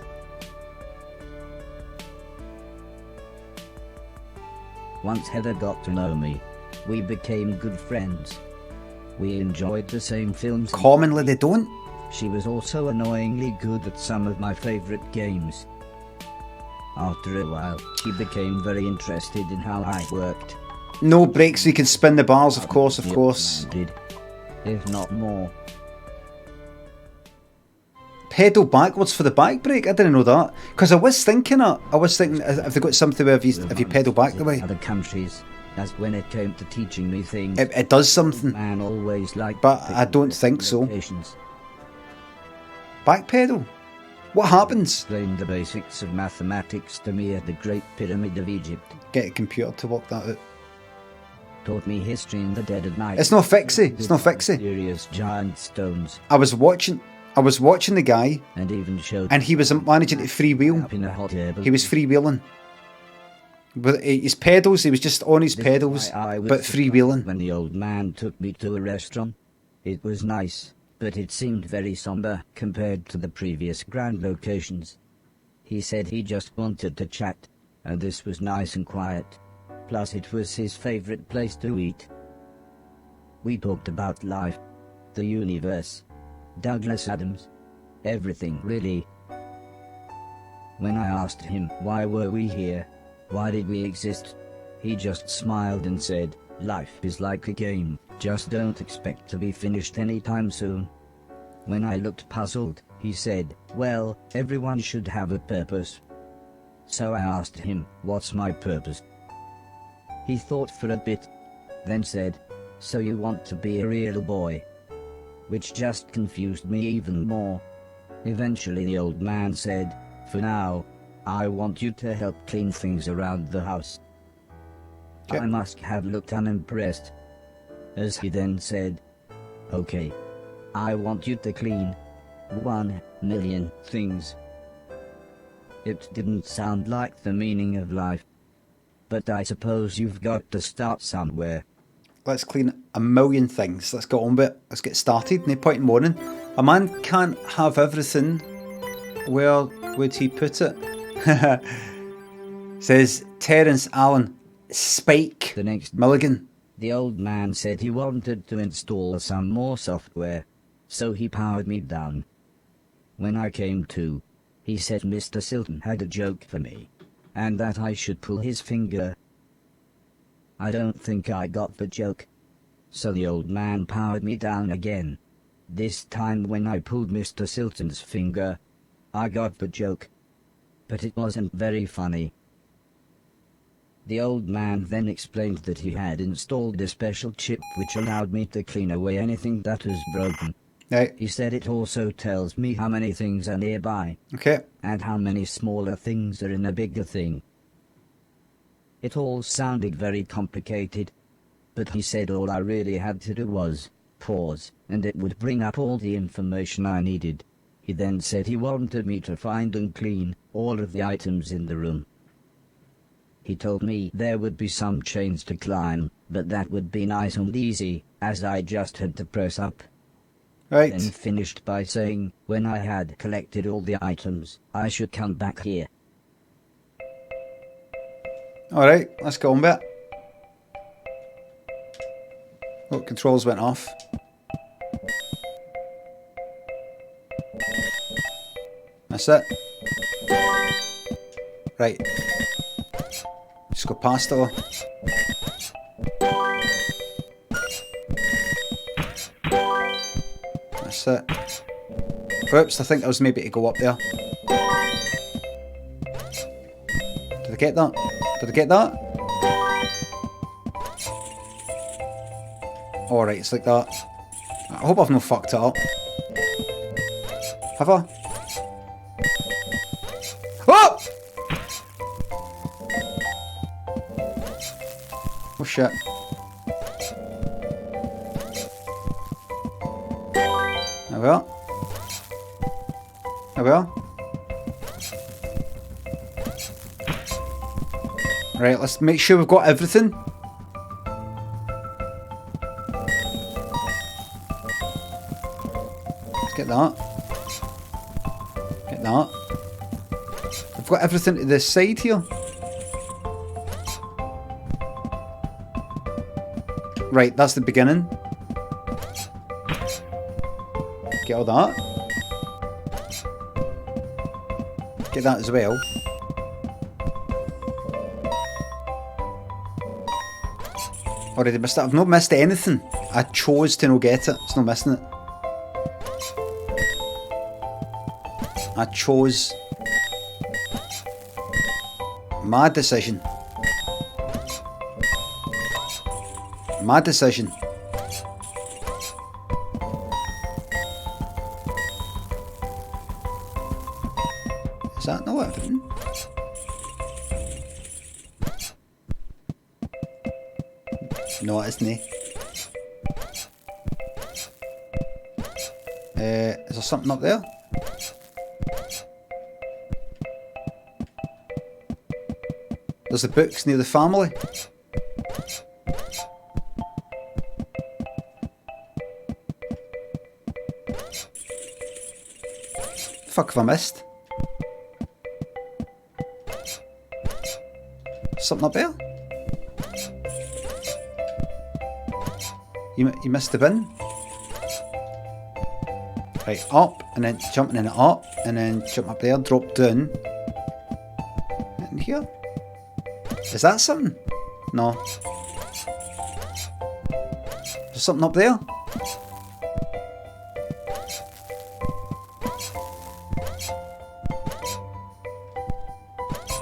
Once Heather got to know me, we became good friends. We enjoyed the same films. Commonly they don't. She was also annoyingly good at some of my favorite games. After a while, she became very interested in how I worked. No breaks so you can spin the bars, of course, of course. Did, if not more. Pedal backwards for the back break? I didn't know that. Because I was thinking have they got something where if you pedal back the way? Other countries, as when it came to teaching me things. It does something. Man always liked. But I don't think so. Locations. Back pedal? What happens? Explained the basics of mathematics to me at the Great Pyramid of Egypt. Get a computer to work that out. Taught me history in the dead of night. It's not fixie. It's not fixie. Mysterious giant stones. I was watching the guy, and even showed. And he was managing to freewheel. In a hot air balloon. He was freewheeling. With his pedals, he was just on his pedals, but freewheeling. When the old man took me to a restaurant, it was nice, but it seemed very somber compared to the previous grand locations. He said he just wanted to chat, and this was nice and quiet. Plus it was his favorite place to eat. We talked about life, the universe, Douglas Adams, everything really. When I asked him why were we here, why did we exist, he just smiled and said, life is like a game, just don't expect to be finished anytime soon. When I looked puzzled, he said, well, everyone should have a purpose. So I asked him, what's my purpose? He thought for a bit, then said, so you want to be a real boy? Which just confused me even more. Eventually the old man said, for now, I want you to help clean things around the house. Okay. I must have looked unimpressed, as he then said, okay, I want you to clean 1,000,000 things. It didn't sound like the meaning of life, but I suppose you've got to start somewhere. Let's clean 1,000,000 things. Let's get on with it. Let's get started. No point in moaning. A man can't have everything. Where would he put it? Says Terence Allen Spike The next Milligan. The old man said he wanted to install some more software, so he powered me down. When I came to, he said Mr. Silton had a joke for me, and that I should pull his finger. I don't think I got the joke. So the old man powered me down again. This time when I pulled Mr. Silton's finger, I got the joke. But it wasn't very funny. The old man then explained that he had installed a special chip which allowed me to clean away anything that was broken. Right. He said it also tells me how many things are nearby. Okay. And how many smaller things are in a bigger thing. It all sounded very complicated, but he said all I really had to do was pause, and it would bring up all the information I needed. He then said he wanted me to find and clean all of the items in the room. He told me there would be some chains to climb, but that would be nice and easy, as I just had to press up. Right. Then finished by saying, when I had collected all the items, I should come back here. Alright, let's go on with it. Oh, controls went off. That's it. Right. Just go past it all. That's it. Oops, I think I was maybe to go up there. Did I get that? Did I get that? Alright, it's like that. I hope I've not fucked it up. Have I? Oh! Oh shit. There we are. There we are. Right, let's make sure we've got everything. Let's get that. Get that. We've got everything to this side here. Right, that's the beginning. Get all that. Get that as well. Already missed it. I've not missed anything. I chose to not get it. It's not missing it. I chose my decision. My decision. Is that not what I've written? No, it isn't. Is there something up there? There's the books near the family. The fuck have I missed? Something up there? You missed the bin? Right, up, and then jumping in it up, and then jump up there, drop down. In here? Is that something? No. There's something up there?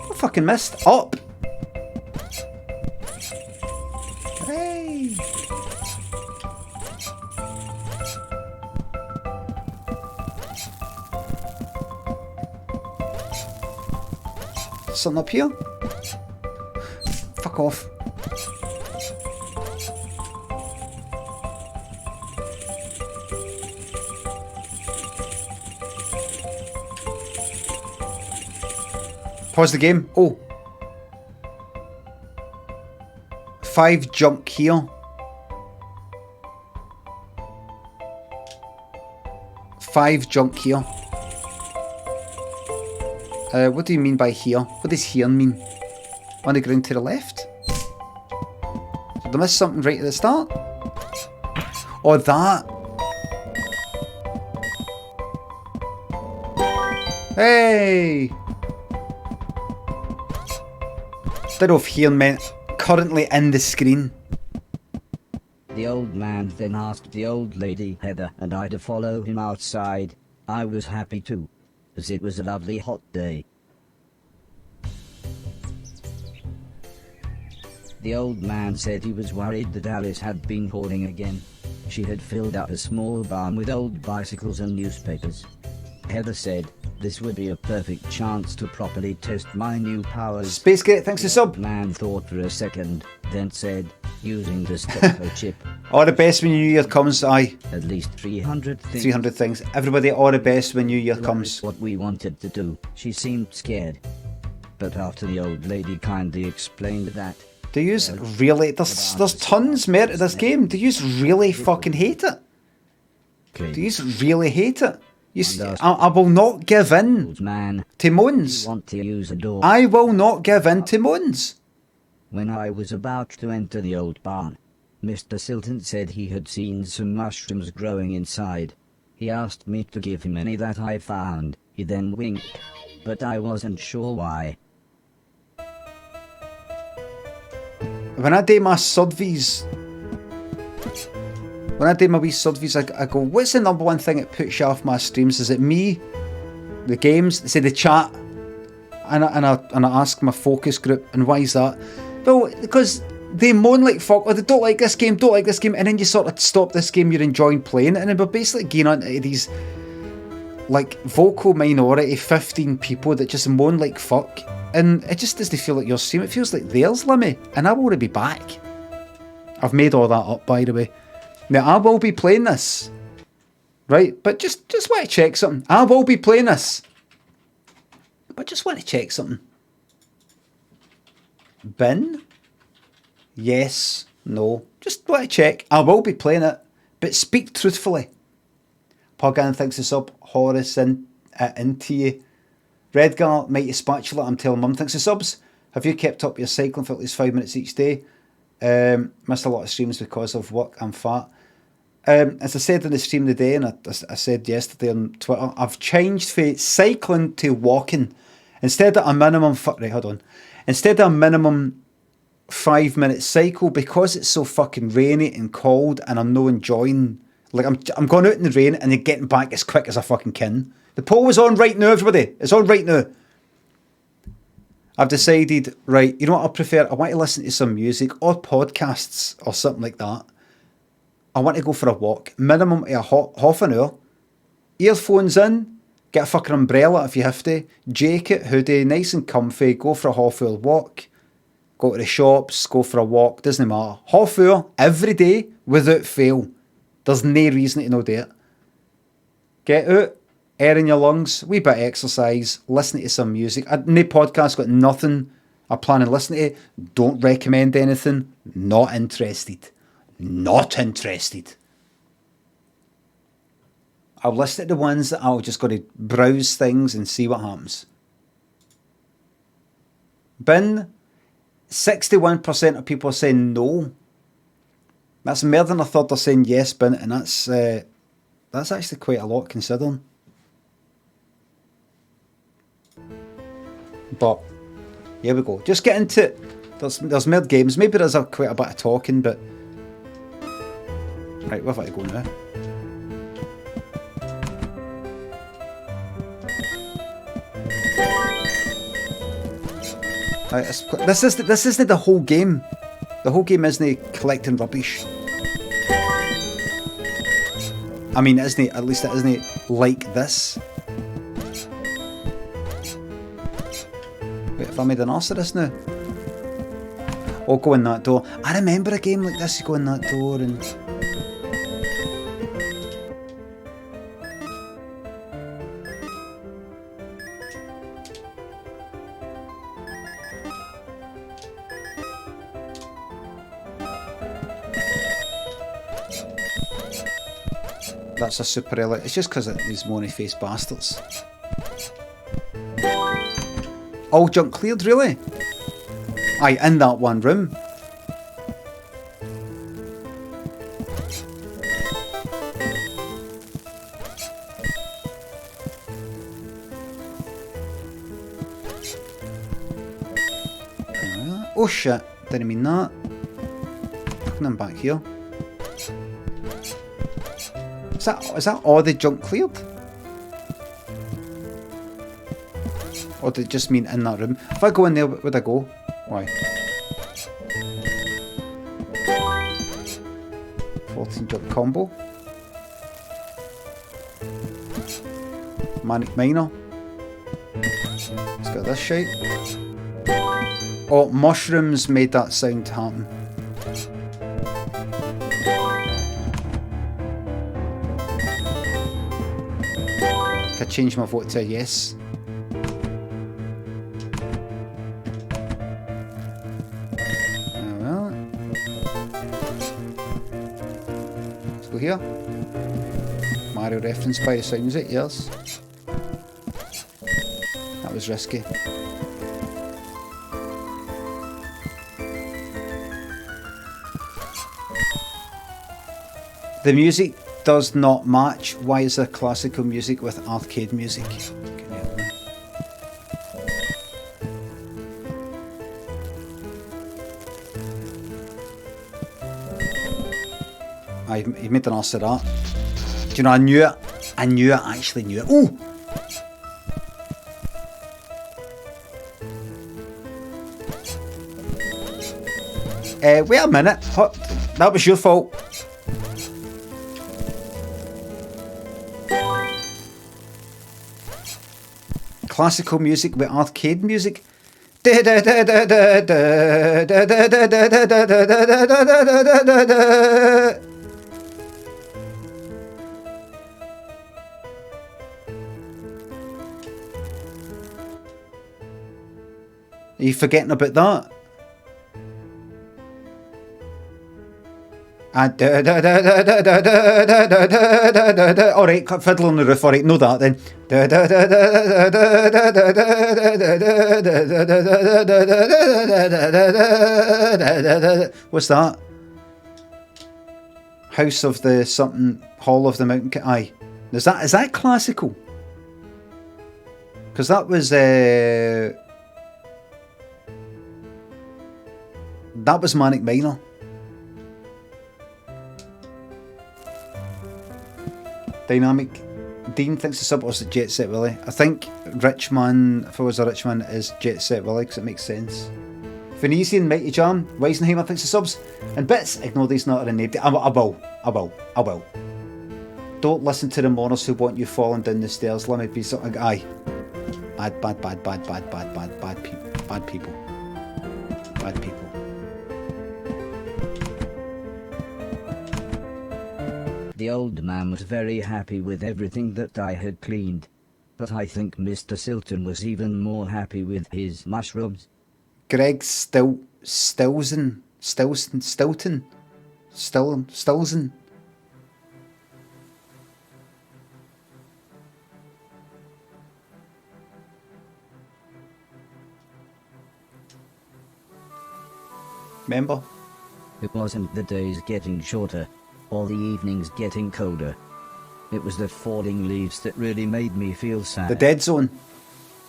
I fucking missed. Up! Hey! Something up here? Fuck off. Pause the game. Oh. 5 jump here. 5 jump here. What do you mean by here? What does here mean? On the ground to the left? Did I miss something right at the start? Oh, that. Hey! Don't know if here meant currently in the screen. The old man then asked the old lady Heather and I to follow him outside. I was happy too, as it was a lovely hot day. The old man said he was worried that Alice had been hoarding again. She had filled up a small barn with old bicycles and newspapers. Heather said, this would be a perfect chance to properly test my new powers. Space Gate, thanks for sub. The man thought for a second, then said, using the stepper chip. All the best when New Year comes, aye. At least 300 things. 300 things. Everybody, all the best when New Year comes. What we wanted to do. She seemed scared. But after the old lady kindly explained that, Do you really... There's tons more to this game. Do you really fucking hate it? Do you really hate it? I will not give in man, to moans. want to use a door. I will not give in to moans. When I was about to enter the old barn, Mr. Silton said he had seen some mushrooms growing inside. He asked me to give him any that I found. He then winked, but I wasn't sure why. When I do my surveys, when I do my wee surveys, I go, what's the number one thing that puts you off my streams? Is it me, the games, say the chat, and I ask my focus group, and why is that? Well, because they moan like fuck, or they don't like this game, and then you sort of stop this game you're enjoying playing, and then we're basically getting onto these like vocal minority 15 people that just moan like fuck. And it just doesn't feel like your stream, it feels like theirs, Limmy. And I want to be back. I've made all that up, by the way. Now, I will be playing this. Right? But just want to check something. I will be playing this. But just want to check something. Bin? Yes. No. Just want to check. I will be playing it. But speak truthfully. Poggan thinks it's up. Horace into you. Redgar, Mighty Spatula, I'm telling Mum thanks for subs. Have you kept up your cycling for at least 5 minutes each day? Missed a lot of streams because of work. I'm fat. As I said in the stream today, and I said yesterday on Twitter, I've changed from cycling to walking. Instead of a minimum, hold on. Instead of a minimum 5-minute cycle, because it's so fucking rainy and cold, and I'm no enjoying. Like I'm going out in the rain and then getting back as quick as I fucking can. The poll is on right now, everybody. It's on right now. I've decided, right, you know what I prefer? I want to listen to some music or podcasts or something like that. I want to go for a walk. Minimum of half an hour. Earphones in. Get a fucking umbrella if you have to. Jacket, hoodie, nice and comfy. Go for a half-hour walk. Go to the shops. Go for a walk. Doesn't matter. Half hour every day without fail. There's no reason to not do it. Get out. Air in your lungs. Wee bit of exercise. Listen to some music. No podcast. Got nothing I plan on listening to. Don't recommend anything. Not interested. Not interested. I'll listen to the ones that I'll just go to browse things and see what happens. Bin, 61% of people are saying no. That's more than a third are saying yes, bin, and that's actually quite a lot considering. But here we go. Just get into it. There's more games. Maybe there's quite a bit of talking, but right, where have I to go now? Right, this isn't the whole game. The whole game isn't collecting rubbish. I mean, at least it isn't like this. Wait, have I made an arse of this now? Oh, go in that door. I remember a game like this. You go in that door and... That's a super relic. It's just because of these money-faced bastards. All junk cleared, really? Aye, in that one room. Oh shit, didn't mean that. I'm back here. Is that all the junk cleared? Or did it just mean in that room? If I go in there, would I go? Why? 14 junk combo. Manic Minor. Let's get this shite. Oh, mushrooms made that sound happen. I changed my vote to a yes. Well. Let's go here. Mario reference by the sounds it, yes. That was risky. The music does not match. Why is there classical music with arcade music? You made an ass of that. Do you know, I knew it. I actually knew it. Ooh! Wait a minute. That was your fault. Classical music with arcade music. Are you forgetting about that? And all right, fiddle on the roof. All right, know that then. What's that? House of the something, Hall of the Mountain. Aye, is that classical? Because that was Manic Minor. Dynamic. Dean thinks the sub was Jet Set Willie. I think Richman, if I was a Richman, is Jet Set Willie because it makes sense. Venetian, Mighty Jam, Weisenheimer thinks the subs. And Bits, ignore these not a name. I will. Don't listen to the mourners who want you falling down the stairs. Let me be something. Aye. Bad people. The old man was very happy with everything that I had cleaned. But I think Mr. Silton was even more happy with his mushrooms. Greg Stilton. Remember? It wasn't the days getting shorter, or the evenings getting colder. It was the falling leaves that really made me feel sad. The Dead Zone.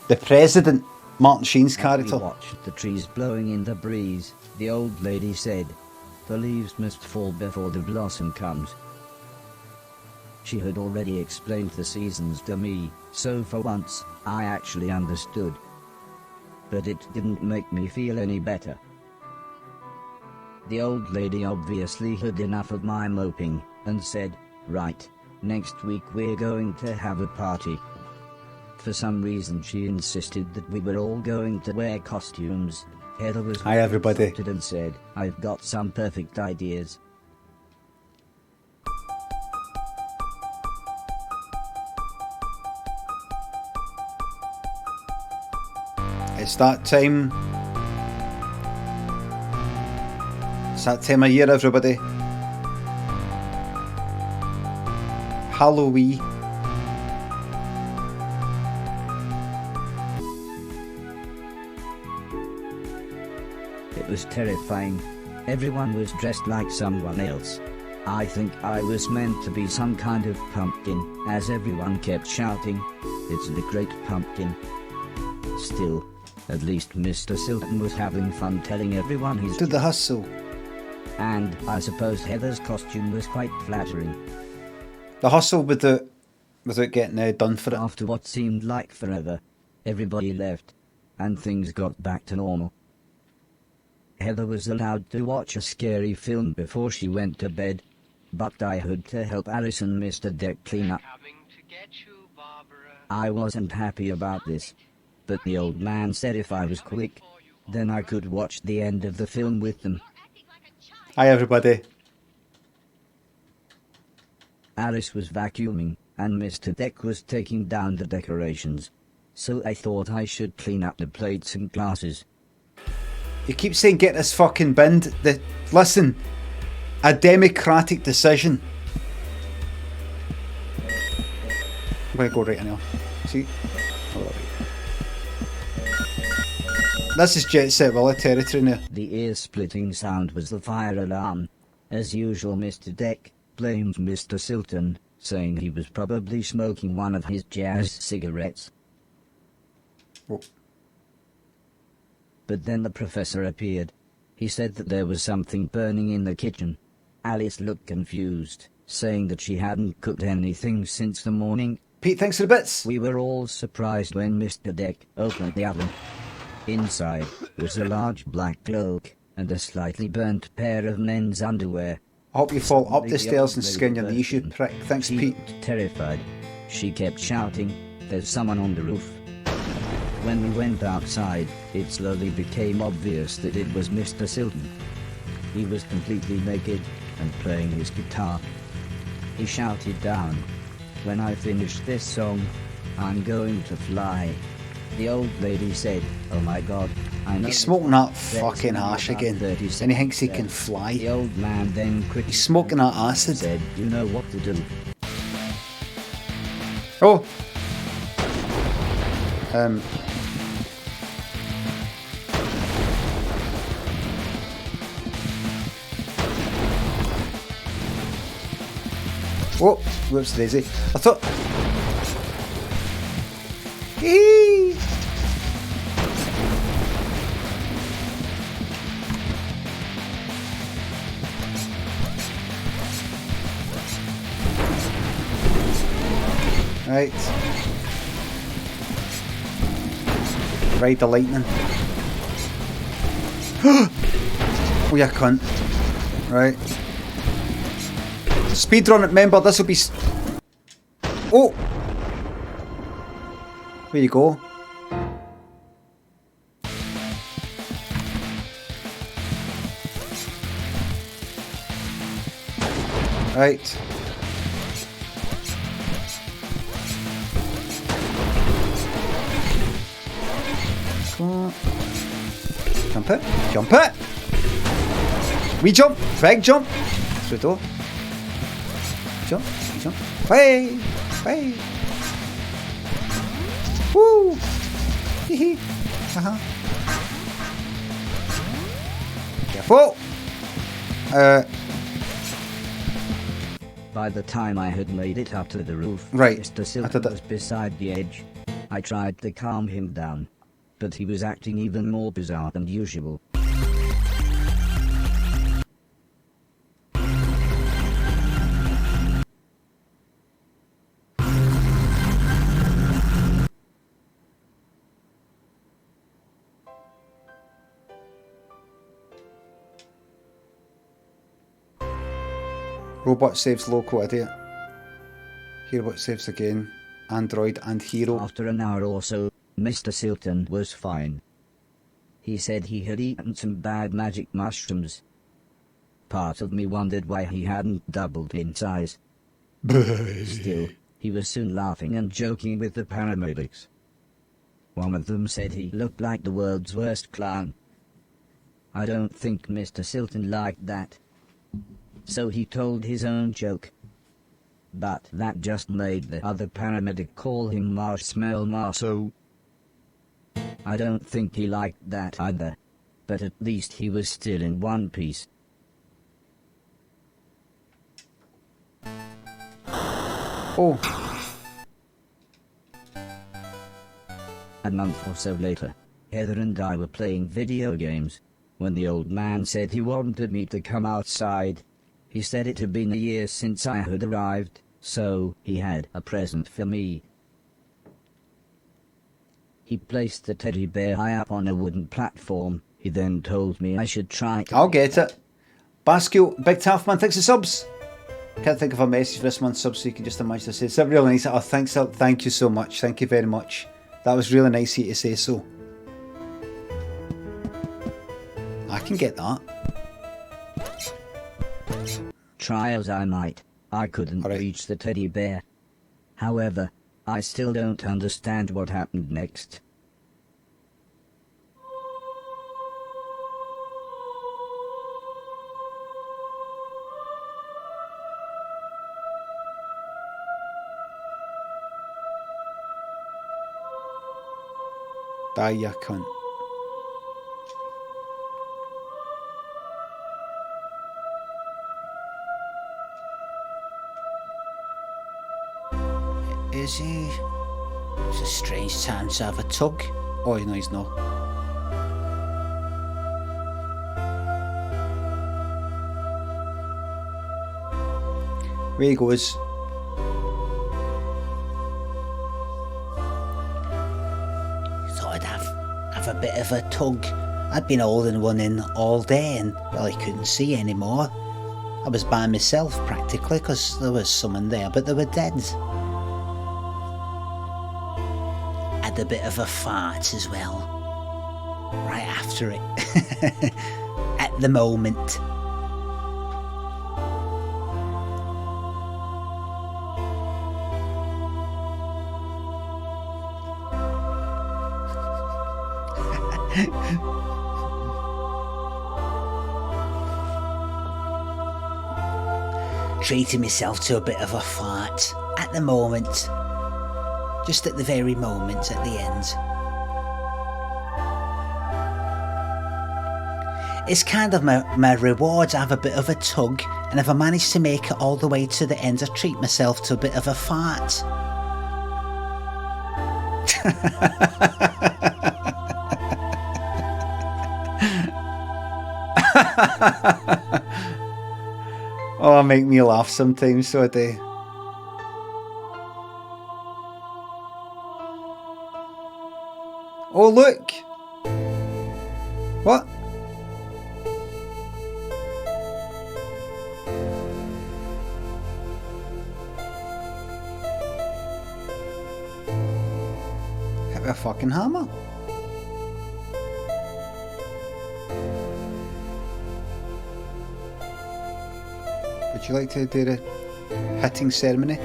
The President. Martin Sheen's character. We watched the trees blowing in the breeze. The old lady said, "The leaves must fall before the blossom comes." She had already explained the seasons to me, so for once, I actually understood. But it didn't make me feel any better. The old lady obviously had enough of my moping, and said, "Right, next week we're going to have a party." For some reason she insisted that we were all going to wear costumes. Heather was Hi everybody. excited and said, "I've got some perfect ideas." It's that time. It's that time of year, everybody. Halloween. It was terrifying. Everyone was dressed like someone else. I think I was meant to be some kind of pumpkin, as everyone kept shouting, "It's the Great Pumpkin." Still, at least Mr. Silton was having fun telling everyone his Do the hustle. and I suppose Heather's costume was quite flattering. The hustle without getting done for it. After what seemed like forever, everybody left, and things got back to normal. Heather was allowed to watch a scary film before she went to bed, but I had to help Alice and Mr. Deck clean up. I wasn't happy about this, but the old man said if I was quick, then I could watch the end of the film with them. Hi everybody. Alice was vacuuming, and Mr. Deck was taking down the decorations, so I thought I should clean up the plates and glasses. You keep saying get this fucking binned. Listen, a democratic decision. I'm going to go right in here. See? This is Jet Set Willie territory now. The ear-splitting sound was the fire alarm. As usual, Mr. Deck blamed Mr. Silton, saying he was probably smoking one of his jazz cigarettes. Oh. But then the professor appeared. He said that there was something burning in the kitchen. Alice looked confused, saying that she hadn't cooked anything since the morning. Pete, thanks for the bits. We were all surprised when Mr. Deck opened the oven. Inside was a large black cloak and a slightly burnt pair of men's underwear. I hope you fall up the stairs and skin your knees, you prick. Thanks, She Pete. looked terrified. She kept shouting, "There's someone on the roof." When we went outside, it slowly became obvious that it was Mr. Silton. He was completely naked and playing his guitar. He shouted down, "When I finish this song, I'm going to fly." The old lady said, "Oh my God, I know He's this smoking one. that There's fucking only hash about again. 30 And he seconds thinks he left. can The fly. old man then quickly He's smoking that acid. said, "You know what to do." Oh! Oh, whoops daisy. I thought... Eee! Right. Ride the lightning. Oh, you cunt. Right. Speedrun it, remember, this will be... Oh! Where you go? Right. Go. Jump it. Jump it! We jump! Big jump! Through the door. Jump, jump, way, way. Woo! Hee hee. Careful! By the time I had made it up to the roof, Right. Mr. Silver was beside the edge. I tried to calm him down, but he was acting even more bizarre than usual. Robot saves local idiot. Hero saves again. Android and hero. After an hour or so, Mr. Silton was fine. He said he had eaten some bad magic mushrooms. Part of me wondered why he hadn't doubled in size. Still, he was soon laughing and joking with the paramedics. One of them said he looked like the world's worst clown. I don't think Mr. Silton liked that. So he told his own joke. But that just made the other paramedic call him Marshmallow Marceau. I don't think he liked that either. But at least he was still in one piece. Oh. A month or so later, Heather and I were playing video games, when the old man said he wanted me to come outside. He said it had been a year since I had arrived, so he had a present for me. He placed the teddy bear high up on a wooden platform. He then told me I should try to... I'll get it. Bascule, Big Taffman, thanks for subs. Can't think of a message for this month's subs, so you can just imagine to say it's really nice. Oh, thanks, thank you so much. Thank you very much. That was really nice of you to say so. I can get that. Try as I might, I couldn't reach the teddy bear. However, I still don't understand what happened next. Die, you cunt. Is he? It's a strange time to have a tug. Oh, no, he's not. Where he goes. Thought I'd have a bit of a tug. I'd been holding one in all day and, well, I couldn't see anymore. I was by myself practically because there was some in there, but they were dead. Had a bit of a fart as well. Right after it. At the moment. treating myself to a bit of a fart at the moment. Just at the very moment at the end. It's kind of my reward. I have a bit of a tug, and if I manage to make it all the way to the end, I treat myself to a bit of a fart. Oh, make me laugh sometimes, so I do. Oh, look! What? Hit with a fucking hammer. Would you like to do the hitting ceremony?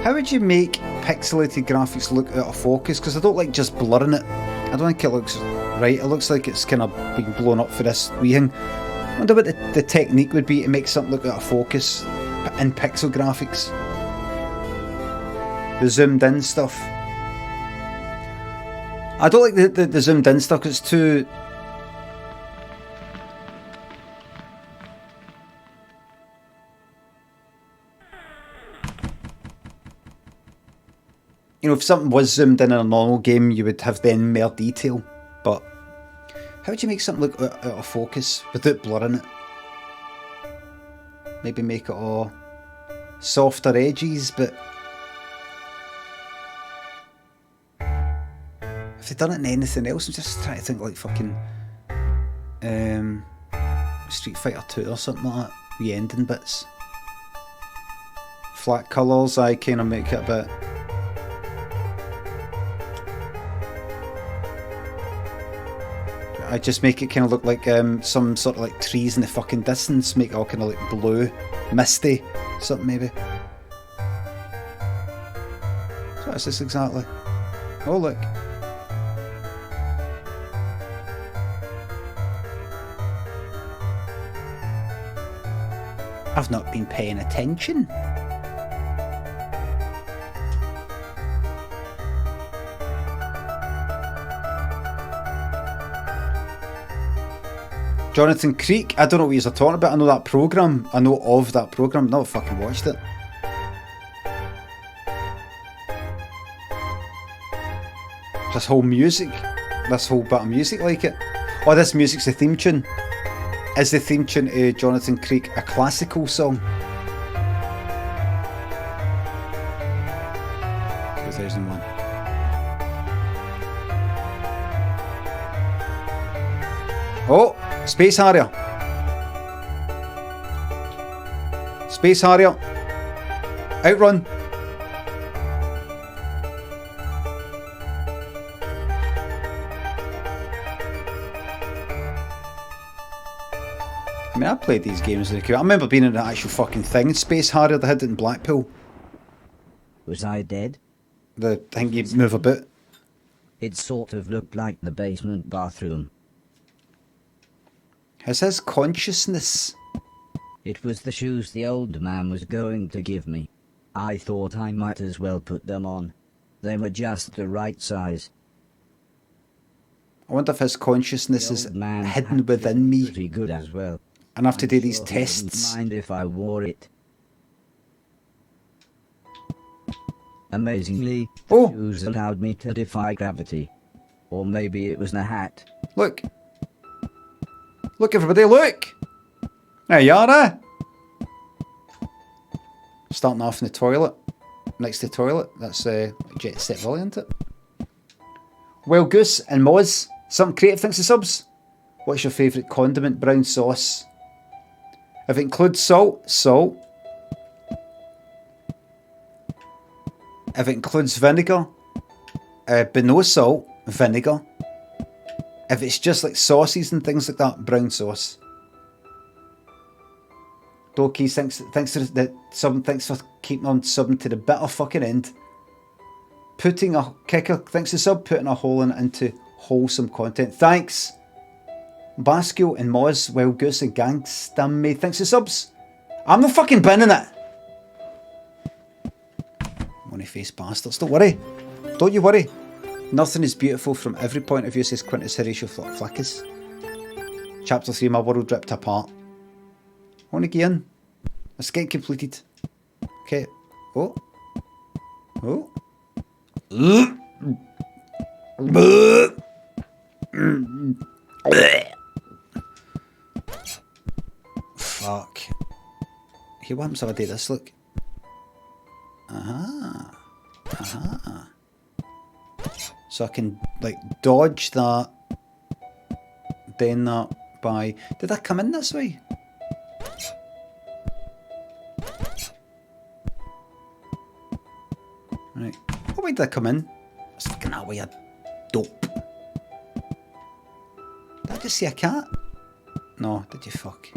How would you make pixelated graphics look out of focus? Because I don't like just blurring it. I don't think it looks right. It looks like it's kind of being blown up for this wee thing. I wonder what the technique would be to make something look out of focus in pixel graphics. The zoomed in stuff. I don't like the zoomed in stuff because it's too... You know, if something was zoomed in a normal game, you would have then more detail. But how would you make something look out of focus without blurring it? Maybe make it all softer edges, but if they'd done it in anything else, I'm just trying to think like fucking Street Fighter 2 or something like that. The ending bits. Flat colours, I kind of make it a bit... I just make it kind of look like some sort of like trees in the fucking distance, make it all kind of like blue, misty, something maybe. So what's this exactly? Oh look. I've not been paying attention. Jonathan Creek, I don't know what you're talking about. I know that programme. I know of that programme. I've never fucking watched it. This whole music. This whole bit of music like it. Oh, this music's the theme tune. Is the theme tune to Jonathan Creek a classical song? 2001. Oh! Space Harrier. Space Harrier. Outrun. I mean, I played these games as a kid. I remember being in an actual fucking thing. Space Harrier, they had it in Blackpool. Was I dead? The thing you move a bit. It sort of looked like the basement bathroom. Is his consciousness? It was the shoes the old man was going to give me. I thought I might as well put them on. They were just the right size. I wonder if his consciousness is hidden within me. Pretty good as well. And I have to do I'm these sure he tests. wouldn't mind if I wore it. Amazingly, the Oh. shoes allowed me to defy gravity. Or maybe it was the hat. Look. Look, everybody, look! There you are, eh? Starting off in the toilet. Next to the toilet. That's Jet Set Willie, isn't it? Well, Goose and Moz, something creative, thanks to subs. What's your favourite condiment? Brown sauce. If it includes salt, salt. If it includes vinegar, but no salt, vinegar. If it's just like sauces and things like that, brown sauce. Doki thanks for keeping on subbing to the bitter fucking end. Putting a kicker, thanks to sub, putting a hole in it into wholesome content. Thanks. Basco and Moz, Wild Goose and Gangsta Made, thanks to subs. I'm not fucking binning it. Money face bastards, don't worry. Don't you worry. Nothing is beautiful from every point of view, says Quintus Horatio Flaccus. Chapter 3, my world ripped apart. I want to get in. It's getting completed. Okay. Oh. Oh. Fuck. Here, what happens if I do this? Look. Aha. Aha. So I can, like, dodge that. Then that by... Did I come in this way? Right. What way did I come in? It's fucking that way, a dope. Did I just see a cat? No, did you fuck?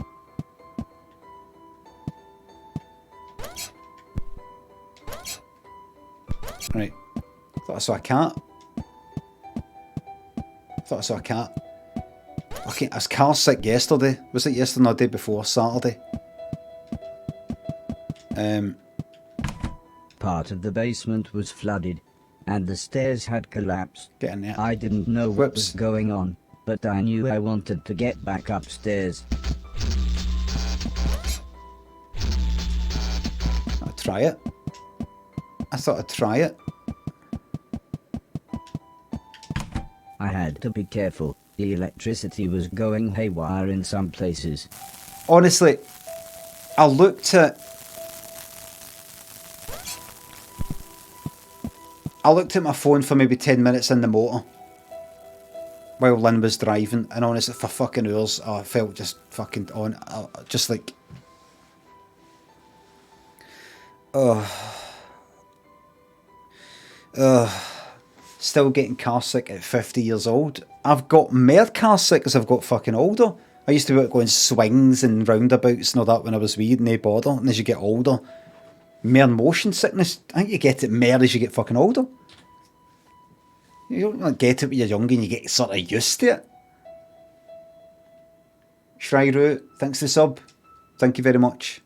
Right. Thought I saw a cat. Thought I saw a cat. Okay, I was car sick yesterday. Was it yesterday or the day before? Saturday. Part of the basement was flooded, and the stairs had collapsed. Get in there. I didn't know what was Whoops. going on, but I knew I wanted to get back upstairs. I'll try it. I thought I'd try it. I had to be careful. The electricity was going haywire in some places. Honestly, I looked at my phone for maybe 10 minutes in the motor while Lynn was driving, and honestly, for fucking hours, I felt just fucking on, just like, still getting car sick at 50 years old. I've got more car sick as I've got fucking older. I used to be able to go in swings and roundabouts and all that when I was wee, no bother. And as you get older, more motion sickness. I think you get it more as you get fucking older. You don't like get it when you're younger and you get sort of used to it. Shryru, thanks for the sub. Thank you very much.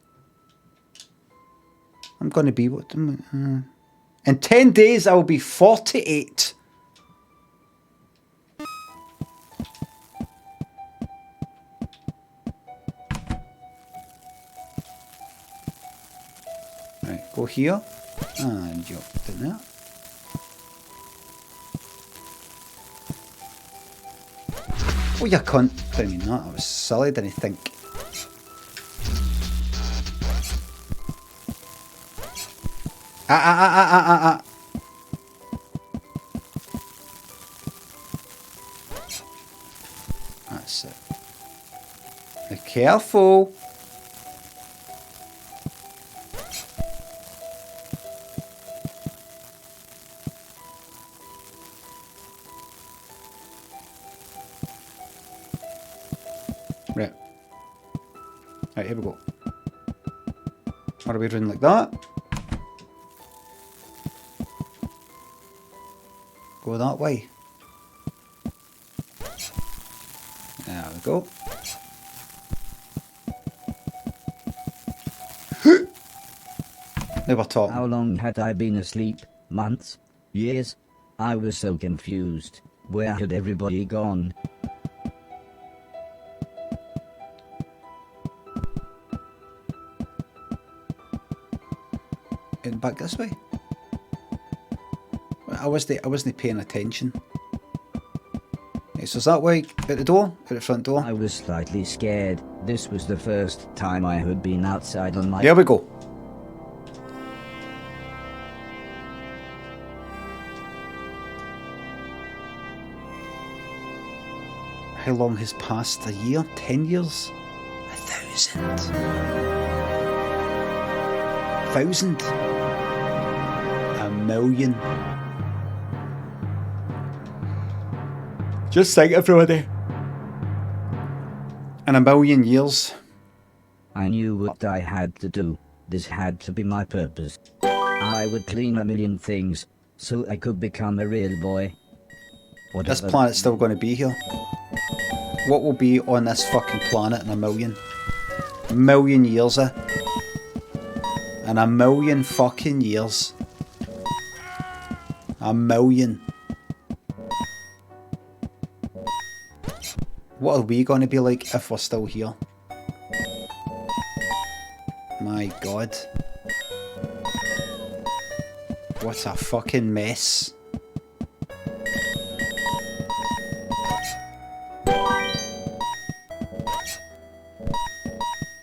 I'm going to be what? In 10 days, I will be 48. Right, go here. And jump in there. Oh, you cunt. Didn't mean that. I was silly, didn't think. That's it. Be careful. Right. Right, here we go. What are we doing like that? Go that way. There we go. Never talking. How long had I been asleep? Months? Years? I was so confused. Where had everybody gone? And back this way. I wasn't paying attention. Okay, so is that way at the door? At the front door? I was slightly scared. This was the first time I had been outside on my... There we go. How long has passed? A year? 10 years? 1,000? 1,000? million. Just think, everybody. In a million years. I knew what I had to do. This had to be my purpose. I would clean a million things so I could become a real boy. This Whatever. planet's still going to be here. What will be on this fucking planet in a million years, eh? In a million fucking years. A million. What are we going to be like if we're still here? My God. What a fucking mess.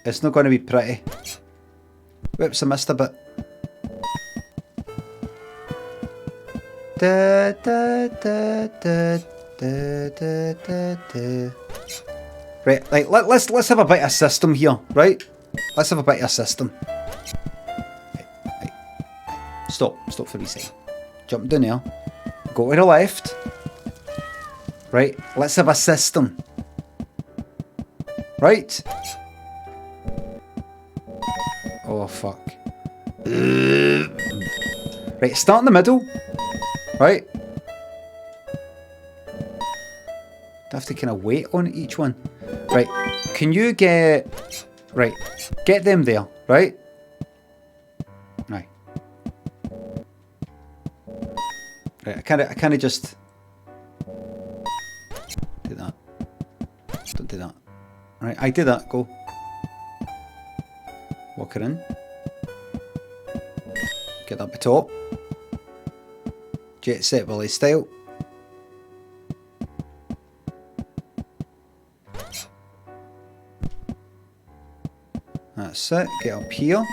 It's not going to be pretty. Whoops, I missed a bit. Da, da, da, da, da, da, da, da. Right, like, let's have a bit of system here, right? Let's have a bit of system. Right. Stop for a second. Jump down there. Go to the left. Right, let's have a system. Right? Oh, fuck. Right, start in the middle. Right? I have to kind of wait on each one. Right, can you get... Right, get them there, right? Right. Right, I kind of just... Do that. Don't do that. Right, I did that, go. Walk her in. Get up the top. Jet Set Willy style. That's it. Get up here.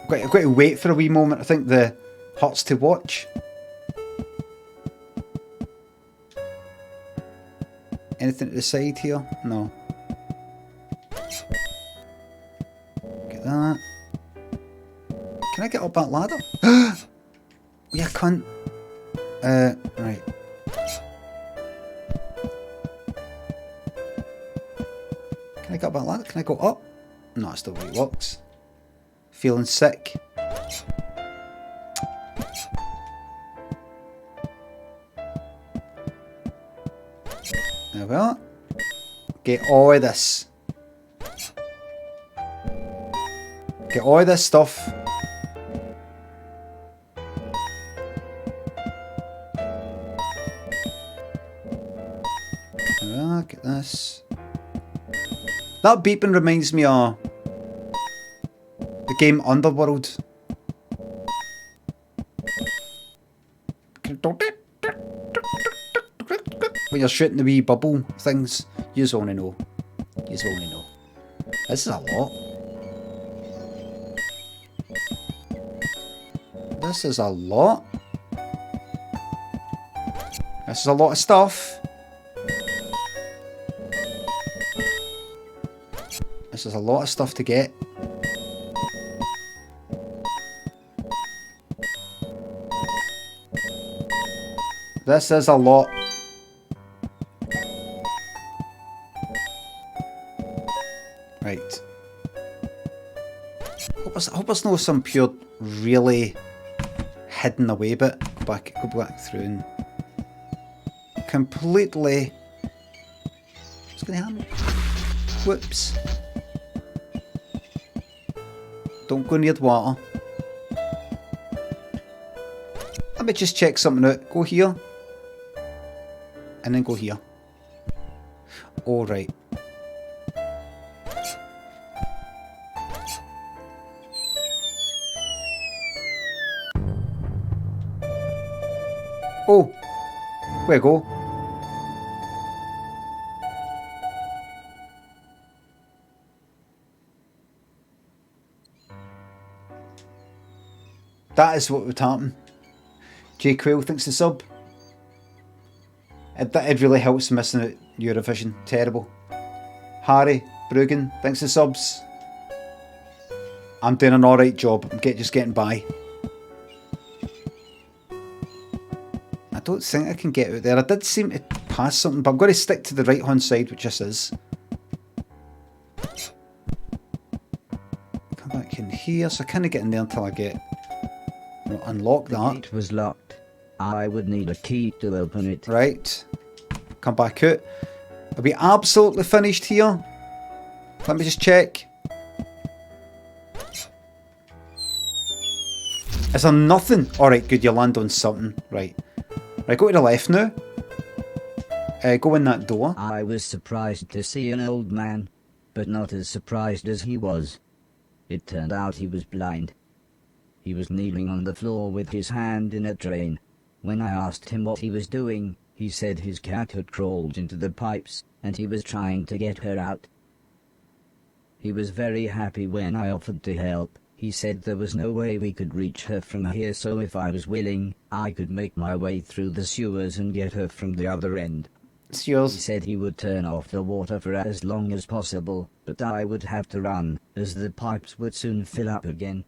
I've got to wait for a wee moment. I think the hurts to watch. Anything to the side here? No. Get that. Can I get up that ladder? Yeah, I can't. Right. Can I get up that ladder? Can I go up? No, that's the way it works. Feeling sick. There we are. Get all of this. Get all this stuff. Get this. That beeping reminds me of the game Underworld. When you're shooting the wee bubble things, yous only know. Yous only know. This is a lot. This is a lot. This is a lot of stuff. This is a lot of stuff to get. This is a lot. Right. I hope it's not some pure, really hidden away bit. Go back through and completely. What's going to happen? Whoops. Don't go near the water. Let me just check something out. Go here. And then go here. Alright. Oh. Where go? That is what would happen. J Quail thinks the sub. It really helps missing out Eurovision. Terrible. Harry Brugan thanks the subs. I'm doing an alright job. I'm just getting by. I don't think I can get out there. I did seem to pass something, but I'm going to stick to the right hand side, which this is. Come back in here, so I can't get in there until I get unlock that. The gate was locked. I would need a key to open it. Right. Come back out. Are we absolutely finished here? Let me just check. Is there nothing? Alright, good, you land on something. Right. Right, go to the left now. Go in that door. I was surprised to see an old man, but not as surprised as he was. It turned out he was blind. He was kneeling on the floor with his hand in a drain. When I asked him what he was doing, he said his cat had crawled into the pipes, and he was trying to get her out. He was very happy when I offered to help. He said there was no way we could reach her from here, so if I was willing, I could make my way through the sewers and get her from the other end. Sewers. He said he would turn off the water for as long as possible, but I would have to run, as the pipes would soon fill up again.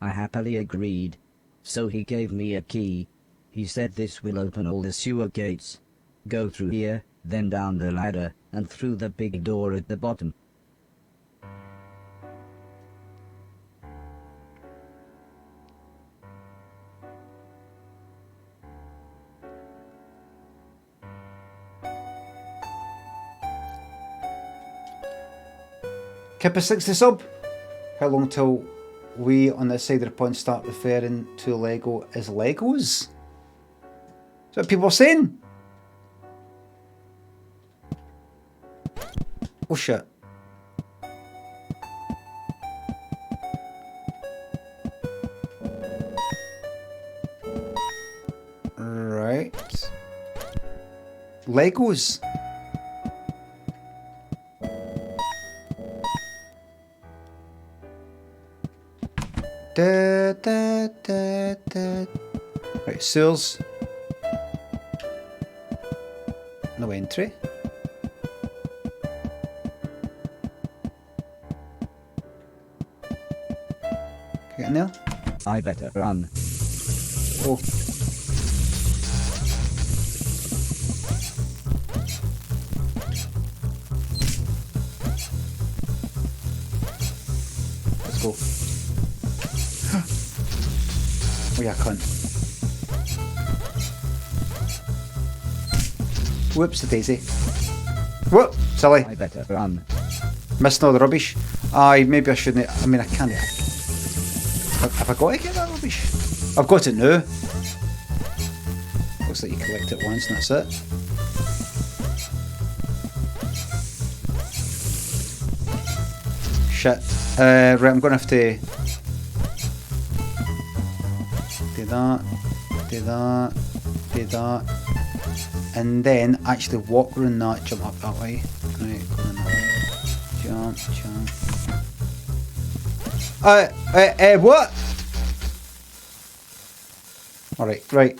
I happily agreed. So he gave me a key. He said this will open all the sewer gates. Go through here, then down the ladder, and through the big door at the bottom. Kipper 60 sub. How long till we on this side of the pond start referring to Lego as Legos? Is that what people are saying? Oh shit. Right. Legos. Da, da, da, da. Right, sewers. No entry. Can I get in there? I better run. Oh. Let's go. Oh yeah, cunt. Whoops, the daisy. Whoop, silly. I better run. Missing all the rubbish. Aye, maybe I shouldn't. I mean, I can't. Have I got to get that rubbish? I've got it now. Looks like you collect it once and that's it. Shit. Right, I'm going to have to do that, do that, do that, and then actually walk around that, jump up that way. Right, go in that way. Jump, jump. What? Alright, right.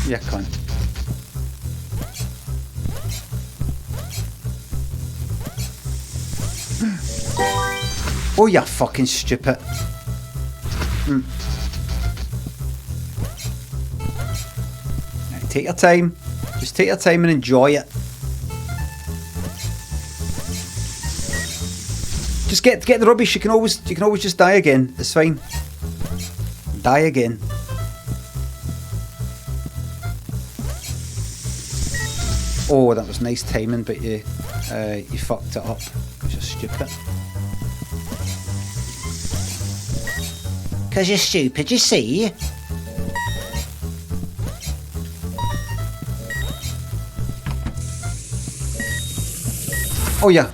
Yeah, cunt. Oh, you fucking stupid. Right, take your time. Just take your time and enjoy it. Just get the rubbish. You can always just die again. It's fine. Die again. Oh, that was nice timing, but you fucked it up because you're stupid. Because you're stupid, you see? Oh yeah.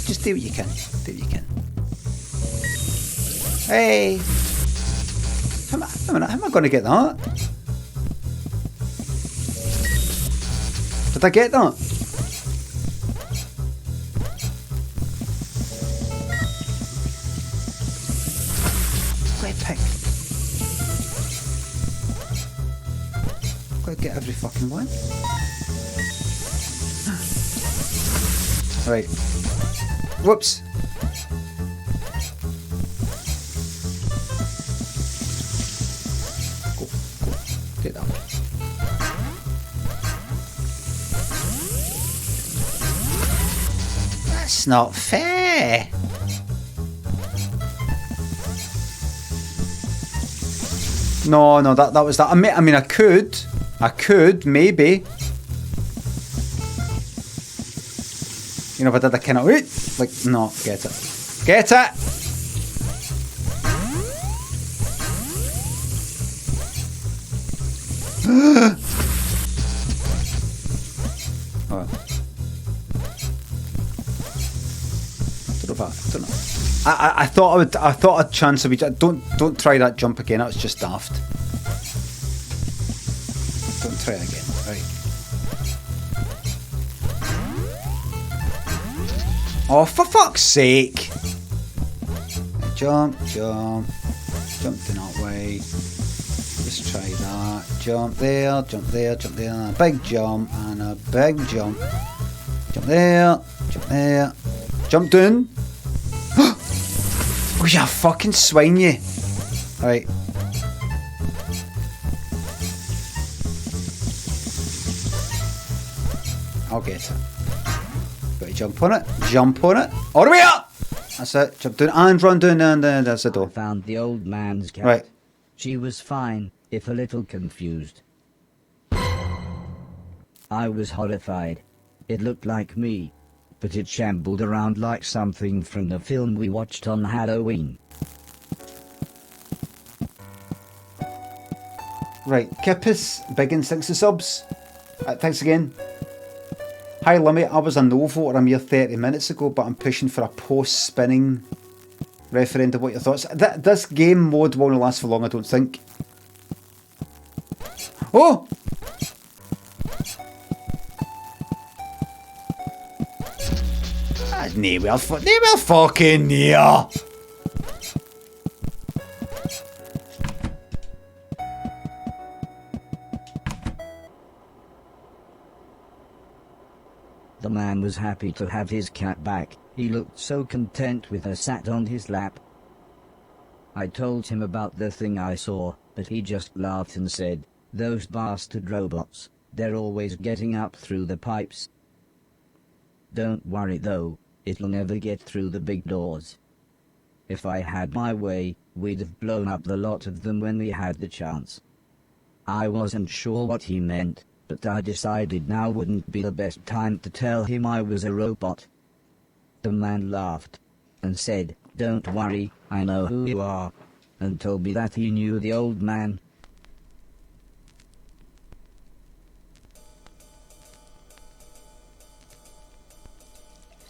Just do what you can. Do what you can. Hey. How am I going to get that? Did I get that? Great pick. got to get every fucking one. Right. Whoops. Go. Get that one. That's not fair. No, that was that. I mean, I could, maybe. You know, if I did a kind of, like, no, get it. Get it! Oh. Don't know. I thought I'd chance of it. Don't try that jump again. That was just daft. Don't try it again. Right. Oh, for fuck's sake! Jump in that way. Let's try that. Jump there. Big jump and a big jump. Jump there. Jump down. Oh, you fucking swine, you. Right. I'll get it. Got to jump on it. All the way up! That's it. Jump down and run down and that's the door. I found the old man's cat. Right. She was fine, if a little confused. I was horrified. It looked like me, but it shambled around like something from the film we watched on Halloween. Right, Kippis, big in 60 subs. Thanks again. Hi Limit, I was a no voter a mere 30 minutes ago, but I'm pushing for a post-spinning referendum. What your thoughts? This game mode won't last for long, I don't think. Oh! They will fucking near. The man was happy to have his cat back. He looked so content with her sat on his lap. I told him about the thing I saw, but he just laughed and said, "Those bastard robots, they're always getting up through the pipes. Don't worry though, it'll never get through the big doors. If I had my way, we'd have blown up the lot of them when we had the chance." I wasn't sure what he meant, but I decided now wouldn't be the best time to tell him I was a robot. The man laughed and said, "Don't worry, I know who you are," and told me that he knew the old man.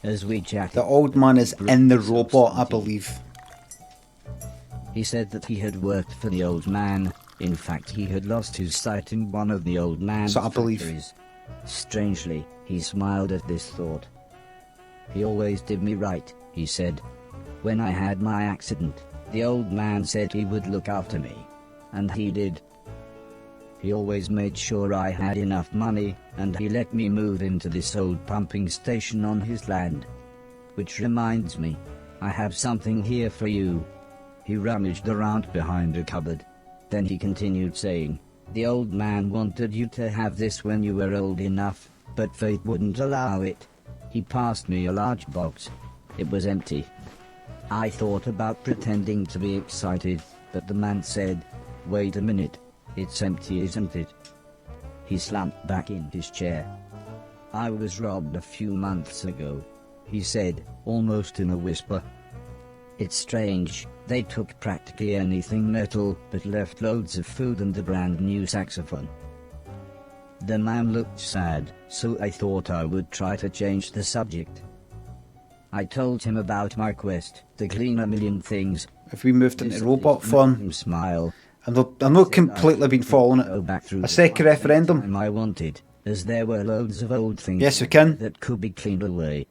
As we chatted, The old man is in the robot, I believe. he said that he had worked for the old man. In fact, he had lost his sight in one of the old man's So I believe. factories. Strangely, he smiled at this thought. "He always did me right," he said. "When I had my accident, the old man said he would look after me. And he did. He always made sure I had enough money, and he let me move into this old pumping station on his land. Which reminds me, I have something here for you." He rummaged around behind a cupboard. Then he continued saying, "The old man wanted you to have this when you were old enough, but fate wouldn't allow it." He passed me a large box. It was empty. I thought about pretending to be excited, but the man said, "Wait a minute, it's empty, isn't it?" He slumped back in his chair. "I was robbed a few months ago," he said, almost in a whisper. "It's strange, they took practically anything metal, but left loads of food and a brand new saxophone." The man looked sad, so I thought I would try to change the subject. I told him about my quest to clean a million things. If we moved into robot form, Him smile. I'm not completely been following it. Go back through A second referendum. time I wanted, as there were loads of old things Yes, we can. that could be cleaned away.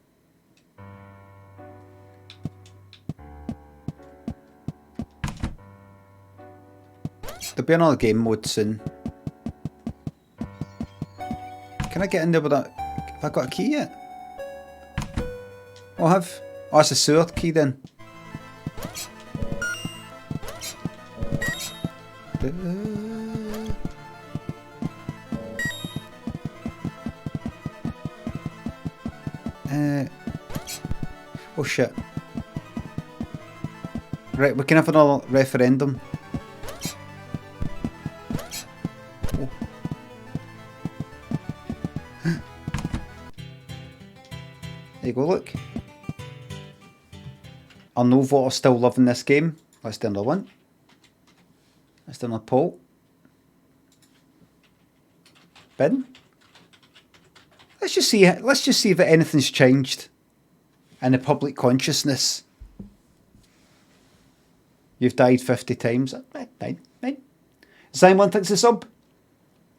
There'll be another game mode soon. Can I get in there with that? Have I got a key yet? Oh, I have. Oh, it's a sewer key then. Oh shit. Right, we can have another referendum. Oh. There you go, look. Are no voters still loving this game? Let's do another one. Let's do another poll. Bin. Let's just see if anything's changed in the public consciousness. You've died 50 times. Nine. Simon thinks a sub.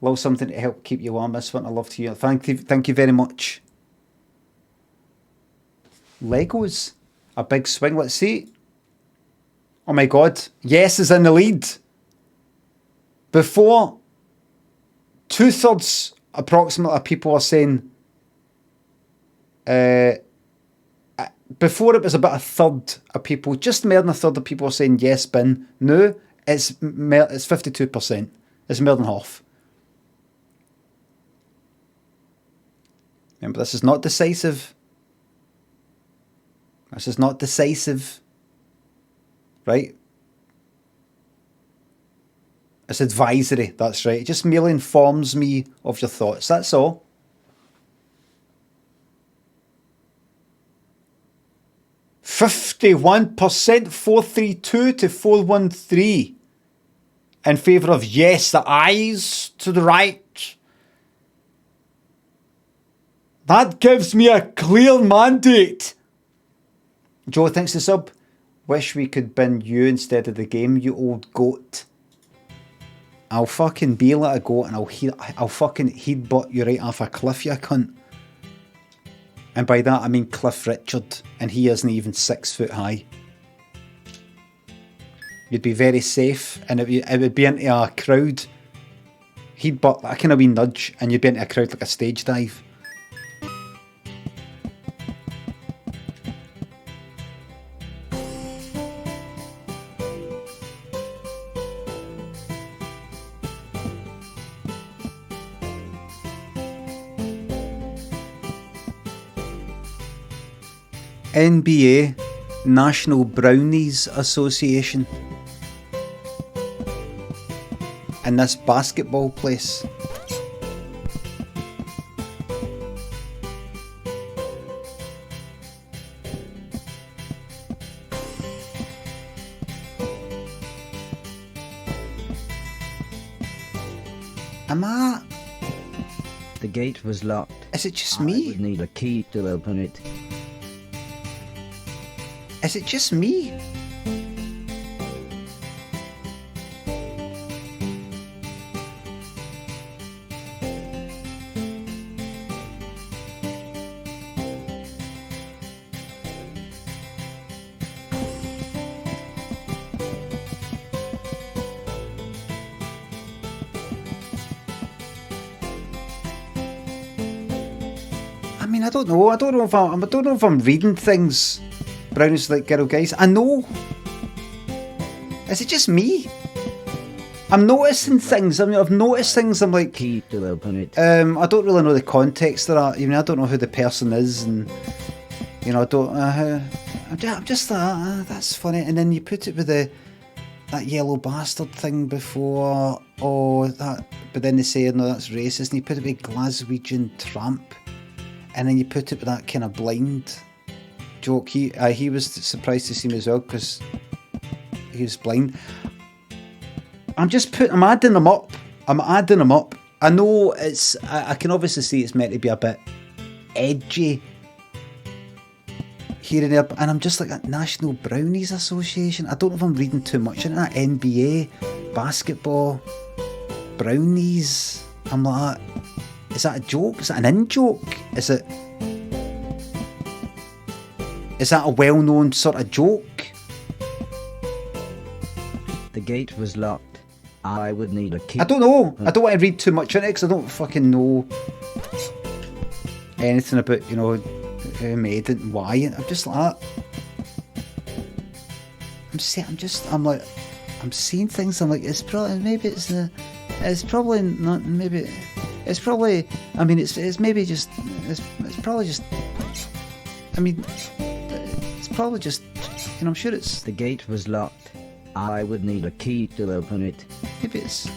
Love something to help keep you warm. This one I love to you. Thank you very much. Legos. A big swing. Let's see. Oh my god. Yes is in the lead. Before, 2/3 approximately of people are saying before it was about 1/3 of people, just more than 1/3 of people are saying yes bin. No, it's 52%. It's more than half. Remember, this is not decisive. This is not decisive. Right? It's advisory, that's right. It just merely informs me of your thoughts, that's all. %, 432 to 413 in favour of yes, the ayes to the right. That gives me a clear mandate. Joe thinks the sub. Wish we could bin you instead of the game, you old goat. I'll fucking be like a goat and I'll fucking headbutt you right off a cliff, you cunt. And by that I mean Cliff Richard, and he isn't even 6 foot high. You'd be very safe, and it would be into a crowd. Headbutt, a kind of wee nudge, and you'd be into a crowd like a stage dive. NBA, National Brownies Association, in this basketball place. Am I? The gate was locked. Is it just I me? would need a key to open it. Is it just me? I mean, I don't know. I don't know if I'm reading things. Brownies like girl guys. I know. Is it just me? I'm noticing things. I mean, I've noticed things. I'm like, Key to open it. I don't really know the context of that. You know, I don't know who the person is, and you know, I don't. I'm just like, that's funny. And then you put it with that yellow bastard thing before. Oh, that. But then they say no, that's racist. And you put it with Glaswegian tramp, and then you put it with that kind of blind joke. He was surprised to see me as well because he was blind. I'm adding them up. I know I can obviously see it's meant to be a bit edgy here and there, and I'm just like that National Brownies Association. I don't know if I'm reading too much into that. NBA, basketball, brownies. I'm like, is that a joke? Is that an in-joke? Is that a well-known sort of joke? The gate was locked. I would need a key. I don't know. I don't want to read too much into it because I don't fucking know anything about, you know, who made it and why. I'm just like that. I'm seeing things. I'm like, it's probably I mean, it's maybe just, it's probably just, I mean, it's probably just, you know, I'm sure it's, The gate was locked. I would need a key to open it. maybe it's,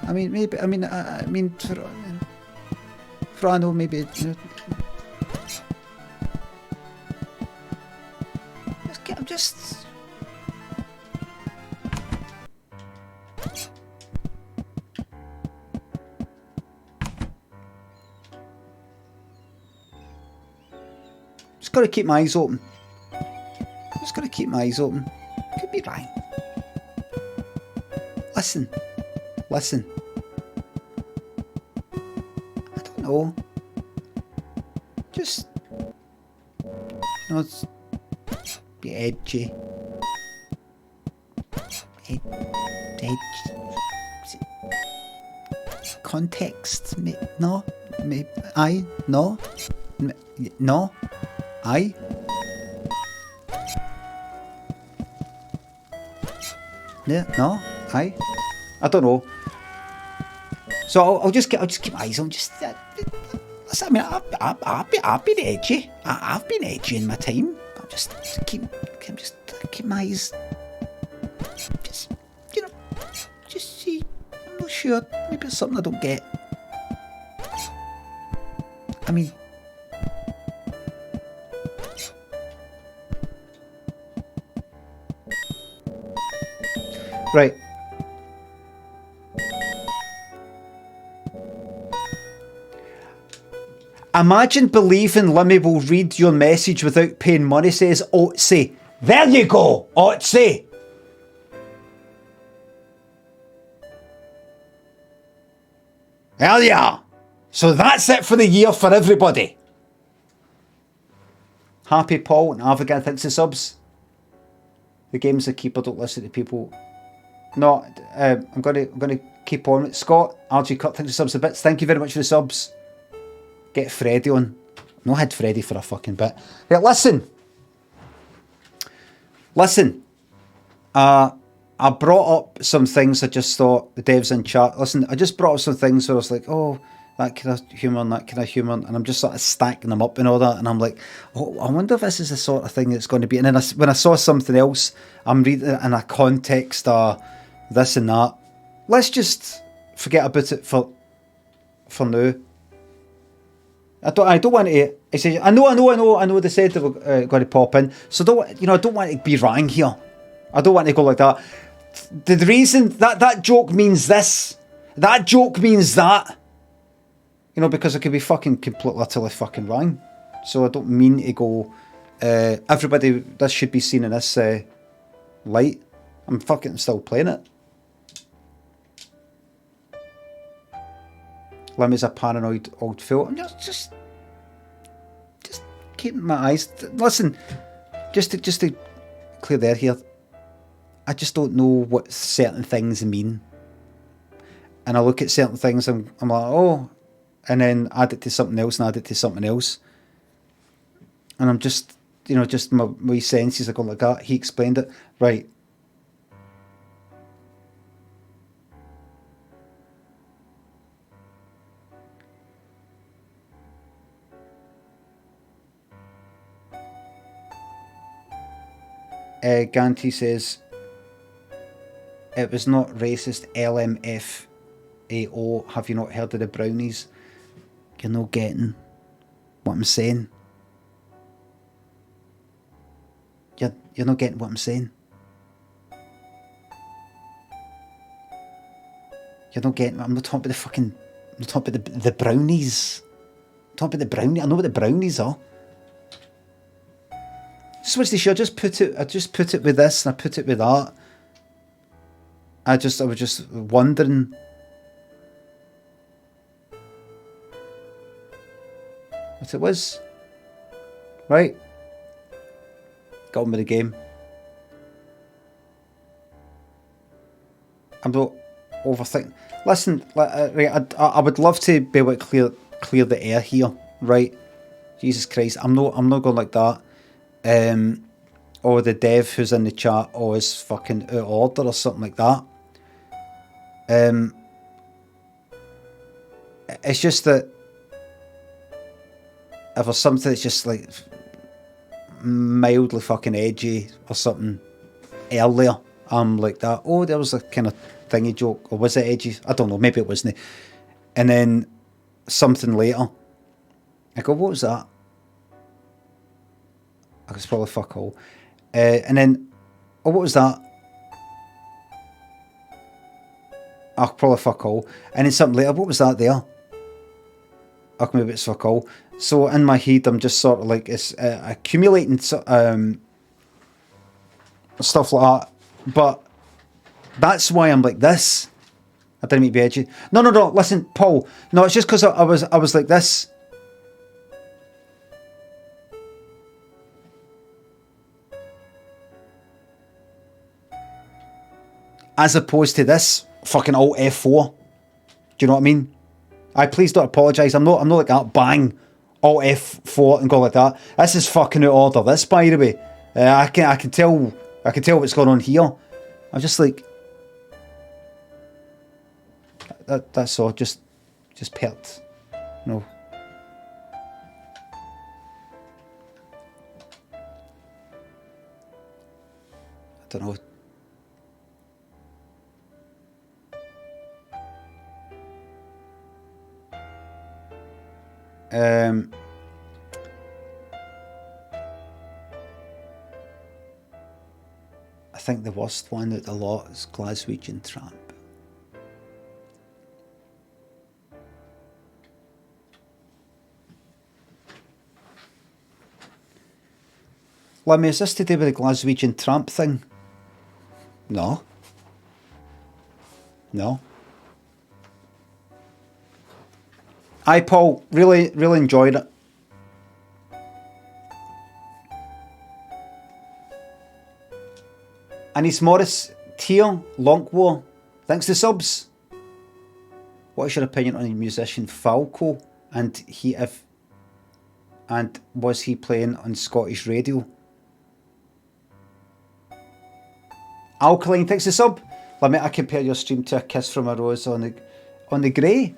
I mean, maybe, I mean, for all I know, maybe, you know, I'm just, got to keep my eyes open. Just got to keep my eyes open. Could be right. Listen. I don't know. Just, you know, it's be edgy. Edgy. Context. No. No. No. Aye. Yeah, no, aye. I don't know. So I'll just keep my eyes on. I mean, I've been edgy. I've been edgy in my time. I'll just keep my eyes. Just, you know, just see. I'm not sure. Maybe it's something I don't get. I mean. Right. Imagine believing Limmy will read your message without paying money, says Otsy. There you go, Otsy. There you are. So that's it for the year for everybody. Happy Paul and Avagan, thanks for subs. The game's a keeper, don't listen to people. No, I'm gonna keep on. Scott, RG Cut, thanks for subs a bit. Thank you very much for the subs. Get Freddie on. No, I had Freddie for a fucking bit. Right, listen. I brought up some things I just thought the devs in chat. Listen, I just brought up some things where I was like, oh, that kind of humour and that kind of humour, and I'm just sort of stacking them up and all that, and I'm like, oh, I wonder if this is the sort of thing that's going to be. And then when I saw something else, I'm reading it in a context of this and that. Let's just forget about it for now. I don't want to. I say, I know. They said they were going to pop in, so I don't want to be wrong here. I don't want to go like that. The reason that joke means this, that joke means that. You know, because it could be fucking completely, utterly fucking wrong. So I don't mean to go, everybody, this should be seen in this light. I'm fucking still playing it. Limmy's a paranoid old fool. I'm just keeping my eyes. Listen, just to clear the air here, I just don't know what certain things mean. And I look at certain things and I'm like, oh, and then add it to something else and add it to something else. And I'm just, just my senses are going like that. He explained it. Right. Ganti says, it was not racist, LMFAO. Have you not heard of the brownies? You're not getting what I'm saying. You're not getting what I'm saying. You're not getting. I'm not talking about the fucking. I'm not talking about the brownies. I'm talking about the brownies. I know what the brownies are. Switch the show. I just put it with this and I put it with that. I was just wondering. What it was. Right. Got on with the game. I'm not. overthink. Listen, right, I would love to be able to clear the air here, right? Jesus Christ, I'm not going like that. Or the dev who's in the chat, is fucking out of order or something like that. It's just that if there's something that's just like mildly fucking edgy or something earlier, I'm like that. Oh, there was a kind of thingy joke, or was it edgy? I don't know, maybe it wasn't. And then something later, I go, what was that? I was probably fuck all. And then, oh, what was that? I'll probably fuck all. And then something later, what was that there? Oh, maybe it's fuck all. So in my head, I'm just sort of like, it's accumulating stuff like that. But that's why I'm like this. I didn't mean to be edgy. No, listen, Paul. No, it's just because I was like this. As opposed to this fucking alt F4. Do you know what I mean? Please don't apologise. I'm not like that. Bang, alt F4 and go like that. This is fucking out of order. This, by the way, I can tell what's going on here. I'm just like that's all. Just pert. No. I don't know. I think the worst one out of the lot is Glaswegian Tramp. Lemmy, is this to do with the Glaswegian Tramp thing? No. Hi, Paul. Really enjoyed it. Anis Morris, Tier, Lonkwar, thanks to subs. What is your opinion on the musician Falco and was he playing on Scottish radio? Alkaline, thanks to sub. Let me compare your stream to A Kiss from a Rose on the Grey.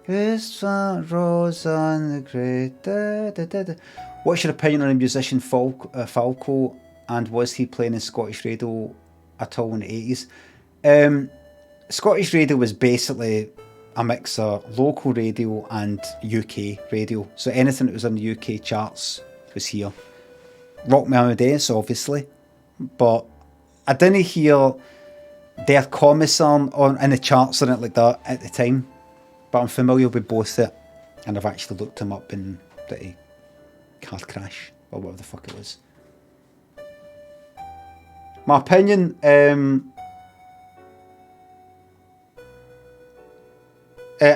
Kiss from a Rose on the Grey. Da, da, da, da. What's your opinion on the musician Falco? And was he playing in Scottish radio at all in the 80s? Scottish radio was basically a mix of local radio and UK radio. So anything that was on the UK charts was here. Rock Me Amadeus, obviously. But I didn't hear their Commissar in the charts or anything like that at the time. But I'm familiar with both it. And I've actually looked him up in the car crash or whatever the fuck it was. My opinion, I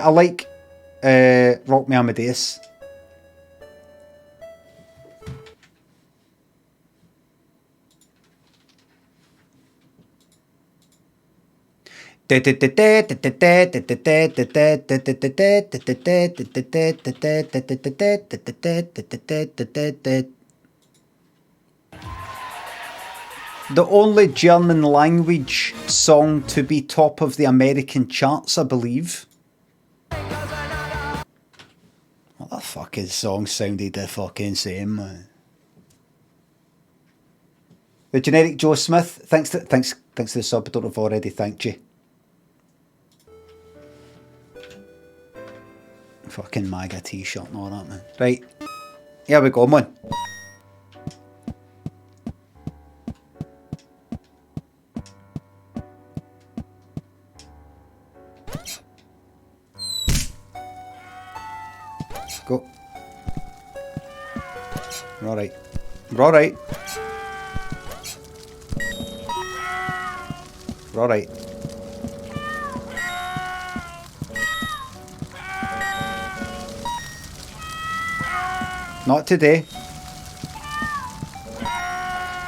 like Rock Me Amadeus. The only German language song to be top of the American charts, I believe. What the fucking song sounded the fucking same, man. The generic Joe Smith, thanks to the sub, I don't know if I've already thanked you. Fucking MAGA t-shirt and all that, man. Right, here we go, man. Go. We're alright. We're alright. We're alright. Not today.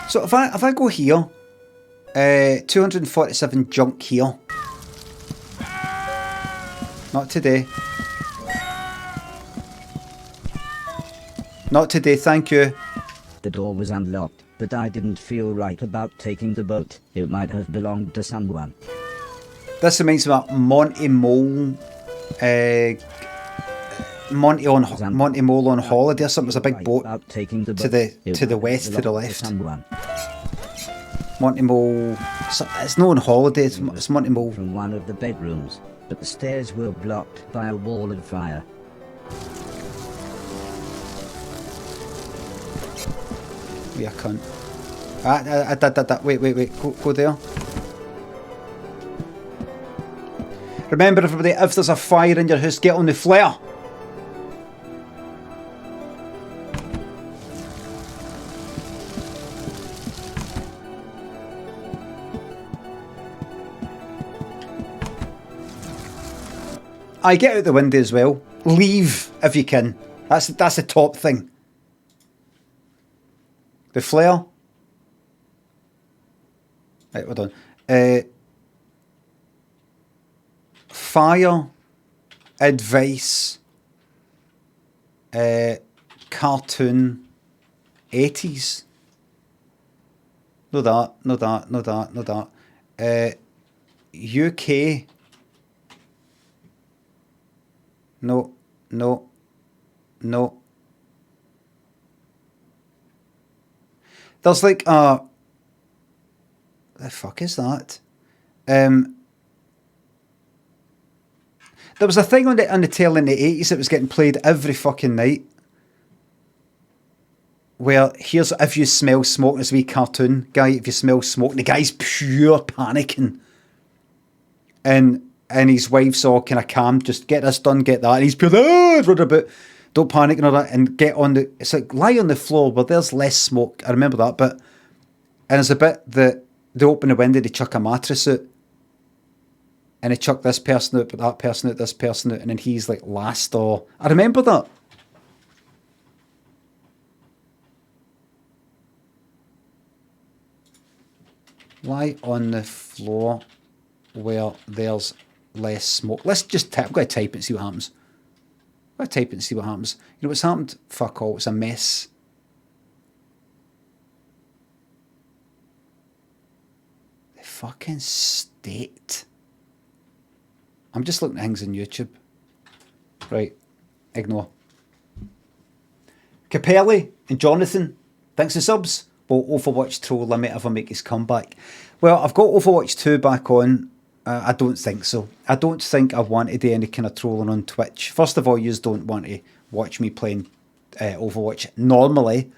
So if I go here, 247 junk here, Not today. Not today, thank you. The door was unlocked, but I didn't feel right about taking the boat. It might have belonged to someone. This reminds me of Monty Mole. Monty Mole on holiday or something. There's a big boat to the west, to the left. Monty Mole. It's not on holiday. It's Monty Mole. From one of the bedrooms, but the stairs were blocked by a wall of fire. We a cunt. Wait. Go there. Remember, everybody, if there's a fire in your house, get on the flare. I get out the window as well. Leave if you can. That's the top thing. The flare. Right, hold on. Fire. Advice. Cartoon. 80s. No that. UK. No. There's like the fuck is that? There was a thing on the tail in the 80s that was getting played every fucking night. Where here's if you smell smoke, there's a wee cartoon guy, if you smell smoke, the guy's pure panicking. And his wife's all kind of calm, just get this done, get that. And he's pure, run about, don't panic and all that, and get on the, it's like lie on the floor where there's less smoke. I remember that bit. And there's a bit that they open the window, they chuck a mattress out. And they chuck this person out, but that person out, this person out, and then he's like last or, I remember that. Lie on the floor where there's less smoke. Let's just type. I'm going to type it and see what happens. I'm going to type it and see what happens. You know what's happened? Fuck all. It's a mess. The fucking state. I'm just looking at things on YouTube. Right. Ignore. Capelli and Jonathan. Thanks for subs. Will Overwatch troll limit ever make his comeback? Well, I've got Overwatch 2 back on. I don't think so. I don't think I want to do any kind of trolling on Twitch. First of all, you don't want to watch me playing Overwatch normally.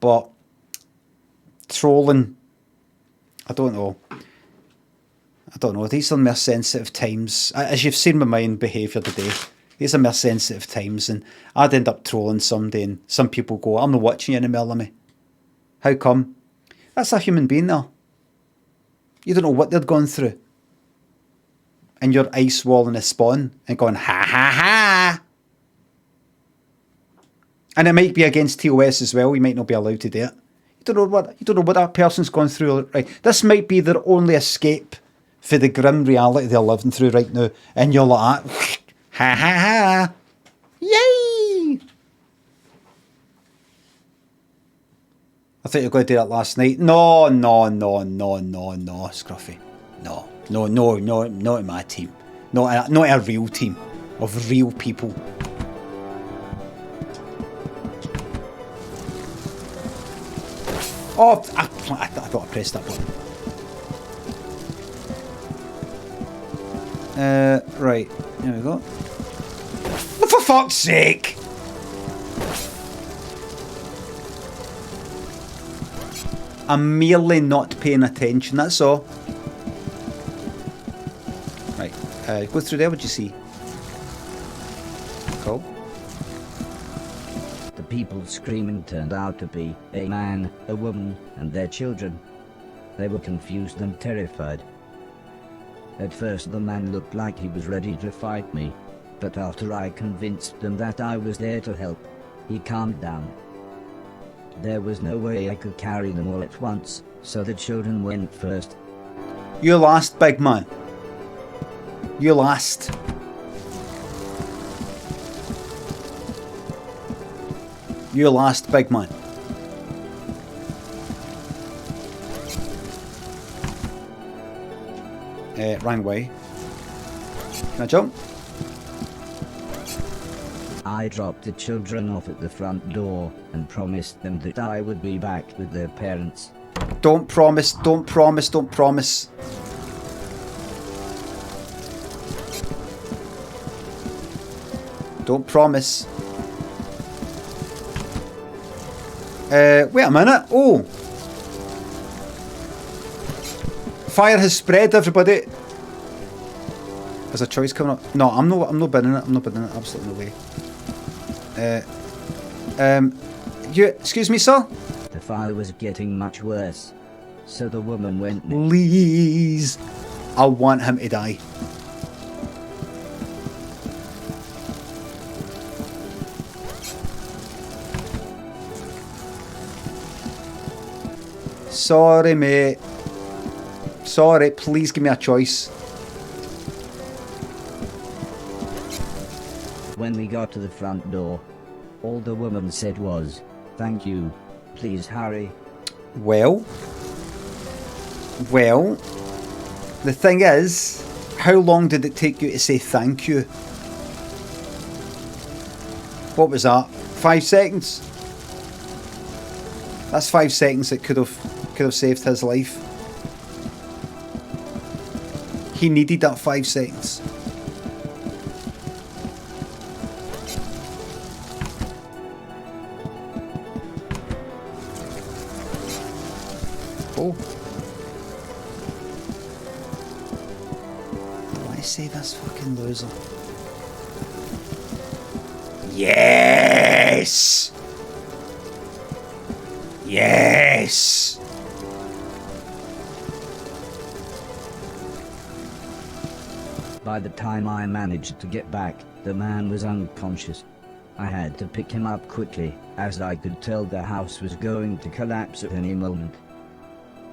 But trolling, I don't know. These are more sensitive times. As you've seen my mind behaviour today, these are more sensitive times. And I'd end up trolling someday and some people go, I'm not watching you anymore, Lemmy. How come? That's a human being there. You don't know what they've gone through. And you're ice walling a spawn and going, ha ha ha. And it might be against TOS as well. You might not be allowed to do it. You don't know what that person's gone through. Right. This might be their only escape for the grim reality they're living through right now. And you're like, ha ha ha. Yay! I thought you were going to do that last night. No, Scruffy. No, not in my team. Not a real team of real people. Oh, I thought I pressed that button. Right, there we go. Oh, for fuck's sake! I'm merely not paying attention, that's all. Right, go through there, what do you see? Cool. The people screaming turned out to be a man, a woman, and their children. They were confused and terrified. At first the man looked like he was ready to fight me, but after I convinced them that I was there to help, he calmed down. There was no way I could carry them all at once, so the children went first. You last, big man. You last. You last, big man. Wrong way. Can I jump? I dropped the children off at the front door and promised them that I would be back with their parents. Don't promise, don't promise, don't promise. Don't promise. Wait a minute. Oh. Fire has spread, everybody. There's a choice coming up. No, I'm not bidding it. I'm not bidding it. Absolutely no way. Excuse me, sir? The fire was getting much worse, so the woman went. Please. I want him to die. Sorry, mate. Sorry, please give me a choice. When we got to the front door, all the woman said was, "Thank you. Please hurry." Well, the thing is, how long did it take you to say thank you? What was that? 5 seconds? That's 5 seconds that could have saved his life. He needed that 5 seconds. Oh. Why say this fucking loser? Yes! Yes! By the time I managed to get back, the man was unconscious. I had to pick him up quickly, as I could tell the house was going to collapse at any moment.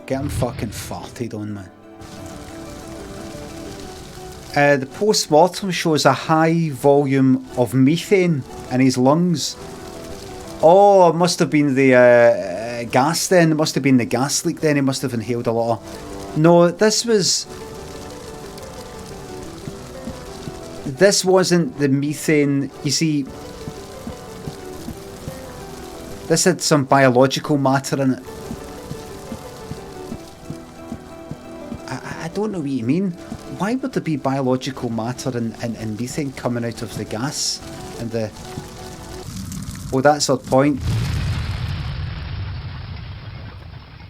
Get him fucking farted on, man. The post-mortem shows a high volume of methane in his lungs. Oh, it must have been the gas then. It must have been the gas leak then. He must have inhaled a lot of... No, this wasn't the methane. You see, this had some biological matter in it. I don't know what you mean. Why would there be biological matter in methane coming out of the gas? And the... Oh, that's our point.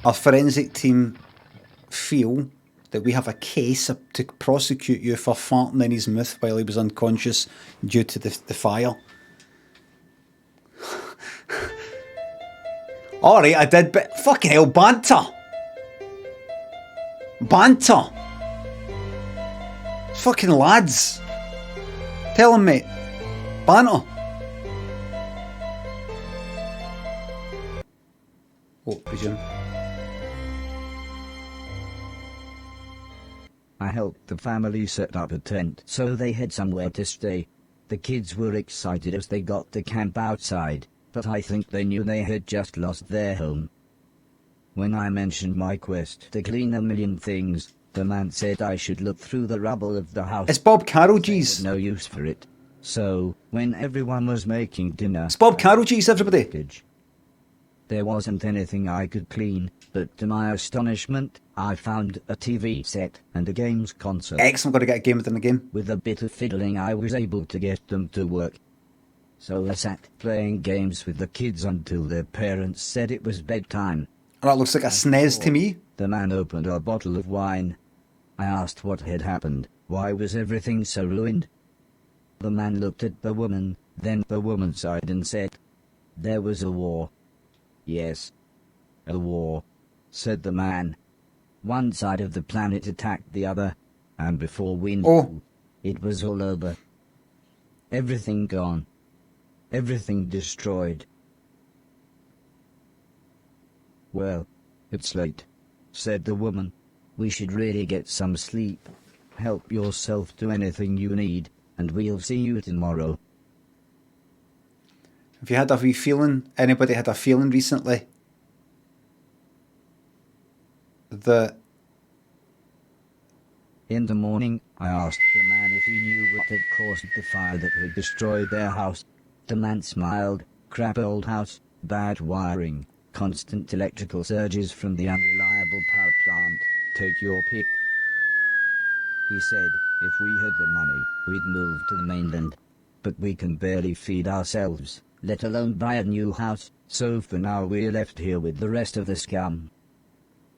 Our forensic team feel that we have a case to prosecute you for farting in his mouth while he was unconscious due to the fire. Alright, I did, but fucking hell, banter! Banter! Fucking lads! Tell him, mate. Banter! Oh, resume. I helped the family set up a tent so they had somewhere to stay. The kids were excited as they got to camp outside, but I think they knew they had just lost their home. When I mentioned my quest to clean a million things, the man said I should look through the rubble of the house. It's Bob Carroll, geez. No use for it. So, when everyone was making dinner... It's Bob Carroll, geez, everybody. There wasn't anything I could clean, but to my astonishment, I found a TV set and a games console. Excellent, got to get a game within the game. With a bit of fiddling, I was able to get them to work. So I sat playing games with the kids until their parents said it was bedtime. That looks like a SNES to me. The man opened a bottle of wine. I asked what had happened. Why was everything so ruined? The man looked at the woman, then the woman sighed and said, "There was a war." "Yes, a war," said the man. One side of the planet attacked the other, and before we knew, it was all over. Everything gone. Everything destroyed. "Well, it's late," said the woman. "We should really get some sleep. Help yourself to anything you need, and we'll see you tomorrow." Have you had a wee feeling? Anybody had a feeling recently that In the morning, I asked the man if he knew what had caused the fire that had destroyed their house. The man smiled. Crap old house, bad wiring, constant electrical surges from the unreliable power plant. Take your pick. He said, if we had the money, we'd move to the mainland. But we can barely feed ourselves, let alone buy a new house, so for now we're left here with the rest of the scum.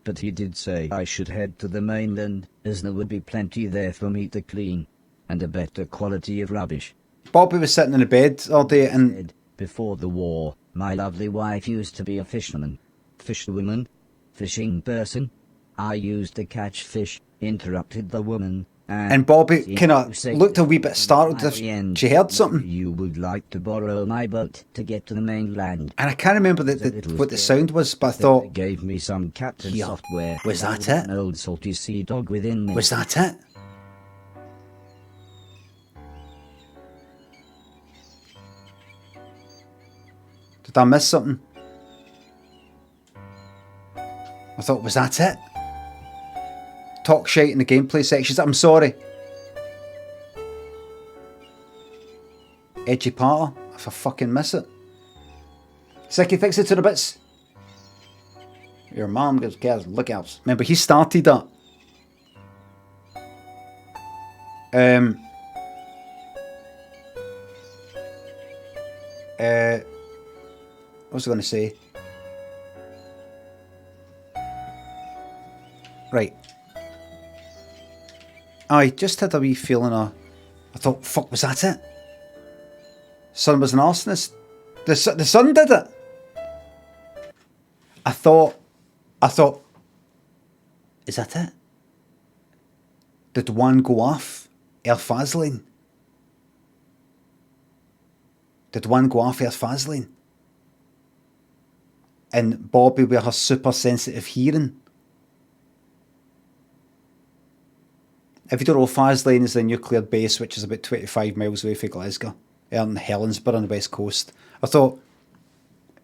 But he did say I should head to the mainland, as there would be plenty there for me to clean, and a better quality of rubbish. Bobby was sitting in the bed all day and... Before the war, my lovely wife used to be a fisherman. Fisherwoman? Fishing person? I used to catch fish, interrupted the woman, and Bobby kind of looked a wee bit startled if she heard something. You would like to borrow my boat to get to the mainland. And I can't remember what the sound was, but I thought... They gave me some captain software. Was that it? An old salty sea dog within me. Was that it? Did I miss something? I thought, was that it? Talk shite in the gameplay sections. I'm sorry. Edgy parter, if I fucking miss it. Sicky, fix it to the bits. Your mom gives cats lookouts. Remember, he started that. What was I going to say? Right. I just had a wee feeling of... I thought, fuck, was that it? Son was an arsonist. The son did it. I thought, is that it? Did one go off Vaseline? Did one go off Vaseline? And Bobby with her super sensitive hearing. If you don't know, Vaseline is the nuclear base, which is about 25 miles away from Glasgow, in Helensburgh on the west coast. I thought,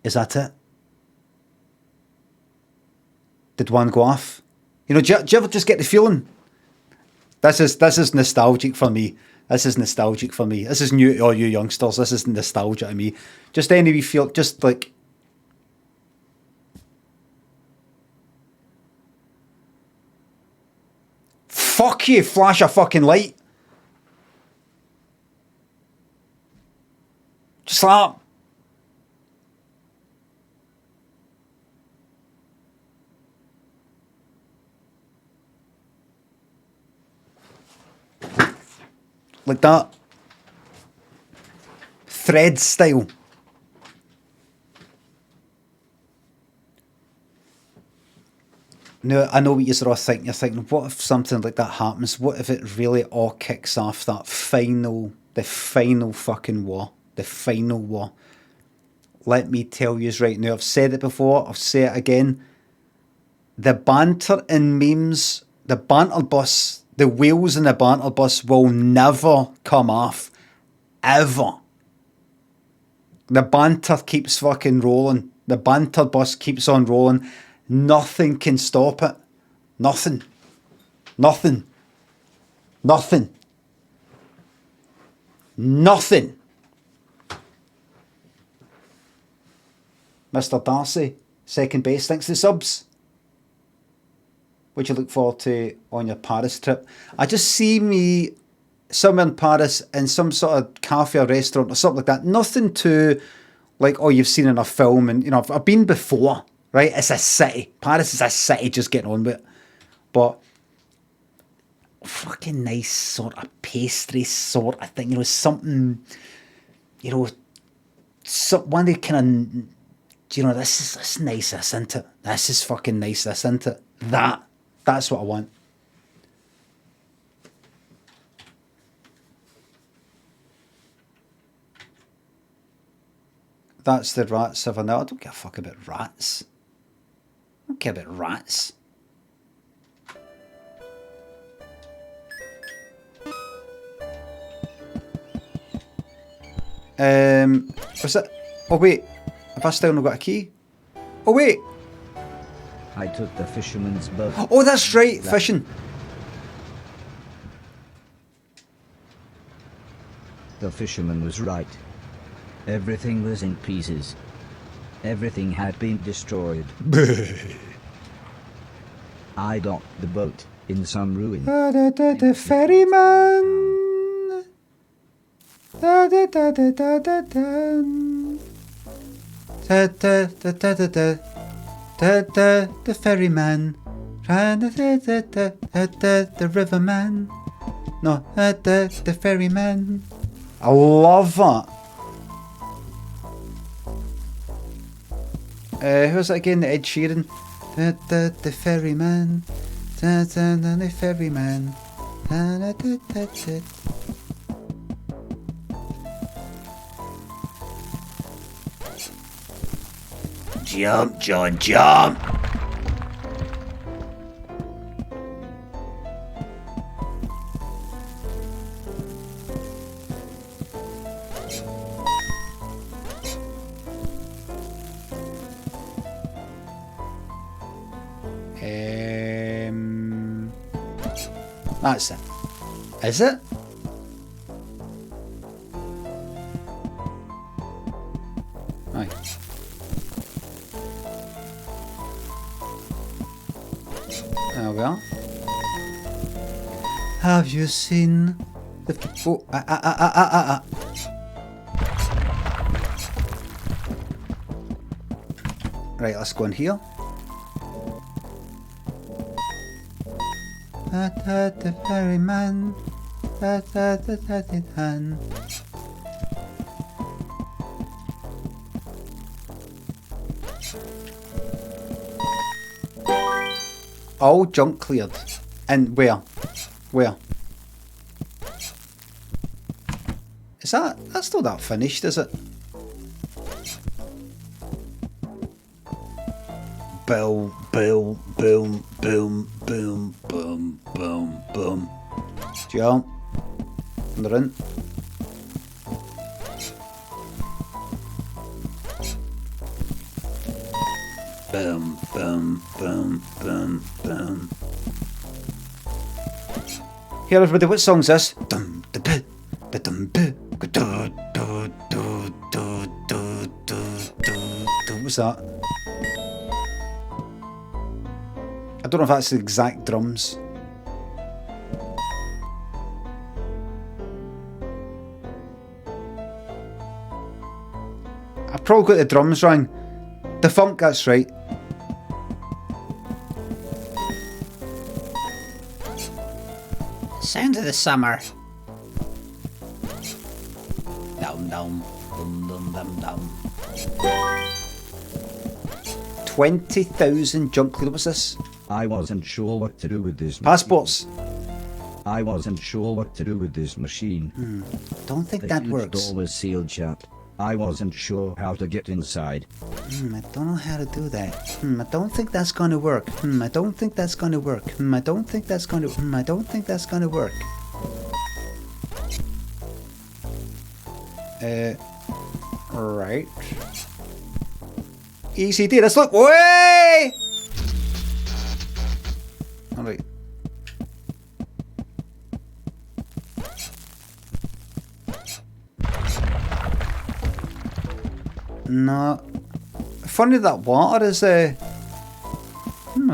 is that it? Did one go off? You know, do you ever just get the feeling? This is nostalgic for me. This is nostalgic for me. This is new to all you youngsters. This is nostalgia to me. Just any wee feel, just like... Fuck you, flash a fucking light. Just like that. Like that. Thread style. Now, I know what you're all thinking. You're thinking, what if something like that happens? What if it really all kicks off the final fucking war? The final war. Let me tell you right now, I've said it before, I'll say it again. The banter in memes, the banter bus, the wheels in the banter bus will never come off. Ever. The banter keeps fucking rolling. The banter bus keeps on rolling. Nothing can stop it. Nothing. Nothing. Nothing. Nothing. Mr. Darcy, second base, thanks to subs. What you look forward to on your Paris trip? I just see me somewhere in Paris in some sort of cafe or restaurant or something like that. Nothing too like, oh, you've seen in a film, and you know, I've been before. Right, it's a city. Paris is a city, just getting on with it. But fucking nice sort of pastry sort of thing, you know, something, you know, one of the kind of, you know, this is nice, this, isn't it? This is fucking nice, this, isn't it? That's what I want. That's the rats of an... I don't give a fuck about rats. I don't care about rats. Was it? Oh wait, have I still not got a key? Oh wait! I took the fisherman's boat. Oh, that's right, fishing. The fisherman was right. Everything was in pieces. Everything had been destroyed. I docked the boat in some ruin. The ferryman. The ferryman. The riverman. No, the ferryman. I love that. Who's that again? Ed Sheeran. The ferryman. The ferryman. Jump, John, jump! That's it. Is it? Aye. There we are. Have you seen the... Oh, Right, let's go in here. The ferryman. All junk cleared. And where? Where? Is that's not that finished, is it? Boom, boom, boom, boom, boom, boom, boom, boom. Jump. And they're in. Boom, boom, boom, boom, boom. Here, everybody, what song's this? Dum, da, ba, da, dum, ba, ga, da, da, da, da, da, da, da. What's that? I don't know if that's the exact drums. I probably got the drums wrong. The funk, that's right. Sound of the summer. Dum dum dum dum dum dum. 20,000 junk cleared. What's this? I wasn't sure what to do with this. Passports. I wasn't sure what to do with this machine. Don't think The that huge works. door was sealed shut. I wasn't sure how to get inside. I don't know how to do that. I don't think that's gonna work. I don't think that's gonna work. I don't think that's gonna. I don't think that's gonna work. Right. Easy D. Let's look. Way. All right. No. Funny that water is I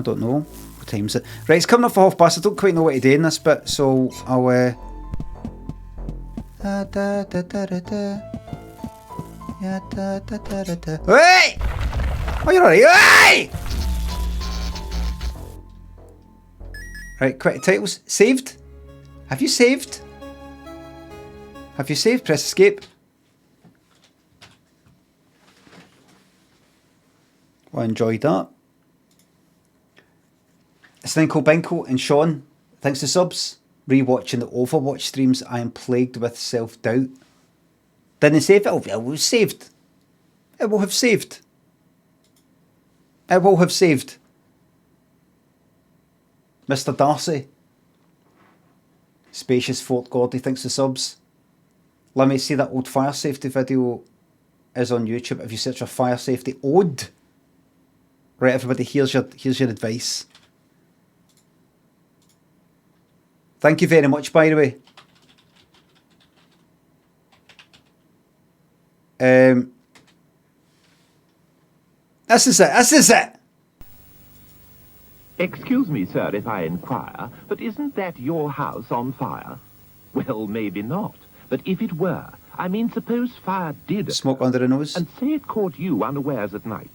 don't know. What time is it? Right, it's coming up for 1:30. I don't quite know what to do in this bit, so I'll Hey! Oh, you're alright. Hey! Right, quick titles. Saved? Have you saved? Have you saved? Press escape. Well, I enjoyed that. Sninkle Binkle and Sean, thanks to subs. Rewatching the Overwatch streams, I am plagued with self-doubt. Didn't save it? Oh, it was saved. It will have saved. It will have saved. Mr. Darcy. Spacious Fort Gordy, thanks to subs. Let me see that old fire safety video is on YouTube. If you search for fire safety ode, right, everybody, here's your advice. Thank you very much, by the way. This is it. Excuse me, sir, if I inquire, but isn't that your house on fire? Well, maybe not. But if it were, I mean, suppose fire did Smoke under the nose. and say it caught you unawares at night.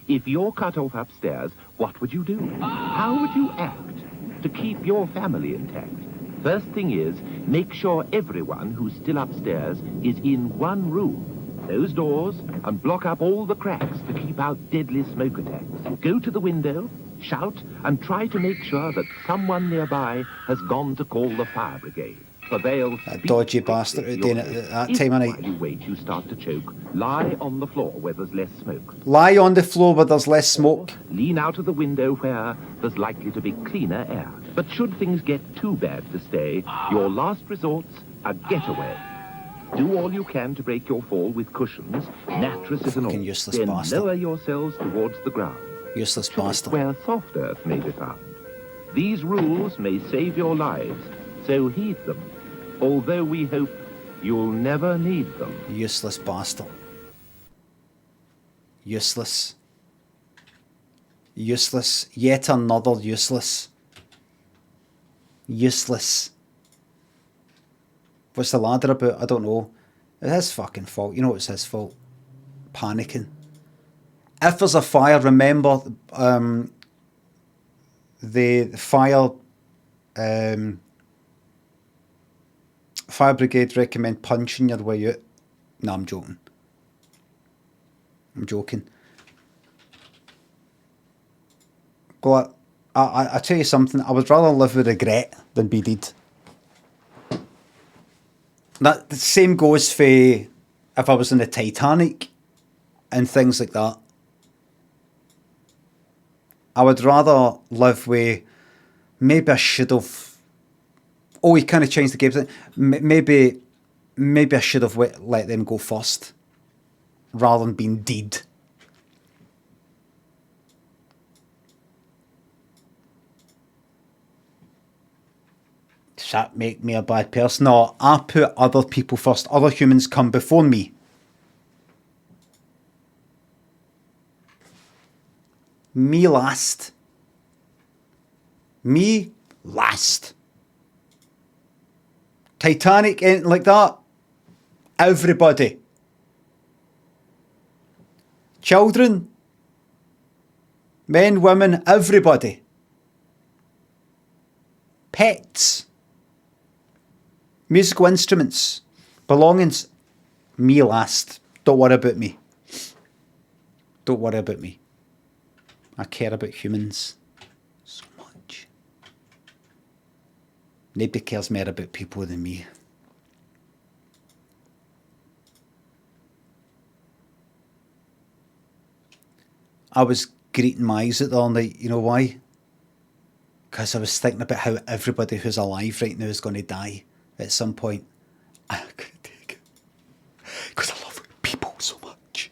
If you're cut off upstairs, what would you do? How would you act to keep your family intact? First thing is, make sure everyone who's still upstairs is in one room. Close doors and block up all the cracks to keep out deadly smoke attacks. Go to the window, shout, and try to make sure that someone nearby has gone to call the fire brigade. For they'll That dodgy bastard out doing it at that time of night. While you wait, you start to choke. Lie on the floor where there's less smoke. Lie on the floor where there's less smoke. Lean out of the window where there's likely to be cleaner air. But should things get too bad to stay, your last resort's a getaway. Do all you can to break your fall with cushions, mattresses and all. Fucking useless then bastard. lower yourselves towards the ground. Useless Choice bastard. where soft earth may be found. These rules may save your lives, so heed them. Although we hope you'll never need them. Useless bastard. Useless. Useless. Yet another useless. Useless. What's the ladder about? I don't know. It's his fucking fault. You know it's his fault. Panicking. If there's a fire, remember the fire fire brigade recommend punching your way out. No, I'm joking. I'm joking. But I tell you something, I would rather live with regret than be dead. That the same goes for if I was in the Titanic and things like that. I would rather live with maybe I should have. Oh, he kind of changed the game. Maybe I should have let them go first, rather than being dead. Does that make me a bad person? No, I put other people first. Other humans come before me. Me last. Me last. Titanic, anything like that. Everybody. Children. Men, women, everybody. Pets. Musical instruments. Belongings. Me last. Don't worry about me. Don't worry about me. I care about humans so much. Nobody cares more about people than me. I was greeting my eyes out the other night. You know why? Because I was thinking about how everybody who's alive right now is going to die at some point. I couldn't take it. Because I love people so much.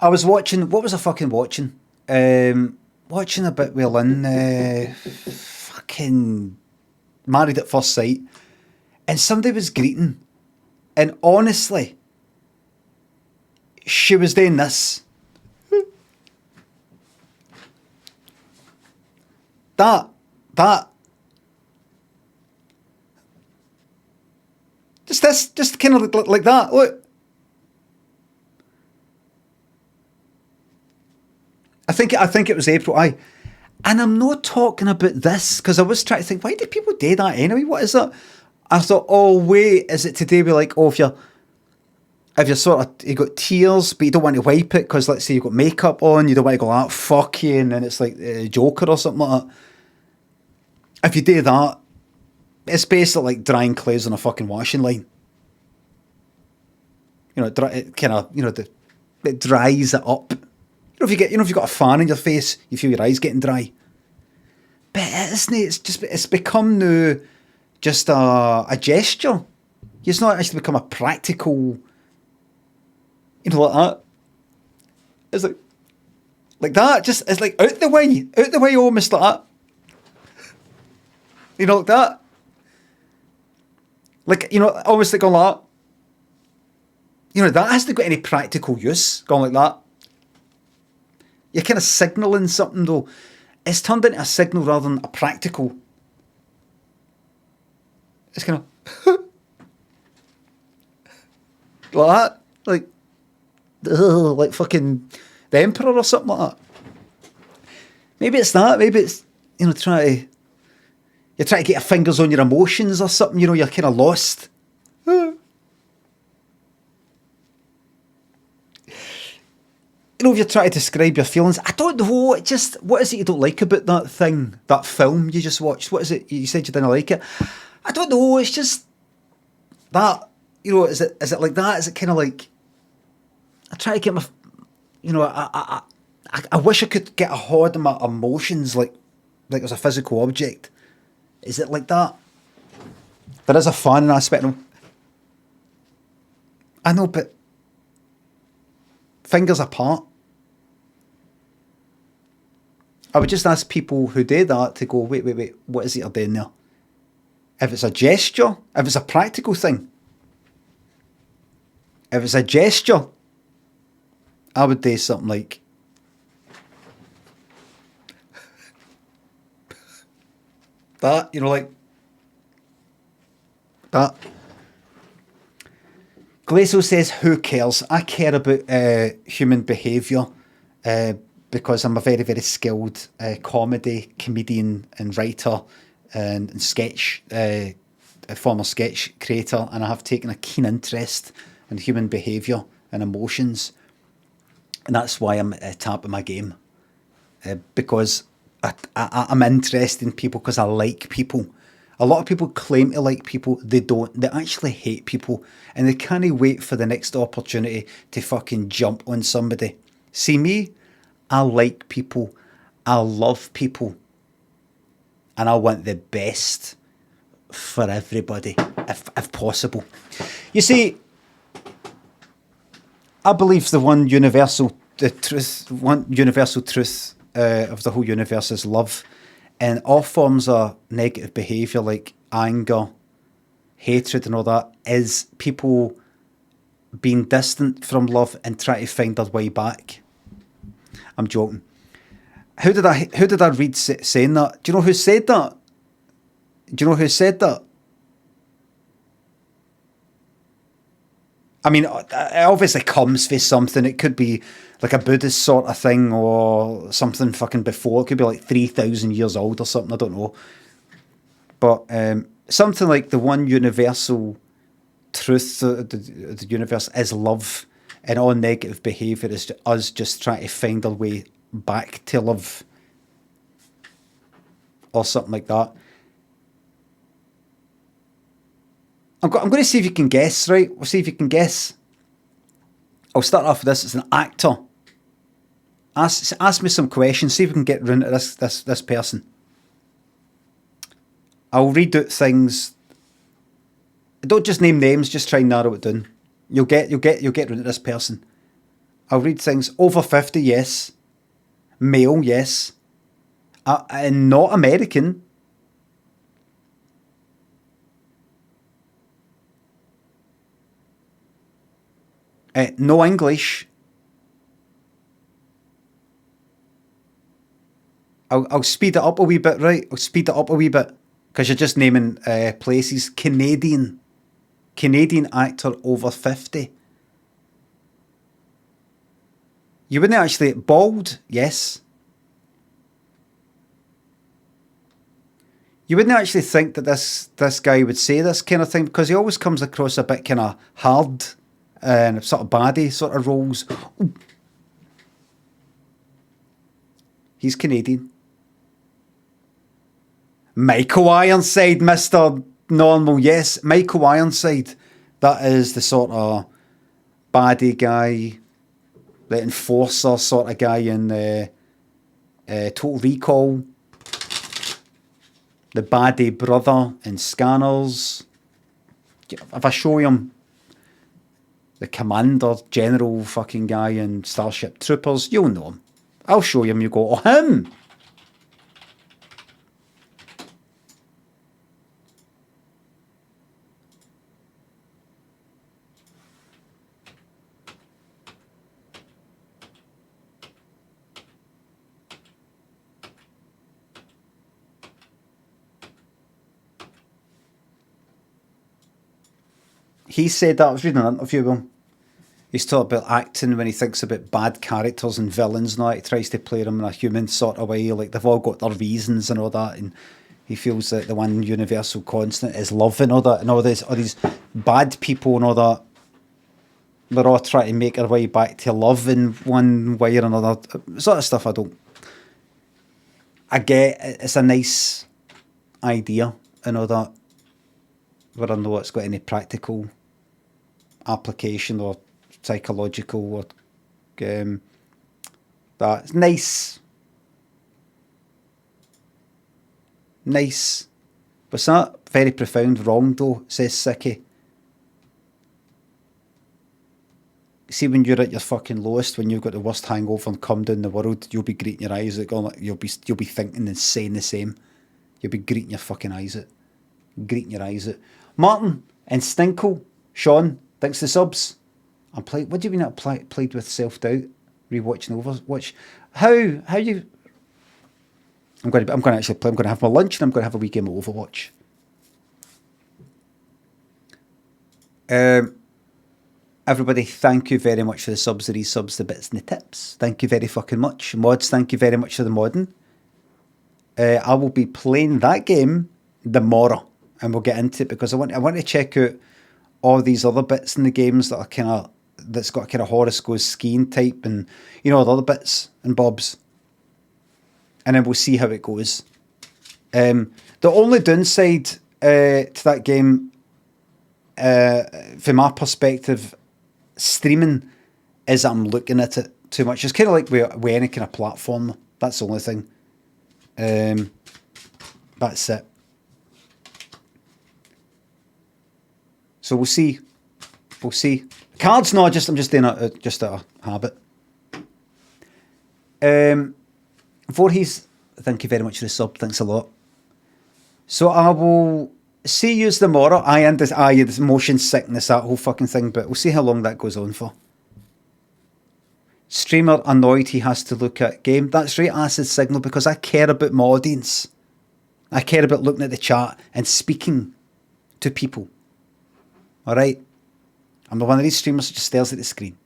I was watching. What was I fucking watching? Watching a bit with Lynn. Fucking Married at First Sight, and somebody was greeting, and honestly, she was doing this. That. Just kind of like that. Look. I think it was April. And I'm not talking about this because I was trying to think, why do people do that anyway? What is that? I thought, oh wait, is it today? We're like, oh, if you're if you're sort of, you got tears, but you don't want to wipe it because, let's say, you've got makeup on, you don't want to go, ah, fuck you, and then it's like Joker or something like that. If you do that, it's basically like drying clothes on a fucking washing line. You know, it kind of, you know, it dries it up. If you've got a fan in your face, you feel your eyes getting dry. But it's become now just a gesture. It's not actually become a practical, you know, like that. It's like that. Just it's like out the way, almost like that. You know, like that. Like, you know, almost like going like that. You know, that hasn't got any practical use, going like that. You're kind of signalling something, though. It's turned into a signal rather than a practical. It's kind of like that. Like fucking the Emperor or something like that. Maybe it's that. Maybe it's, you know, you're trying to get your fingers on your emotions or something. You know, you're kind of lost. You know, if you're trying to describe your feelings, I don't know. What is it you don't like about that thing, that film you just watched? What is it? You said you didn't like it. I don't know. It's just that. You know, is it like that? Is it kind of like, I try to get my, you know, I wish I could get a hold of my emotions like it was a physical object. Is it like that? There is a fun aspect of them. I know, but fingers apart. I would just ask people who do that to go, wait, what is it you're doing there? If it's a gesture, if it's a practical thing, if it's a gesture, I would do something like that, you know, like that. Glazo says, who cares? I care about human behaviour because I'm a very, very skilled comedy comedian and writer and sketch, a former sketch creator, and I have taken a keen interest in human behaviour and emotions. And that's why I'm tapping my game. Because I'm interested in people because I like people. A lot of people claim to like people, they don't. They actually hate people and they can't wait for the next opportunity to fucking jump on somebody. See me? I like people. I love people. And I want the best for everybody, if possible. You see, I believe the one universal truth of the whole universe is love. And all forms of negative behaviour like anger, hatred and all that is people being distant from love and trying to find their way back. I'm joking. Who did I read saying that? Do you know who said that? I mean, it obviously comes from something. It could be like a Buddhist sort of thing or something fucking before. It could be like 3,000 years old or something. I don't know. But something like the one universal truth of the universe is love. And all negative behaviour is us just trying to find our way back to love. Or something like that. I'm going to see if you can guess, right? We'll see if you can guess. I'll start off with this. It's an actor. Ask me some questions. See if we can get round to this person. I'll read out things. Don't just name names. Just try and narrow it down. You'll get round to this person. I'll read things. Over 50, yes. Male, yes. And not American. No English. I'll speed it up a wee bit, right? I'll speed it up a wee bit because you're just naming places. Canadian actor over 50. You wouldn't actually bald, yes. You wouldn't actually think that this guy would say this kind of thing because he always comes across a bit kind of hard and sort of baddie sort of roles. Ooh. He's Canadian. Michael Ironside, Mr. Normal. Yes, Michael Ironside. That is the sort of baddie guy, the enforcer sort of guy in Total Recall. The baddie brother in Scanners. If I show him the commander general fucking guy in Starship Troopers, you'll know him. I'll show you him, you go, oh, him! He said that, I was reading an interview with him. He's talking about acting when he thinks about bad characters and villains and all that. He tries to play them in a human sort of way, like they've all got their reasons and all that, and he feels that the one universal constant is love and all that, and all these bad people and all that. They're all trying to make their way back to love in one way or another. Sort of stuff I get, it's a nice idea and all that, but I know it's got any practical application or psychological or that's nice, but it's not very profound wrong though, says Sicky. See, when you're at your fucking lowest, when you've got the worst hangover and come down the world, you'll be greeting your eyes, you'll be thinking and saying the same. You'll be greeting your fucking eyes out. Martin and Stinkle, Sean, thanks to subs. What do you mean I played with self-doubt? Rewatching Overwatch. How you? I'm going to actually play. I'm going to have my lunch and I'm going to have a wee game of Overwatch. Everybody, thank you very much for the subs, the resubs, the bits and the tips. Thank you very fucking much. Mods, thank you very much for the modding. I will be playing that game tomorrow, and we'll get into it because I want to check out all these other bits in the games that are that's got a kind of Horace goes skiing type, and you know, the other bits and bobs, and then we'll see how it goes. The only downside to that game, from my perspective, streaming, is I'm looking at it too much. It's kind of like with any kind of platform. That's the only thing. That's it. So we'll see. Cards, no, I'm just doing it just out of habit. Voorhees, thank you very much for the sub. Thanks a lot. So I will see you tomorrow. This motion sickness, that whole fucking thing, but we'll see how long that goes on for. Streamer annoyed he has to look at game. That's right, Acid Signal, because I care about my audience. I care about looking at the chat and speaking to people. Alright? I'm the one of these streamers that just stares at the screen.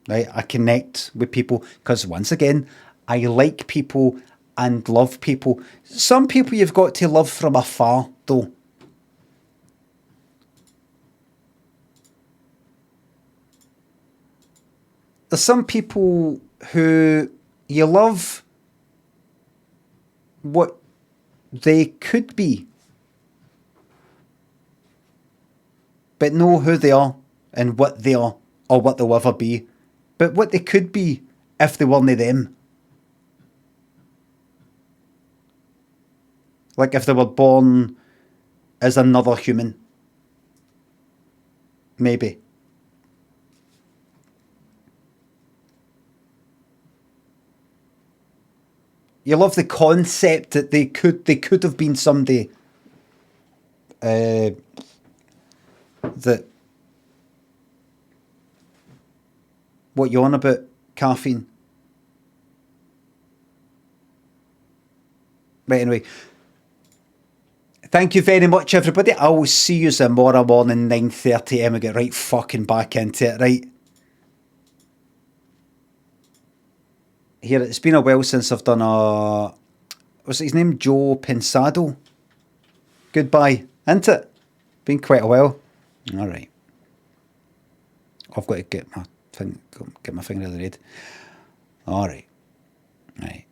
Right? I connect with people because, once again, I like people and love people. Some people you've got to love from afar, though. There's some people who you love what they could be, but know who they are and what they are, or what they'll ever be, but what they could be if they weren't them. Like if they were born as another human. Maybe. You love the concept that they could have been somebody that what you on about, caffeine? Right, anyway. Thank you very much, everybody. I will see you tomorrow morning, 9:30 a.m. We get right fucking back into it, right? Here, it's been a while since I've done a... Was his name? Joe Pensado? Goodbye. Isn't it? Been quite a while. All right. I've got to get my finger out of the red. All right. Right.